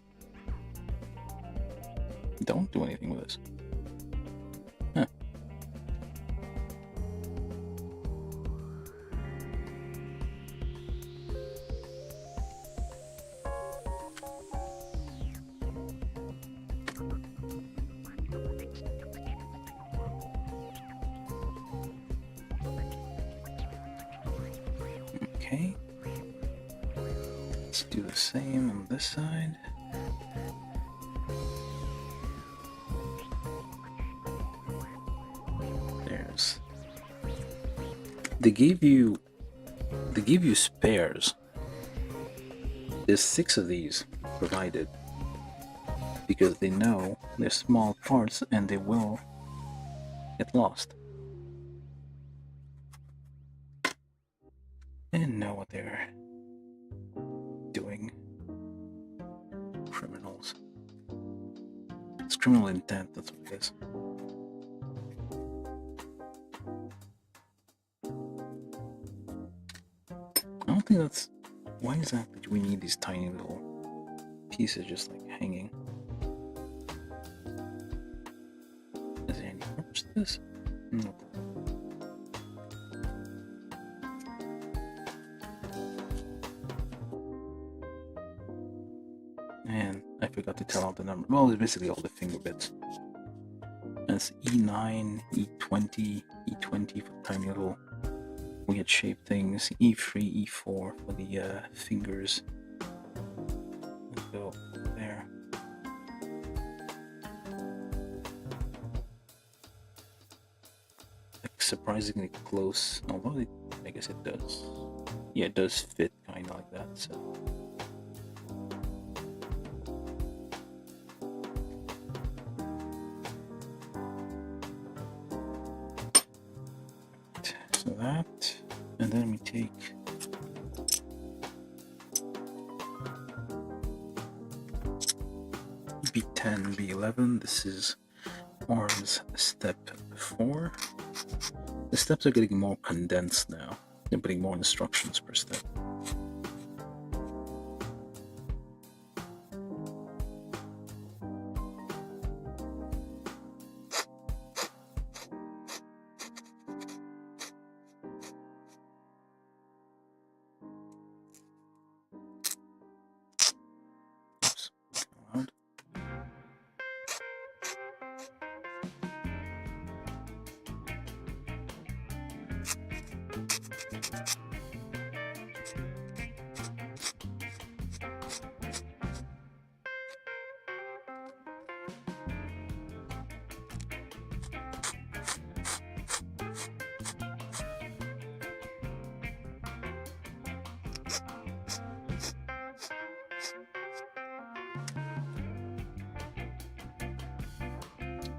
don't do anything with this. Huh. Okay. Let's do the same on this side. There's... They gave you spares. There's 6 of these provided because they know they're small parts and they will get lost. And know what they're doing. Criminals. It's criminal intent, that's what it is. I don't think that's... Why exactly do we need these tiny little pieces just like hanging? Is there any purpose to this? Nope. And I forgot to tell out the number. Well, it's basically all the finger bits. That's E9, E20, E20 for tiny little weird shaped things, E3, E4 for the fingers. Let's go there. Like surprisingly close, although I guess it does. Yeah, it does fit kind of like that, so. So that, and then we take B10, B11. This is arms step 4. The steps are getting more condensed now. They're putting more instructions per step.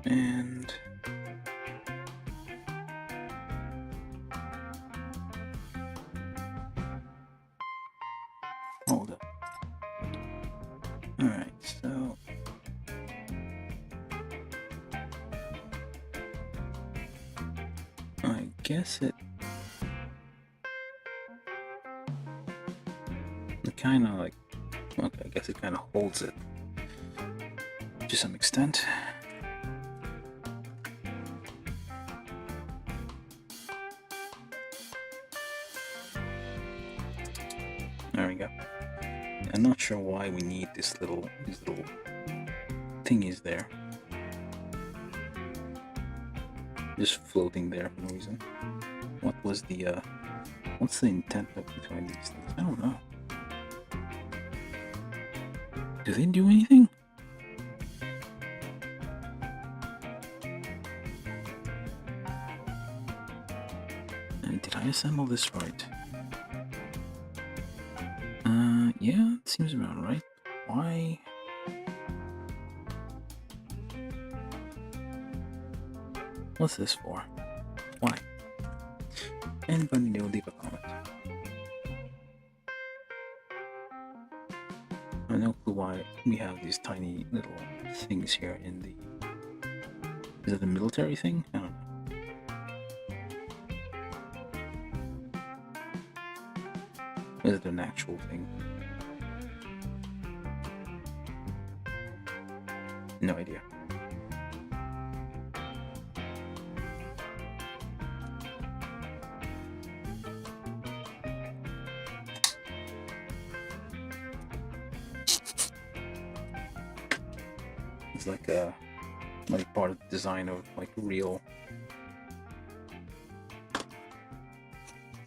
And hold up. All right, so I guess it kind of like, okay, I guess it kind of holds it to some extent. There we go. I'm not sure why we need these little thingies there. Just floating there for no reason. What was the what's the intent of between these things? I don't know. Do they do anything? And did I assemble this right? Yeah, it seems about right. Why? What's this for? Why? Anybody know? Leave a comment. I have no clue why we have these tiny little things here in the... Is it the military thing? I don't know. Is it an actual thing? No idea. It's like a part of the design of like real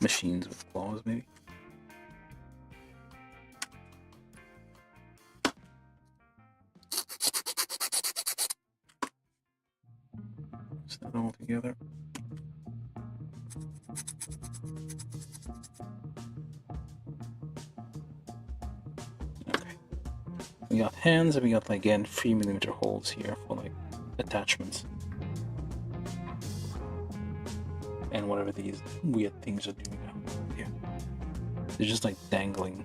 machines with claws, maybe. Is that all together? Okay. we got hands, and we got, like, again, 3mm holes here for, like, attachments. And whatever these weird things are doing now. Yeah. They're just, like, dangling.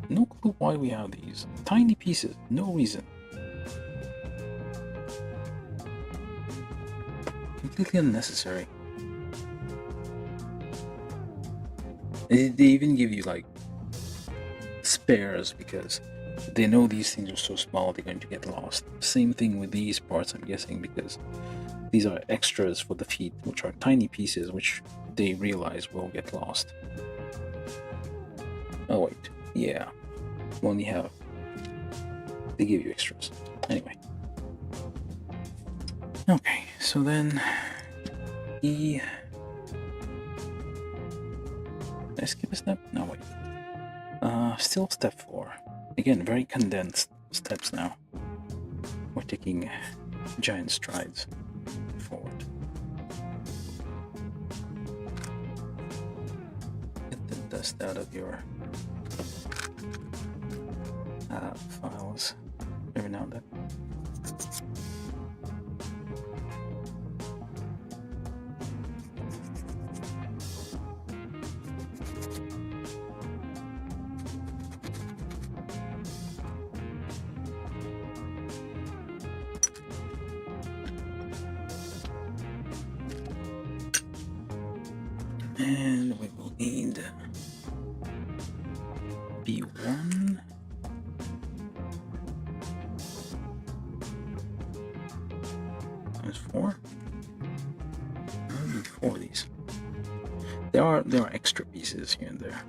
No clue why we have these. Tiny pieces, no reason. Completely unnecessary. They even give you, like, spares because they know these things are so small they're going to get lost. Same thing with these parts, I'm guessing, because these are extras for the feet, which are tiny pieces which they realize will get lost. Oh wait, yeah. We only have... they give you extras. Anyway. Okay, so then... Did I skip a step? No, wait. Still step 4. Again, very condensed steps now. We're taking giant strides forward. Get the dust out of your files every now and then. And we will need B1. Times 4. I need 4 of these. There are extra pieces here and there.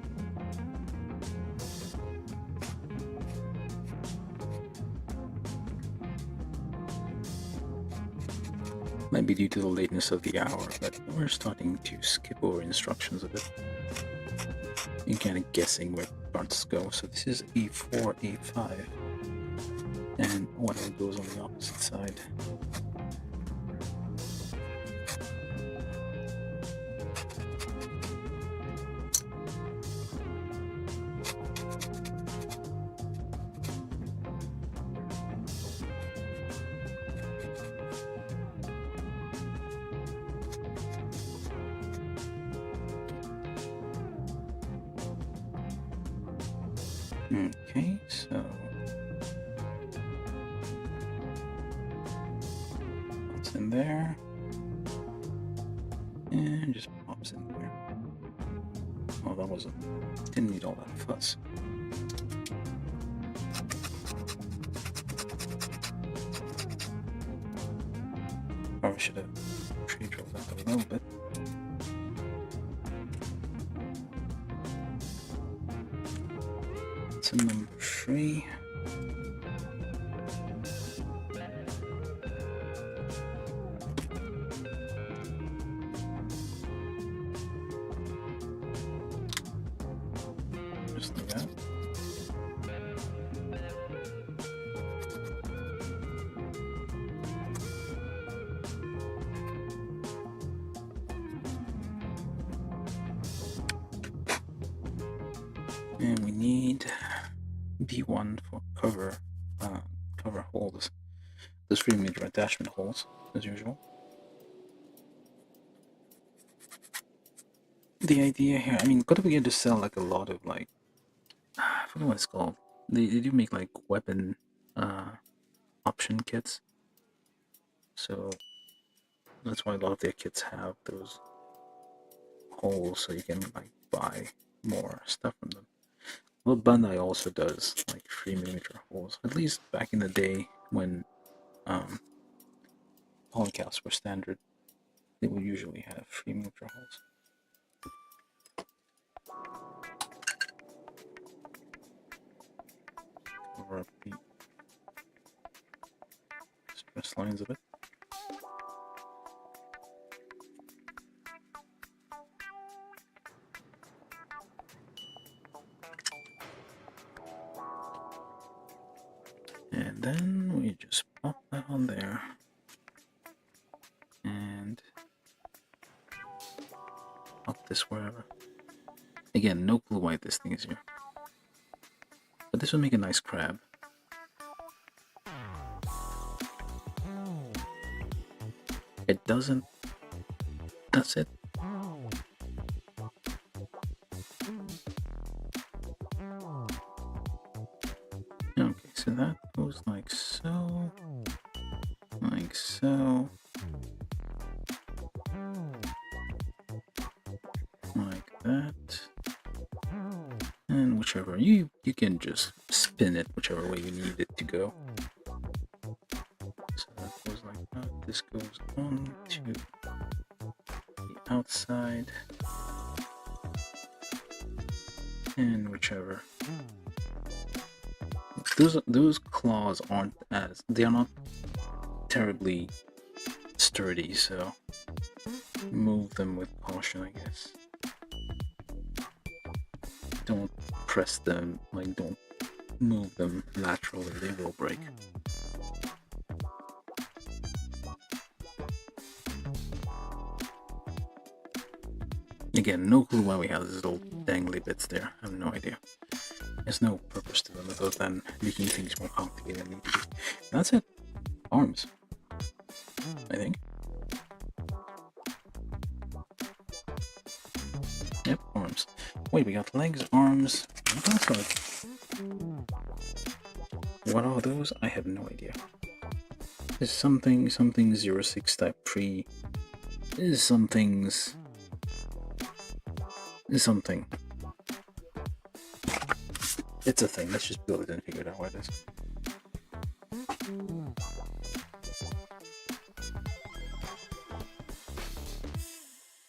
Might be due to the lateness of the hour, but we're starting to skip over instructions a bit. You're kind of guessing where parts go. So this is A4, A5, and whatever goes on the opposite side. Okay, so what's in there? And just pops in there. Oh, that wasn't... didn't need all that fuss. Probably should have pre-drilled that a little bit. So number 3. Just like that. And we need B1 for cover holes. Those 3mm attachment holes, as usual. The idea here, I mean, Kotobukiya to sell like a lot of like, I forget what it's called. They do make like weapon option kits. So that's why a lot of their kits have those holes, so you can like buy more stuff from them. Well, Bandai also does like 3mm holes, at least back in the day when polycaps were standard. They would usually have 3mm holes. Cover up the stress lines of it. And then we just pop that on there. And this wherever. Again, no clue why this thing is here. But this would make a nice crab. It doesn't. That's it. Okay, so that goes like so. Like so. Like that. And whichever. You can just spin it whichever way you need it to go. So that goes like that. This goes on to the outside. And whichever. Those claws aren't as, they are not terribly sturdy, so move them with caution, I guess. Don't press them, like don't move them laterally, they will break. Again, no clue why we have these little dangly bits there. I have no idea. There's no purpose to them other than making things more complicated than they need to be. That's it. Arms, I think. Yep, arms. Wait, we got legs, arms. What are those? I have no idea. There's something 06 type tree. There's something. It's a thing. Let's just build it and figure it out what it is.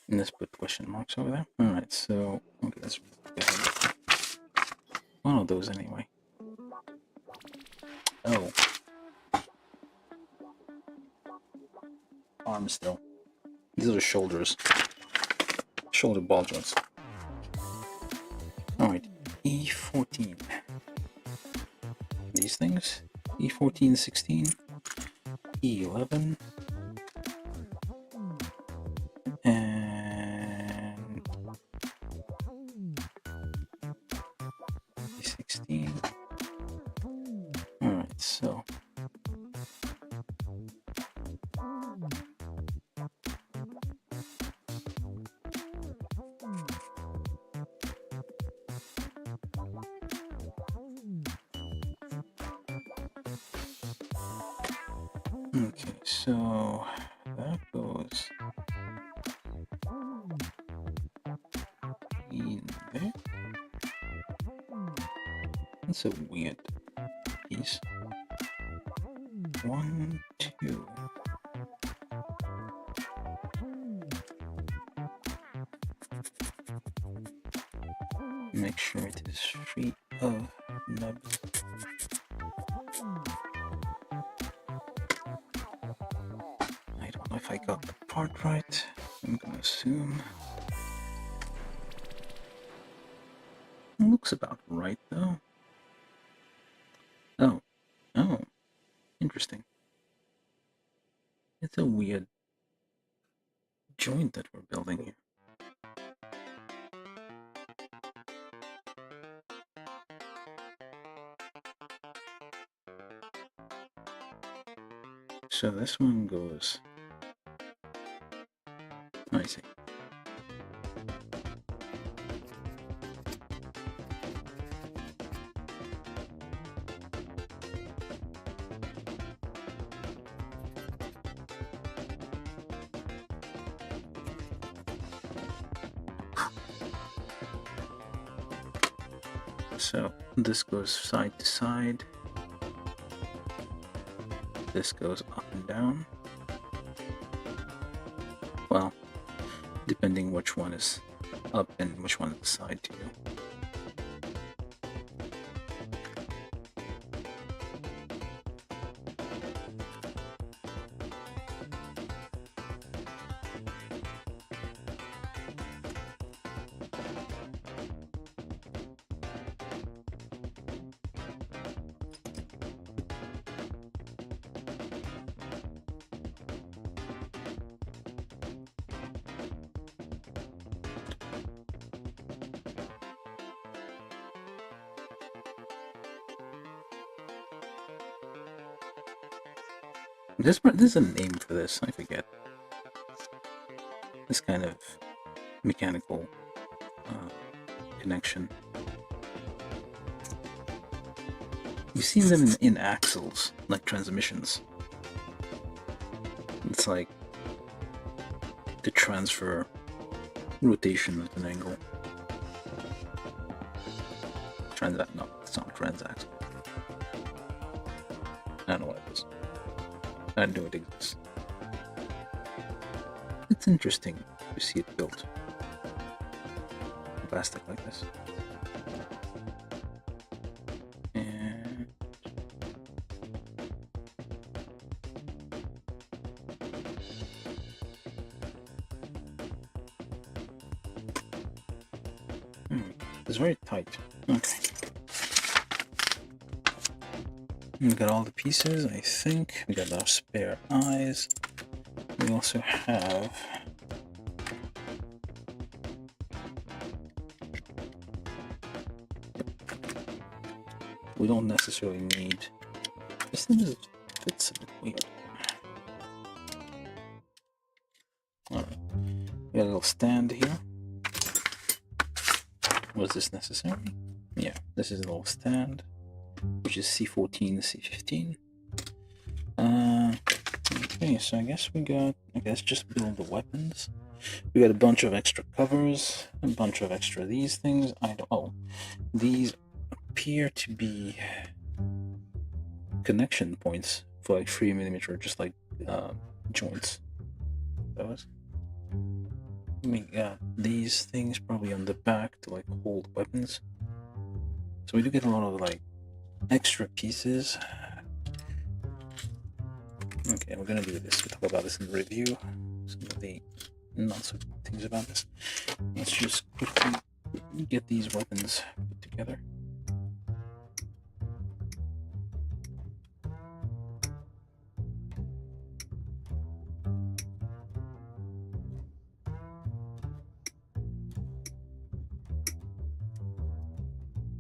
And let's put question marks over there. Alright, so okay, let's get one of those anyway. Oh. Arms still. These are the shoulders. Shoulder ball joints. Alright, E14. These things. E14, 16. E11. And E16. Alright, so okay, so that goes in there. That's a weird piece. 1, 2. Make sure it is free of nubs. I don't know if I got the part right. I'm gonna assume. Looks about right though. Oh, interesting. It's a weird joint that we're building here. So this one goes. I see. So this goes side to side. This goes up and down. Well, depending which one is up and which one is the side to you. There's a name for this. I forget. This kind of mechanical connection. You see them in axles, like transmissions. It's like to transfer rotation at an angle. No, it's not transaxle. I don't know what it is. I know it exists. It's interesting to see it built. Plastic like this. And it's very tight. Okay. We got all the pieces, I think. We got our spare eyes. We also have we don't necessarily need this thing fits a bit weird. Alright. We got a little stand here. Was this necessary? Yeah, this is a little stand, which is C14, C15. Okay, so I guess just build the weapons. We got a bunch of extra covers, a bunch of extra these things. These appear to be connection points for like 3mm, just like joints. Those. We got these things probably on the back to like hold weapons. So we do get a lot of like extra pieces. Okay, we're gonna do this. We'll talk about this in the review. Some of the not so good things about this. Let's just quickly get these weapons put together.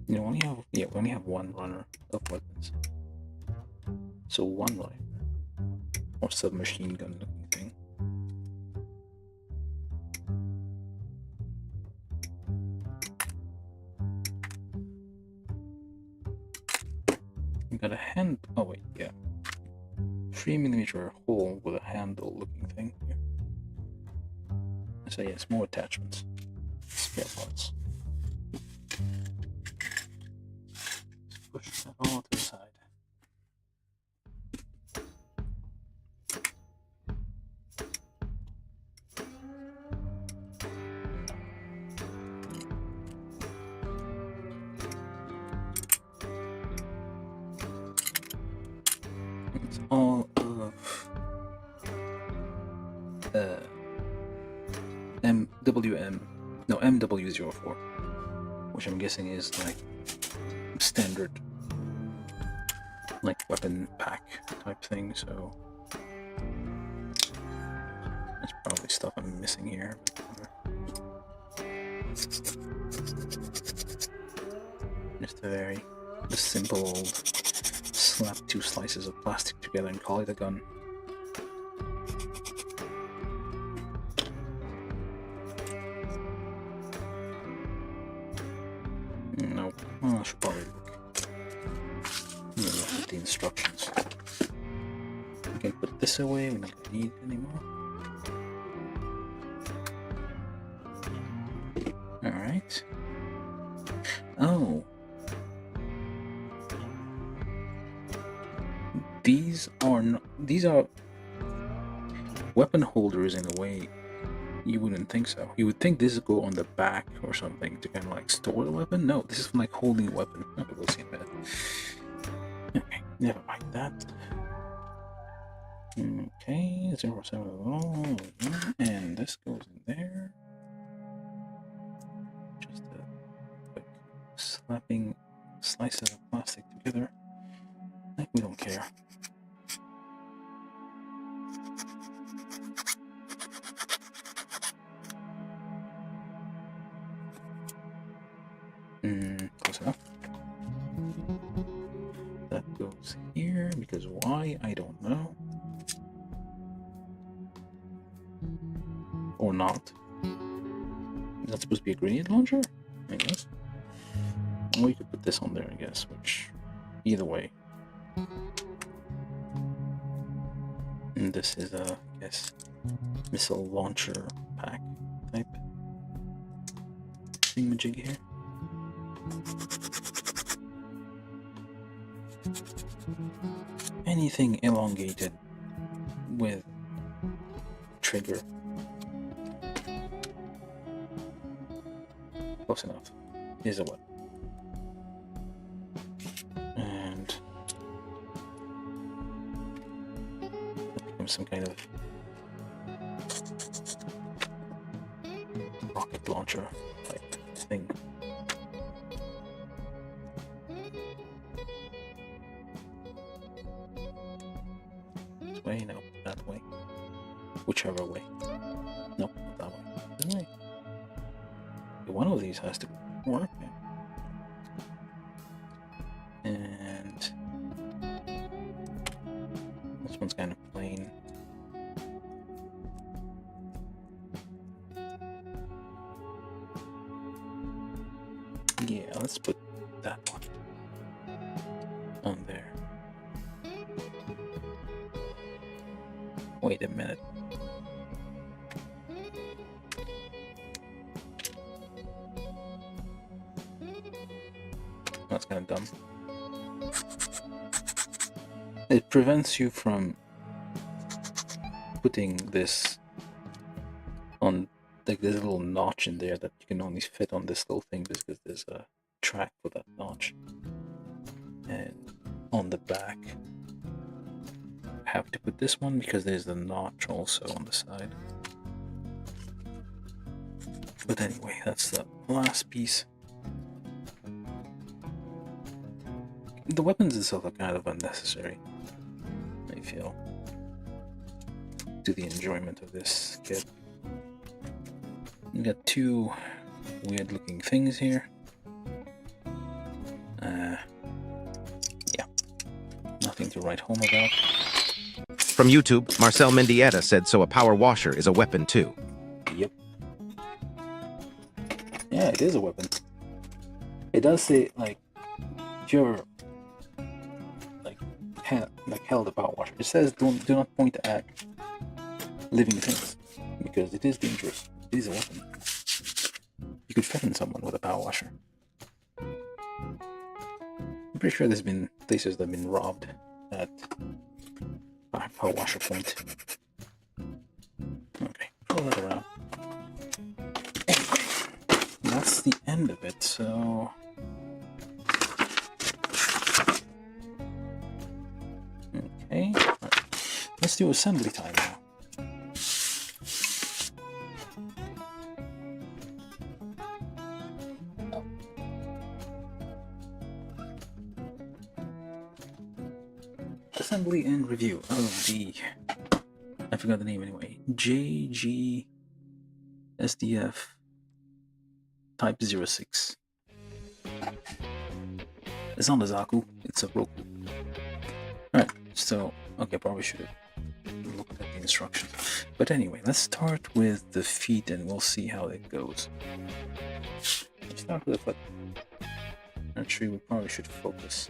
We only have one runner of weapons. So one rifle or submachine gun looking thing. We got a hand. Oh wait, yeah, 3mm hole with a handle looking thing here. So yes, more attachments, spare parts. Push that all to the side. It's all of MW04, which I'm guessing is like standard like weapon pack type thing, so there's probably stuff I'm missing here. Just a very simple old slap two slices of plastic together and call it a gun. Nope. Well, I should probably look at the instructions. We can put this away, we're not going to need it anymore. Alright. Oh. These are weapon holders in a way you wouldn't think so. You would think this would go on the back or something to kind of like store the weapon. No, this is for like holding a weapon. Okay, we'll see in a minute. Okay, never mind that. Okay, 0.7, and this goes in there. Just a quick slapping slices of plastic together. Like we don't care. Close enough. That goes here because why? I don't know. not. Is that supposed to be a grenade launcher? I guess. Or you could put this on there, I guess, which, either way. And this is a, I guess, missile launcher pack type thingamajig here. Anything elongated with trigger. Close enough. Here's a weapon. And that becomes some kind of rocket launcher type thing. This way? No, that way. Whichever way. Nope, not that way. This way. One of these has to work. And this one's kind of plain. Yeah, let's put that one on there. Wait a minute. That's kind of dumb. It prevents you from putting this on, like, there's a little notch in there that you can only fit on this little thing because there's a track for that notch. And on the back, I have to put this one because there's a notch also on the side. But anyway, that's the last piece. The weapons itself are kind of unnecessary, I feel, to the enjoyment of this kit. We got two weird looking things here. Yeah, nothing to write home about. From YouTube, Marcel Mendieta said, so a power washer is a weapon too. Yep. Yeah, it is a weapon. It does say, like, if you're held a power washer, it says do not point at living things because it is dangerous. It is a weapon. You could threaten someone with a power washer. I'm pretty sure there's been places that have been robbed at power washer point. Okay, pull that around. Anyway, that's the end of it, so okay, right. Let's do assembly time now. Assembly and review of the, I forgot the name anyway, JGSDF Type 06. It's not a Zaku, it's a Roku. Alright, so, okay, probably should have looked at the instructions. But anyway, let's start with the feet and we'll see how it goes. Let's start with the foot. Actually, we probably should focus.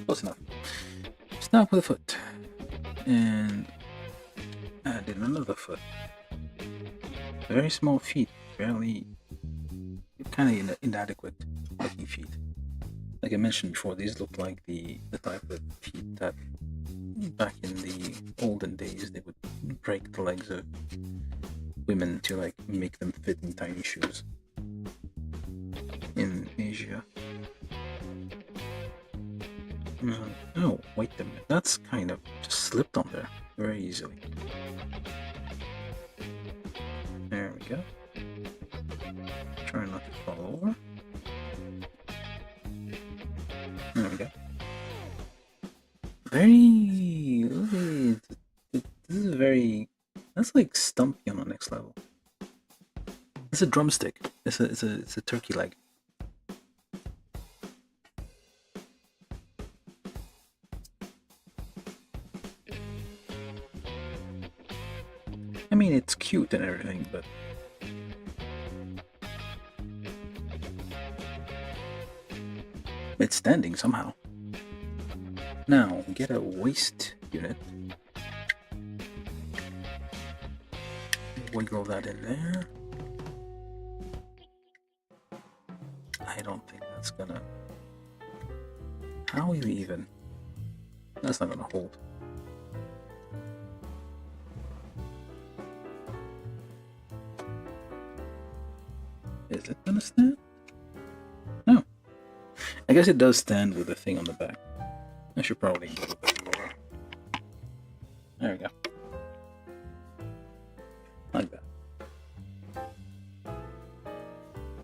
Close enough. Start with a foot. And add in another foot. Very small feet, barely, kind of inadequate looking feet. Like I mentioned before, these look like the type of feet that back in the olden days they would break the legs of women to like make them fit in tiny shoes in Asia. Oh, wait a minute, that's kind of just slipped on there very easily. There we go. Try not to fall over. There we go. Very... This is very... That's like Stumpy on the next level. It's a drumstick. It's a turkey leg. I mean, it's cute and everything, but it's standing somehow. Now, get a waist unit. Wiggle that in there. I don't think that's gonna... How even? That's not gonna hold. Is it gonna stand? No. I guess it does stand with the thing on the back. I should probably go a bit lower. There we go. Like that.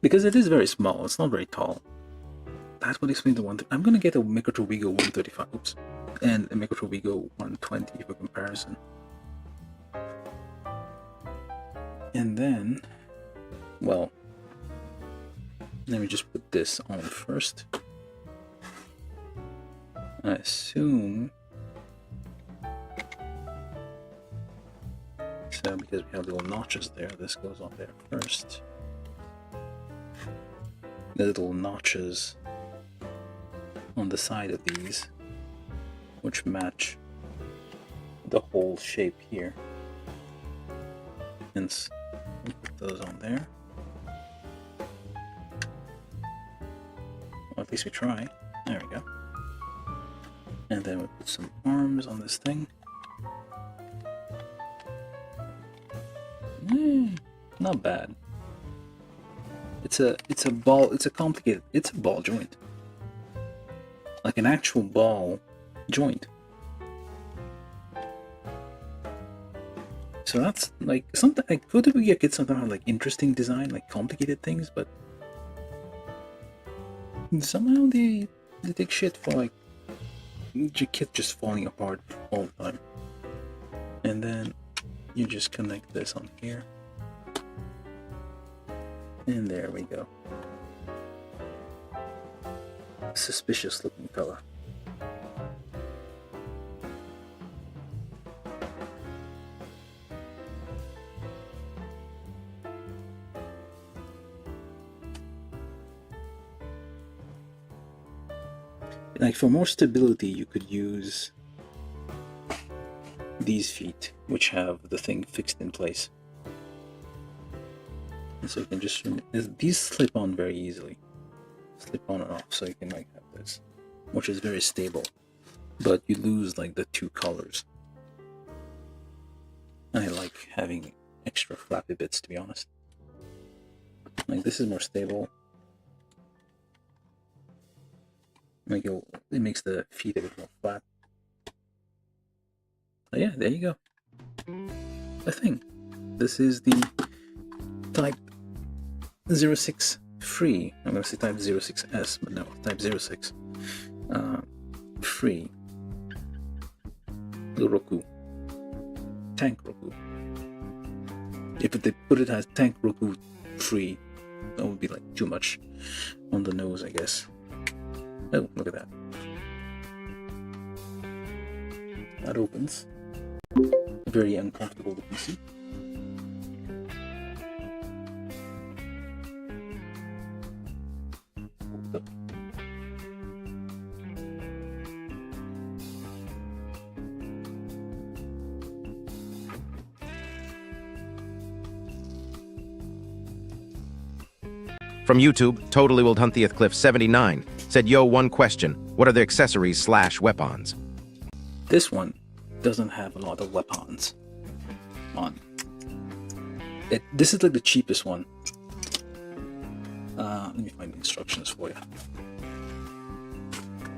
Because it is very small, it's not very tall. That would explain the one thing. I'm gonna get a Kotobukiya 135, oops, and a Kotobukiya 120 for comparison. And then, well, let me just put this on first. I assume, so because we have little notches there, this goes on there first. The little notches on the side of these, which match the whole shape here. Hence, we'll put those on there. Well, at least we try. There we go. And then we'll put some arms on this thing. Not bad. It's a ball. It's a complicated. It's a ball joint, like an actual ball joint. So that's like something like Kotobukiya kids sometimes have like interesting design, like complicated things, but somehow they take shit for like your kit just falling apart all the time. And then you just connect this on here. And there we go. Suspicious looking fella. Like for more stability, you could use these feet, which have the thing fixed in place. And so you can just, these slip on very easily. Slip on and off, so you can like have this, which is very stable. But you lose like the two colors. And I like having extra flappy bits, to be honest. Like this is more stable. Like it makes the feet a bit more flat. So yeah, there you go. A thing. This is the Type 06 free. I'm going to say Type 06S, but no, Type 06 free. The Roku. Tank Roku. If they put it as Tank Roku free, that would be like too much on the nose, I guess. Oh, look at that. That opens. Very uncomfortable looking seat. From YouTube, Totally Will Hunt the Cliff 79 said, "Yo, one question. What are the accessories / weapons?" This one doesn't have a lot of weapons on. This is like the cheapest one. Let me find the instructions for you.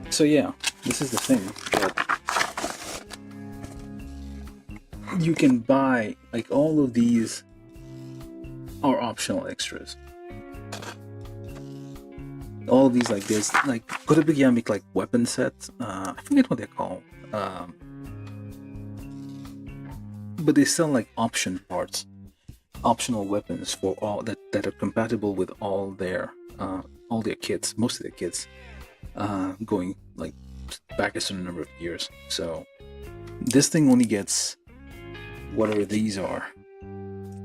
So yeah, this is the thing that you can buy. Like all of these are optional extras. All of these, like this, like Kotobukiya make like weapon sets. I forget what they're called. But they sell like option parts, optional weapons for all that are compatible with all their kits, most of their kits, going like back a certain number of years. So this thing only gets whatever these are,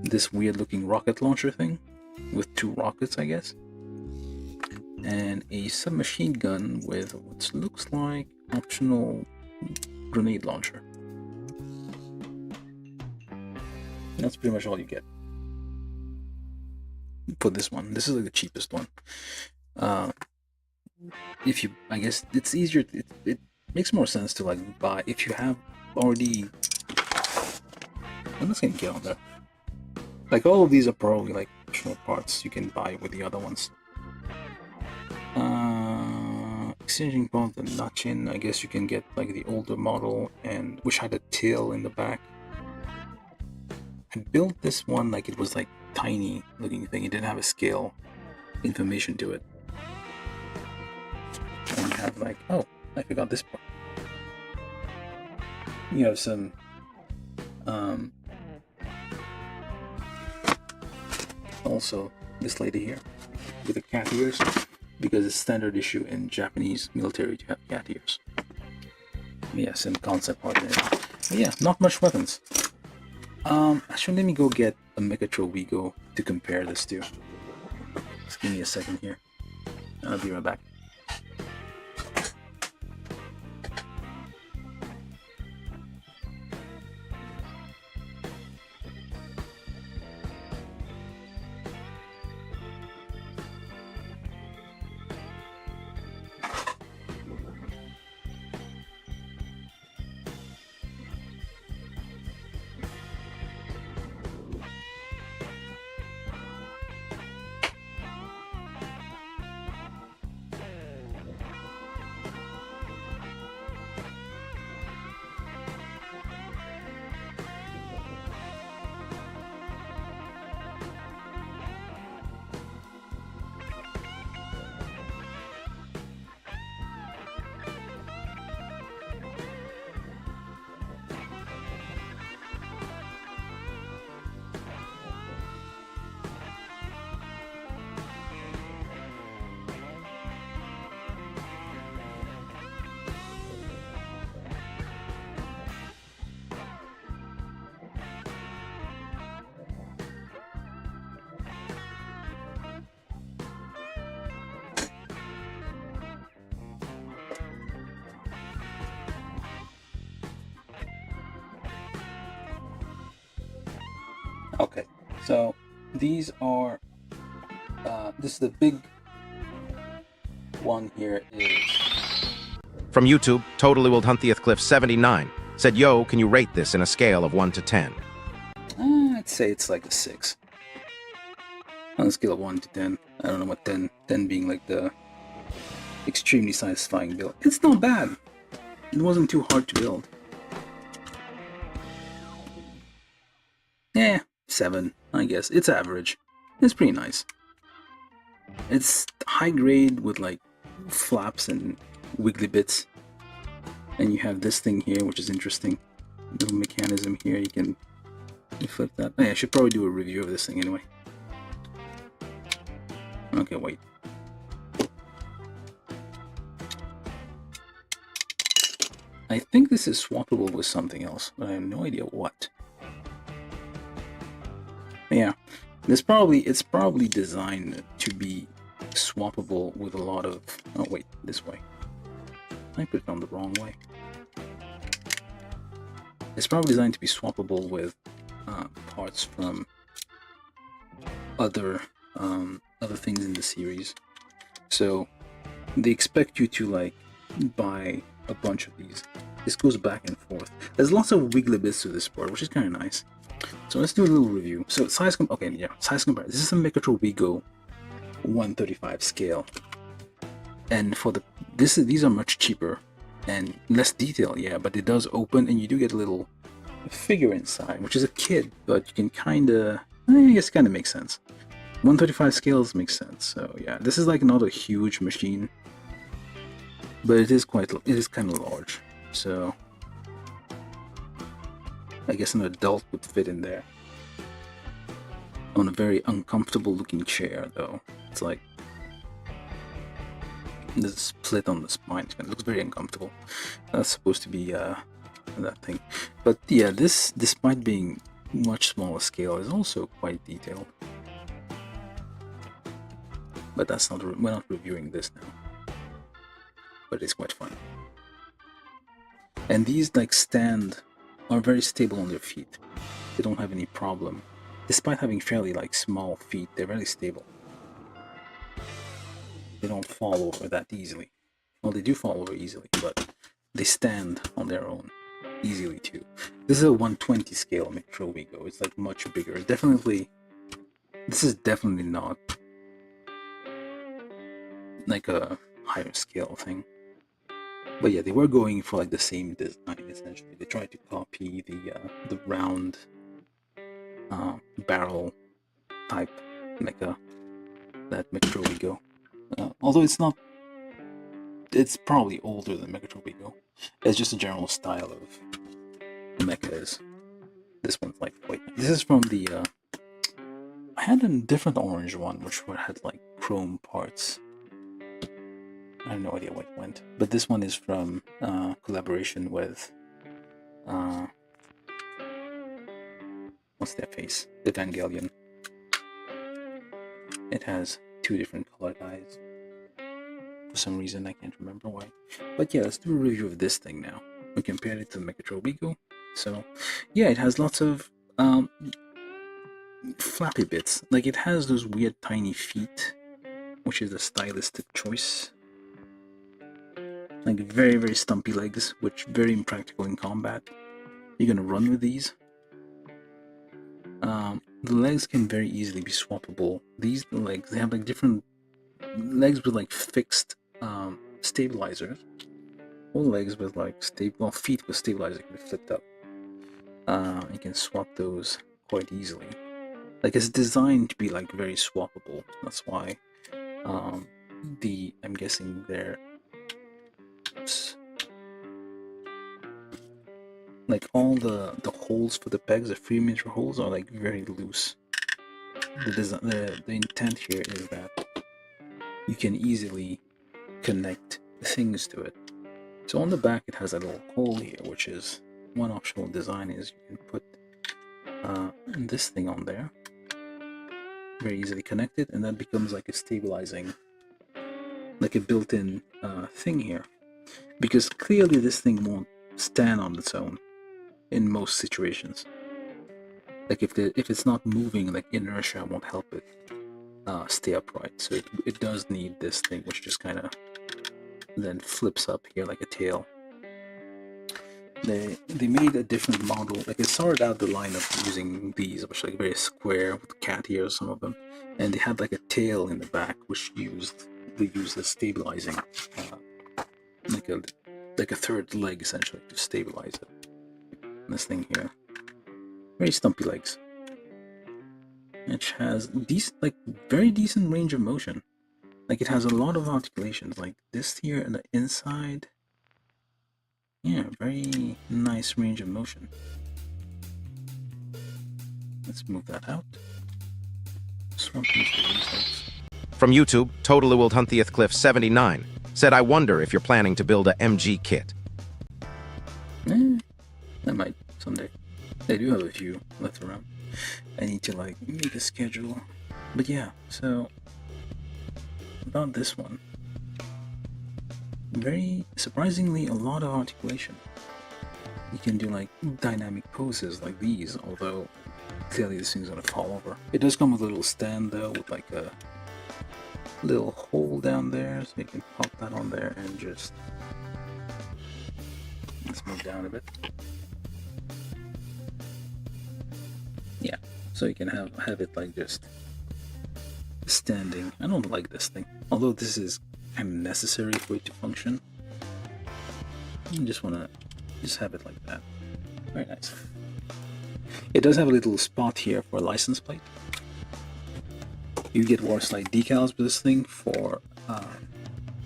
this weird looking rocket launcher thing with 2 rockets, I guess, and a submachine gun with what looks like optional grenade launcher. That's pretty much all you get for this one. This is like the cheapest one. If you, I guess it's easier, it makes more sense to like buy if you have already. I'm just gonna get on there. Like all of these are probably like optional parts you can buy with the other ones. Exchanging both the Nacchin, I guess you can get like the older model, and which had a tail in the back. I built this one like it was like tiny looking thing. It didn't have a scale information to it. And you have like, oh, I forgot this part. You have some also this lady here with the cat ears, because it's standard issue in Japanese military to have cat ears. Yes, and concept art there. But yeah, not much weapons. Actually, let me go get a Mechatro Wigo to compare this to. Just give me a second here. I'll be right back. Okay, so these are, this is the big one here is... From YouTube, Totally Will Hunt the Cliff 79 said, yo, can you rate this in a scale of 1 to 10? I'd say it's like a 6. On a scale of 1 to 10. I don't know what 10 being like the extremely satisfying build. It's not bad. It wasn't too hard to build. Yeah, 7, I guess. It's average. It's pretty nice. It's high grade with like flaps and wiggly bits. And you have this thing here, which is interesting. Little mechanism here, you can flip that. Oh, yeah, I should probably do a review of this thing anyway. Okay, wait. I think this is swappable with something else, but I have no idea what. Yeah, it's probably designed to be swappable with a lot of... Oh wait, this way. I put it on the wrong way. It's probably designed to be swappable with parts from other things in the series. So they expect you to like buy a bunch of these. This goes back and forth. There's lots of wiggly bits to this board, which is kind of nice. So let's do a little review. So size comparison. This is a Mechatro Wigo 135 scale, and for these are much cheaper and less detail, yeah, but it does open and you do get a little figure inside, which is a kid, but you can kind of, I guess, kind of makes sense. 135 scales makes sense. So yeah, this is like not a huge machine, but it is kind of large. So I guess an adult would fit in there. On a very uncomfortable looking chair though. It's like there's a split on the spine. It looks very uncomfortable. That's supposed to be that thing. But yeah, this, despite being much smaller scale is also quite detailed. But that's not, we're not reviewing this now. But it's quite fun. And these like are very stable on their feet. They don't have any problem. Despite having fairly like small feet, they're very stable. They don't fall over that easily. Well, they do fall over easily, but they stand on their own easily too. This is a 120 scale Metrovigo. It's like much bigger. This is definitely not like a higher scale thing. But yeah, they were going for like the same design essentially. They tried to copy the round barrel type mecha that Metrovigo. Although it's probably older than Metrovigo. It's just a general style of mecha is. This one's like quite nice. This is from the I had a different orange one which had like chrome parts. I have no idea where it went, but this one is from collaboration with what's their face? Evangelion. It has 2 different color dyes. For some reason, I can't remember why. But yeah, let's do a review of this thing now. We compared it to the Mechatrobigo. So yeah, it has lots of flappy bits. Like it has those weird tiny feet, which is a stylistic choice. Like very, very stumpy legs, which very impractical in combat. You're gonna run with these. The legs can very easily be swappable. These legs, they have like different legs with like fixed stabilizers. Or legs with like feet with stabilizers can be flipped up. You can swap those quite easily. Like it's designed to be like very swappable. That's why I'm guessing they're like all the holes for the pegs, the 3-meter holes, are like very loose. The intent here is that you can easily connect things to it. So on the back it has a little hole here, which is one optional design is you can put this thing on there, very easily connected, and that becomes like a stabilizing, like a built-in thing here. Because clearly this thing won't stand on its own in most situations. Like if it's not moving, like inertia won't help it stay upright. So it does need this thing, which just kind of then flips up here like a tail. They made a different model. Like it started out the line of using these, which are like very square with cat ears, some of them, and they had like a tail in the back, which they used the stabilizing, like a third leg essentially to stabilize it. And this thing here, very stumpy legs, which has very decent range of motion. Like it has a lot of articulations, like this here and the inside. Yeah, very nice range of motion. Let's move that out. Swap these to these legs. From YouTube, Total Will Hunthieth Cliff 79 said, I wonder if you're planning to build a MG kit. I might someday. They do have a few left around. I need to like make a schedule. But yeah, so about this one. Very surprisingly a lot of articulation. You can do like dynamic poses like these, although clearly this thing's gonna fall over. It does come with a little stand though, with like a little hole down there, so you can pop that on there and just let's move down a bit. Yeah, so you can have it like just standing. I don't like this thing, although this is kind of necessary for it to function. You just want to have it like that. Very nice. It does have a little spot here for a license plate. You get Warslide decals with this thing for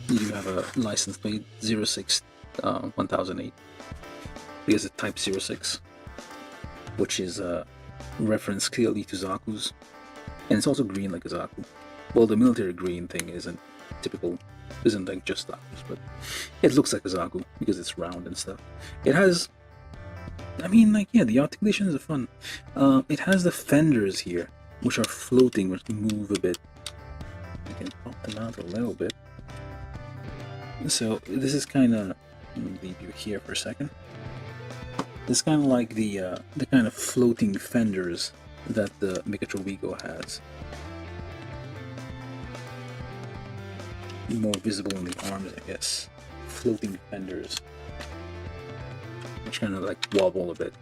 you do have a license plate 06 1008 because it's type 06, which is a reference clearly to Zakus, and it's also green like a Zaku. Well, the military green thing isn't like just Zakus, but it looks like a Zaku because it's round and stuff. It has I mean, like, yeah, the articulations are fun. It has the fenders here, which are floating, which move a bit. You can pop them out a little bit. So this is kind of, let me leave you here for a second. It's kind of like the kind of floating fenders that the Kotobukiya has. More visible in the arms, I guess. Floating fenders, which kind of like wobble a bit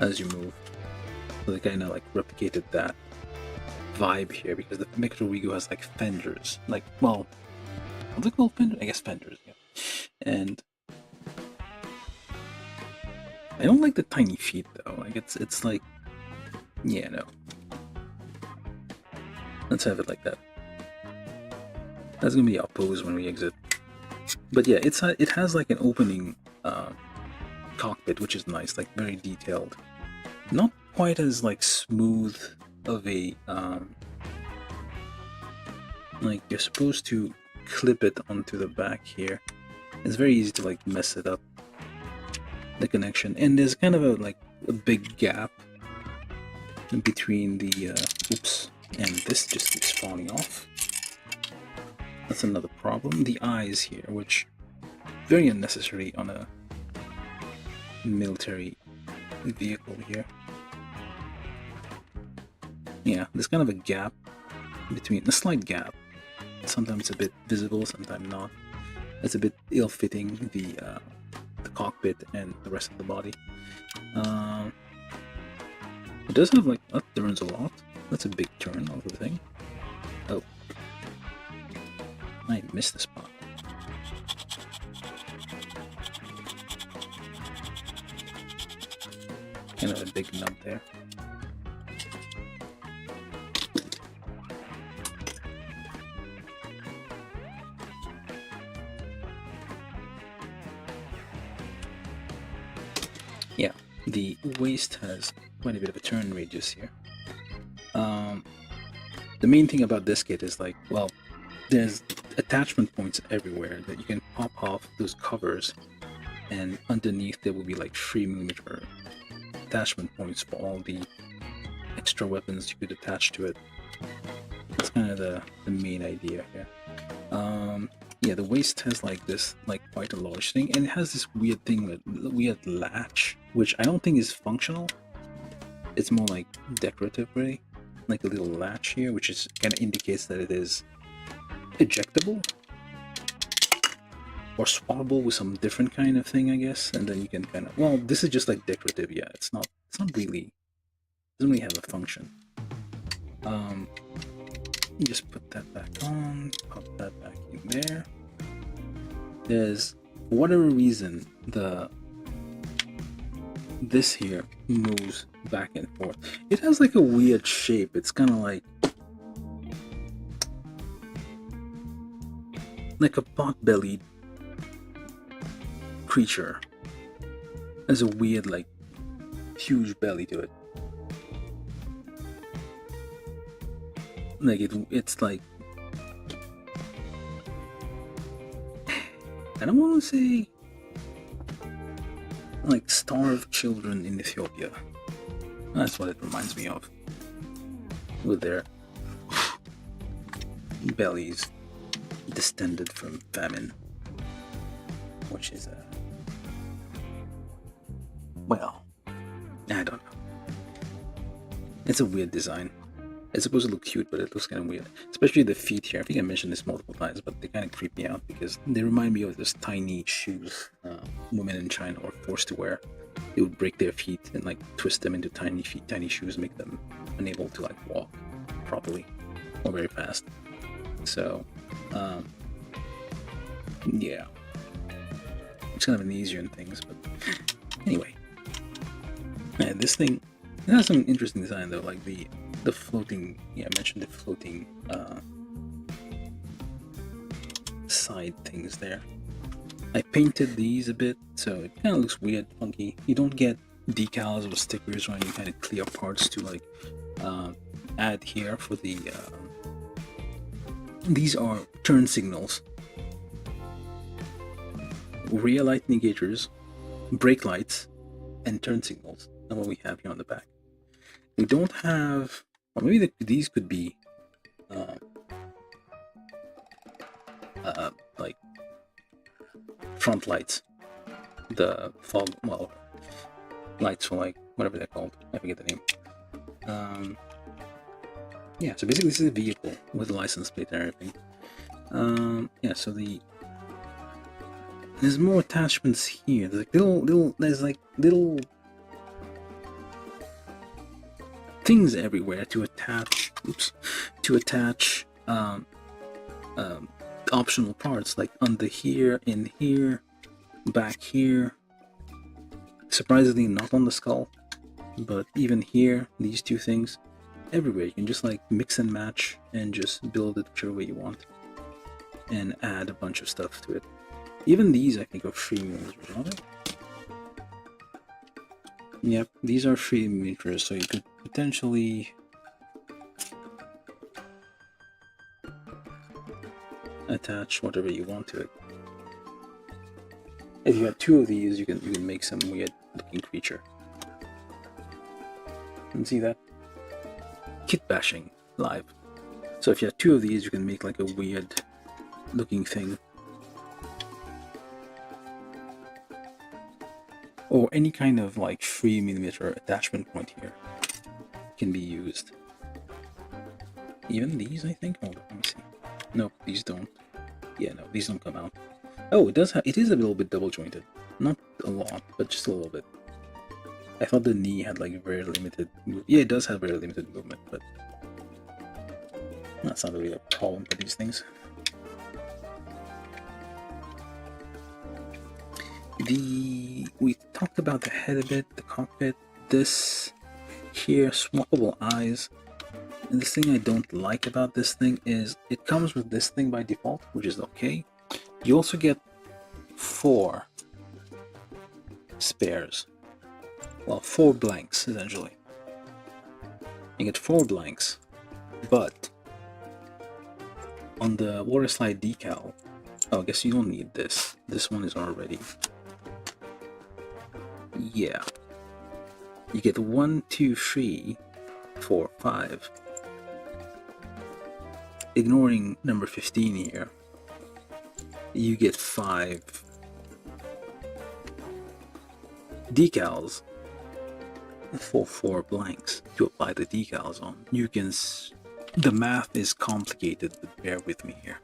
as you move. So they kind of like replicated that vibe here because the Kotobukiya has like fenders, like, well, are they called fenders? I guess fenders, yeah. And I don't like the tiny feet though. Like it's like, yeah, no. Let's have it like that. That's gonna be our pose when we exit. But yeah, it has like an opening cockpit, which is nice, like very detailed. Not quite as like smooth of a like you're supposed to clip it onto the back here. It's very easy to like mess it up, the connection, and there's kind of a big gap between the oops, and this just keeps falling off. That's another problem. The eyes here, which very unnecessary on a military vehicle here. Yeah, there's kind of a gap between, a slight gap. Sometimes it's a bit visible, sometimes not. It's a bit ill-fitting, the cockpit and the rest of the body. It does have like, that turns a lot. That's a big turn of the thing. Oh. I missed the spot. Kind of a big nub there. Yeah, the waist has quite a bit of a turn radius here. The main thing about this kit is like, well, there's attachment points everywhere that you can pop off those covers, and underneath there will be like 3mm attachment points for all the extra weapons you could attach to it. That's kind of the main idea here. Yeah, the waist has like this, like quite a large thing, and it has this weird thing, that weird latch, which I don't think is functional. It's more like decorative, really, like a little latch here, which is kind of indicates that it is ejectable or swappable with some different kind of thing, I guess. And then you can kind of, well, this is just like decorative. Yeah, it's not really, doesn't really have a function. You just put that back on, pop that back in there. There's, for whatever reason, this here moves back and forth. It has like a weird shape. It's kind of like a pot-bellied creature. Has a weird, like, huge belly to it. Like it's like, I don't want to say like starved children in Ethiopia. That's what it reminds me of, with their bellies distended from famine, which is well, I don't know. It's a weird design. It's supposed to look cute, but it looks kind of weird. Especially the feet here. I think I mentioned this multiple times, but they kind of creep me out because they remind me of those tiny shoes women in China are forced to wear. They would break their feet and like twist them into tiny feet, tiny shoes, make them unable to like walk properly or very fast. So, yeah, it's kind of an easier in things, but anyway. And this thing, it has some interesting design though, like the floating, yeah, I mentioned the floating side things there. I painted these a bit, so it kind of looks weird, funky. You don't get decals or stickers or any kind of clear parts to like add here for the these are turn signals, rear light indicators, brake lights, and turn signals. That's what we have here on the back. We don't have, or maybe these could be like front lights, the fog, well, lights for like whatever they're called. I forget the name. Yeah, so basically this is a vehicle with a license plate and everything. Yeah, so there's more attachments here. There's like little things everywhere to attach. Oops, to attach optional parts like under here, in here, back here. Surprisingly, not on the skull, but even here, these two things. Everywhere you can just like mix and match and just build it whichever way you want and add a bunch of stuff to it. Even these I think are free miniatures, aren't they? Yep, these are free miniatures, so you could potentially attach whatever you want to it. If you have two of these, you can make some weird looking creature. You can see that? Kit bashing live. So if you have two of these, you can make like a weird looking thing. Or any kind of like 3mm attachment point here can be used. Even these, I think. Hold on, let me see. Nope, these don't. Yeah, no, these don't come out. Oh, it does. It is a little bit double jointed. Not a lot, but just a little bit. I thought the knee had like very limited. Yeah, it does have very limited movement, but that's not really a problem for these things. We talked about the head a bit, the cockpit. This here, swappable eyes. And the thing I don't like about this thing is it comes with this thing by default, which is okay. You also get 4 spares. Well, 4 blanks, essentially. You get 4 blanks, but on the water slide decal, oh, I guess you don't need this. This one is already. Yeah. You get 1, 2, 3, 4, 5. Ignoring number 15 here, you get 5 decals for 4 blanks to apply the decals on. You can. The math is complicated, but bear with me here.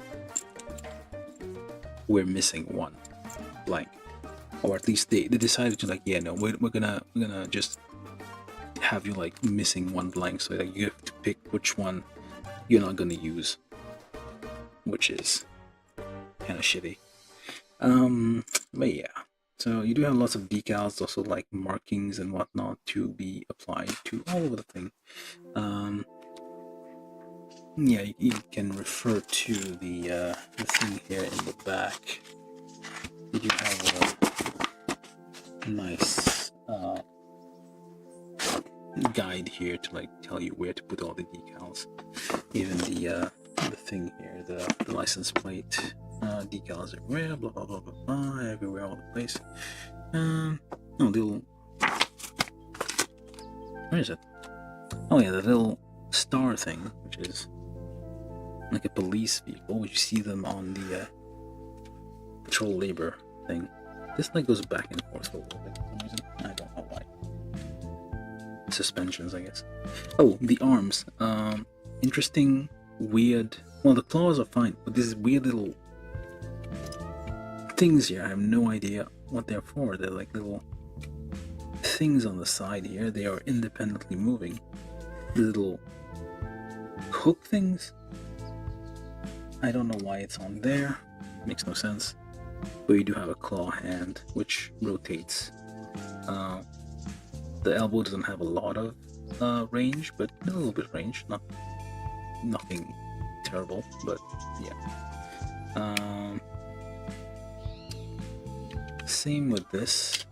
We're missing 1 blank, or at least they decided to like, yeah, no, we're gonna just have you like missing 1 blank, so like you have to pick which one you're not gonna use, which is kind of shitty. But yeah, so you do have lots of decals, also like markings and whatnot to be applied to all over the thing. Yeah, you can refer to the thing here in the back. You do have a nice guide here to like tell you where to put all the decals. Even the thing here, the license plate, decals everywhere, blah blah blah blah blah, everywhere, all the place. Oh, little. Where is it? Oh yeah, the little star thing, which is like a police vehicle, which you see them on the patrol labor thing. This like goes back and forth a little bit for some reason. I don't know why. Suspensions, I guess. Oh, the arms. Interesting, weird. Well, the claws are fine, but these weird little things here, I have no idea what they're for. They're like little things on the side here. They are independently moving. Little hook things. I don't know why it's on there. Makes no sense. But you do have a claw hand, which rotates. The elbow doesn't have a lot of range, but a little bit of range. Nothing terrible, but yeah. Same with this.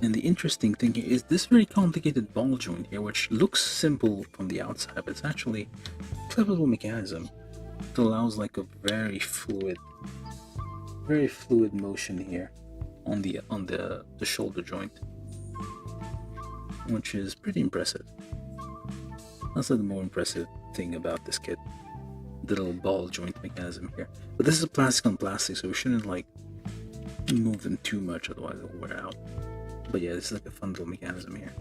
And the interesting thing here is this very complicated ball joint here, which looks simple from the outside, but it's actually a clever little mechanism that allows like a very fluid motion here on the shoulder joint, which is pretty impressive. That's the more impressive thing about this kit, the little ball joint mechanism here. But this is plastic on plastic, so we shouldn't like move them too much, otherwise they'll wear out. But yeah, this is like a fun little mechanism here.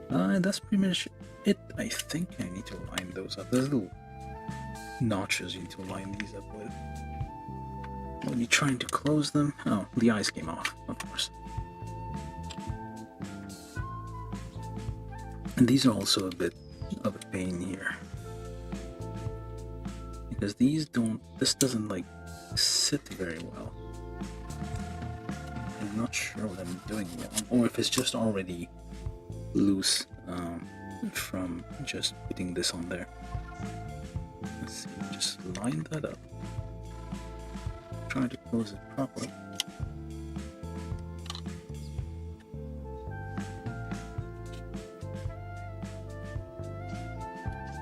And that's pretty much it. I think I need to line those up. There's little notches you need to line these up with. When you're trying to close them, oh, the eyes came off, of course. And these are also a bit of a pain here, because this doesn't like sit very well. I'm not sure what I'm doing here, or if it's just already loose from just putting this on there. Let's see, just line that up. Try to close it properly.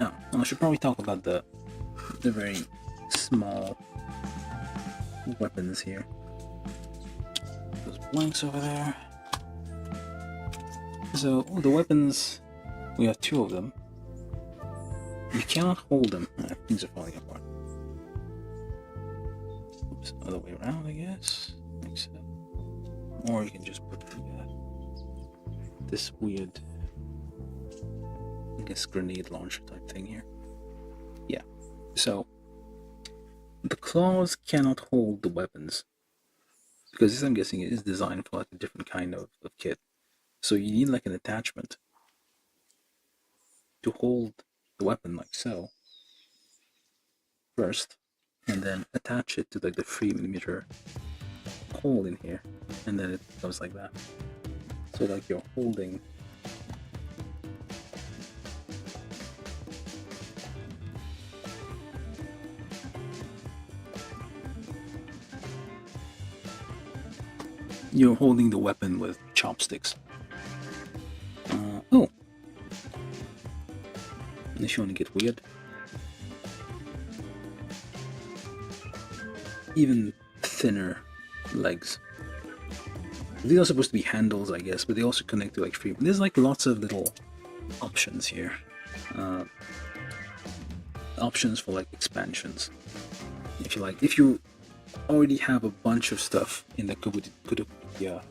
Now, I should probably talk about the very small weapons here. Those blanks over there. So the weapons, we have two of them. You cannot hold them. Things are falling apart. Oops, other way around, I guess. Like so. Or you can just put this weird, I guess, grenade launcher type thing here. Yeah. So the claws cannot hold the weapons, because this, I'm guessing, is designed for like a different kind of kit. So you need like an attachment to hold the weapon like so first, and then attach it to like the 3mm hole in here, and then it goes like that. So like you're holding the weapon with chopsticks. Oh, this only get weird. Even thinner legs. These are supposed to be handles, I guess, but they also connect to like free. There's like lots of little options here. Options for like expansions. If you like, if you already have a bunch of stuff in the Kotobukiya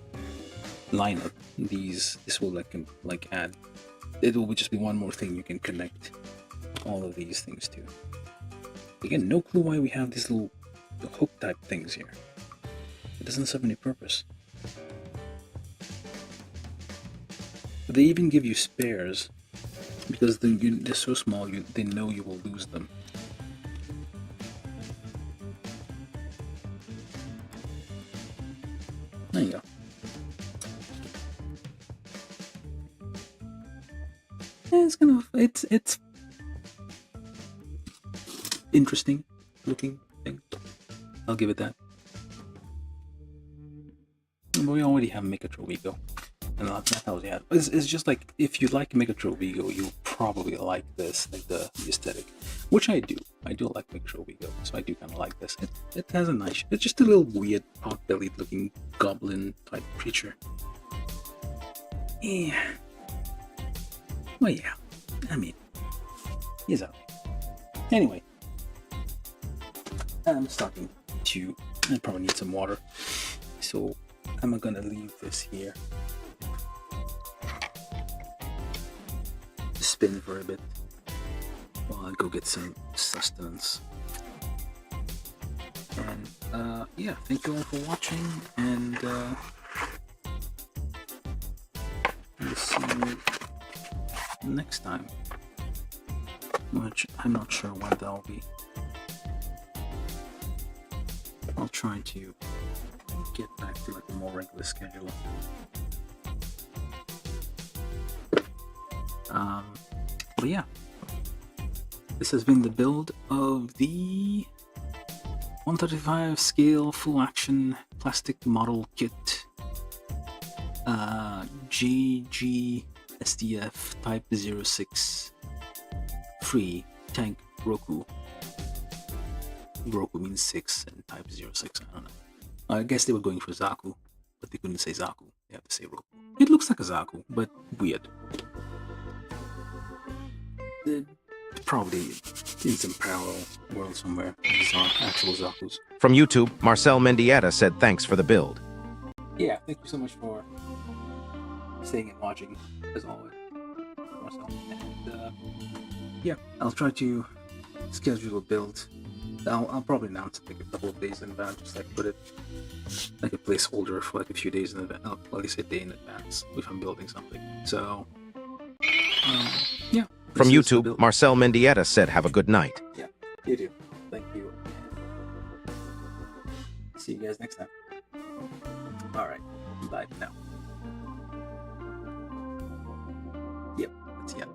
lineup, this will like add. It will just be one more thing you can connect all of these things to. Again, no clue why we have these little hook type things here. It doesn't serve any purpose. But they even give you spares, because they're so small, they know you will lose them. There you go. Yeah, it's kind of it's interesting looking thing. I'll give it that. But we already have Megatro Vigo, and that tells you how. It's just like, if you like Megatro Vigo, you'll probably like this, like the aesthetic, which I do. I do like Megatro Vigo, so I do kind of like this. It has a nice. It's just a little weird, pot-bellied looking goblin type creature. Yeah. Well, yeah. I mean, he's out. Anyway, I'm starting to. I probably need some water, so I'm gonna leave this here to spin for a bit while I go get some sustenance. And yeah, thank you all for watching, and we'll see you next time, which I'm not sure when that'll be. I'll try to get back to like a more regular schedule. But yeah, this has been the build of the 135 scale full action plastic model kit, JGSDF Type 06 free tank Roku. Roku means 6 and Type 06, I don't know. I guess they were going for Zaku, but they couldn't say Zaku. They have to say Roku. It looks like a Zaku, but weird. Probably in some parallel world somewhere. These are actual Zakus. From YouTube, Marcel Mendieta said thanks for the build. Yeah, thank you so much for staying and watching, as always, Marcel. And yeah, I'll try to schedule a build. I'll probably announce it like a couple of days in advance, just like put it like a placeholder for like a few days in advance, at least a day in advance if I'm building something. So, yeah. From YouTube, Marcel Mendieta said have a good night. Yeah, you do. Thank you. See you guys next time. Alright, bye for now. Yep, that's the end.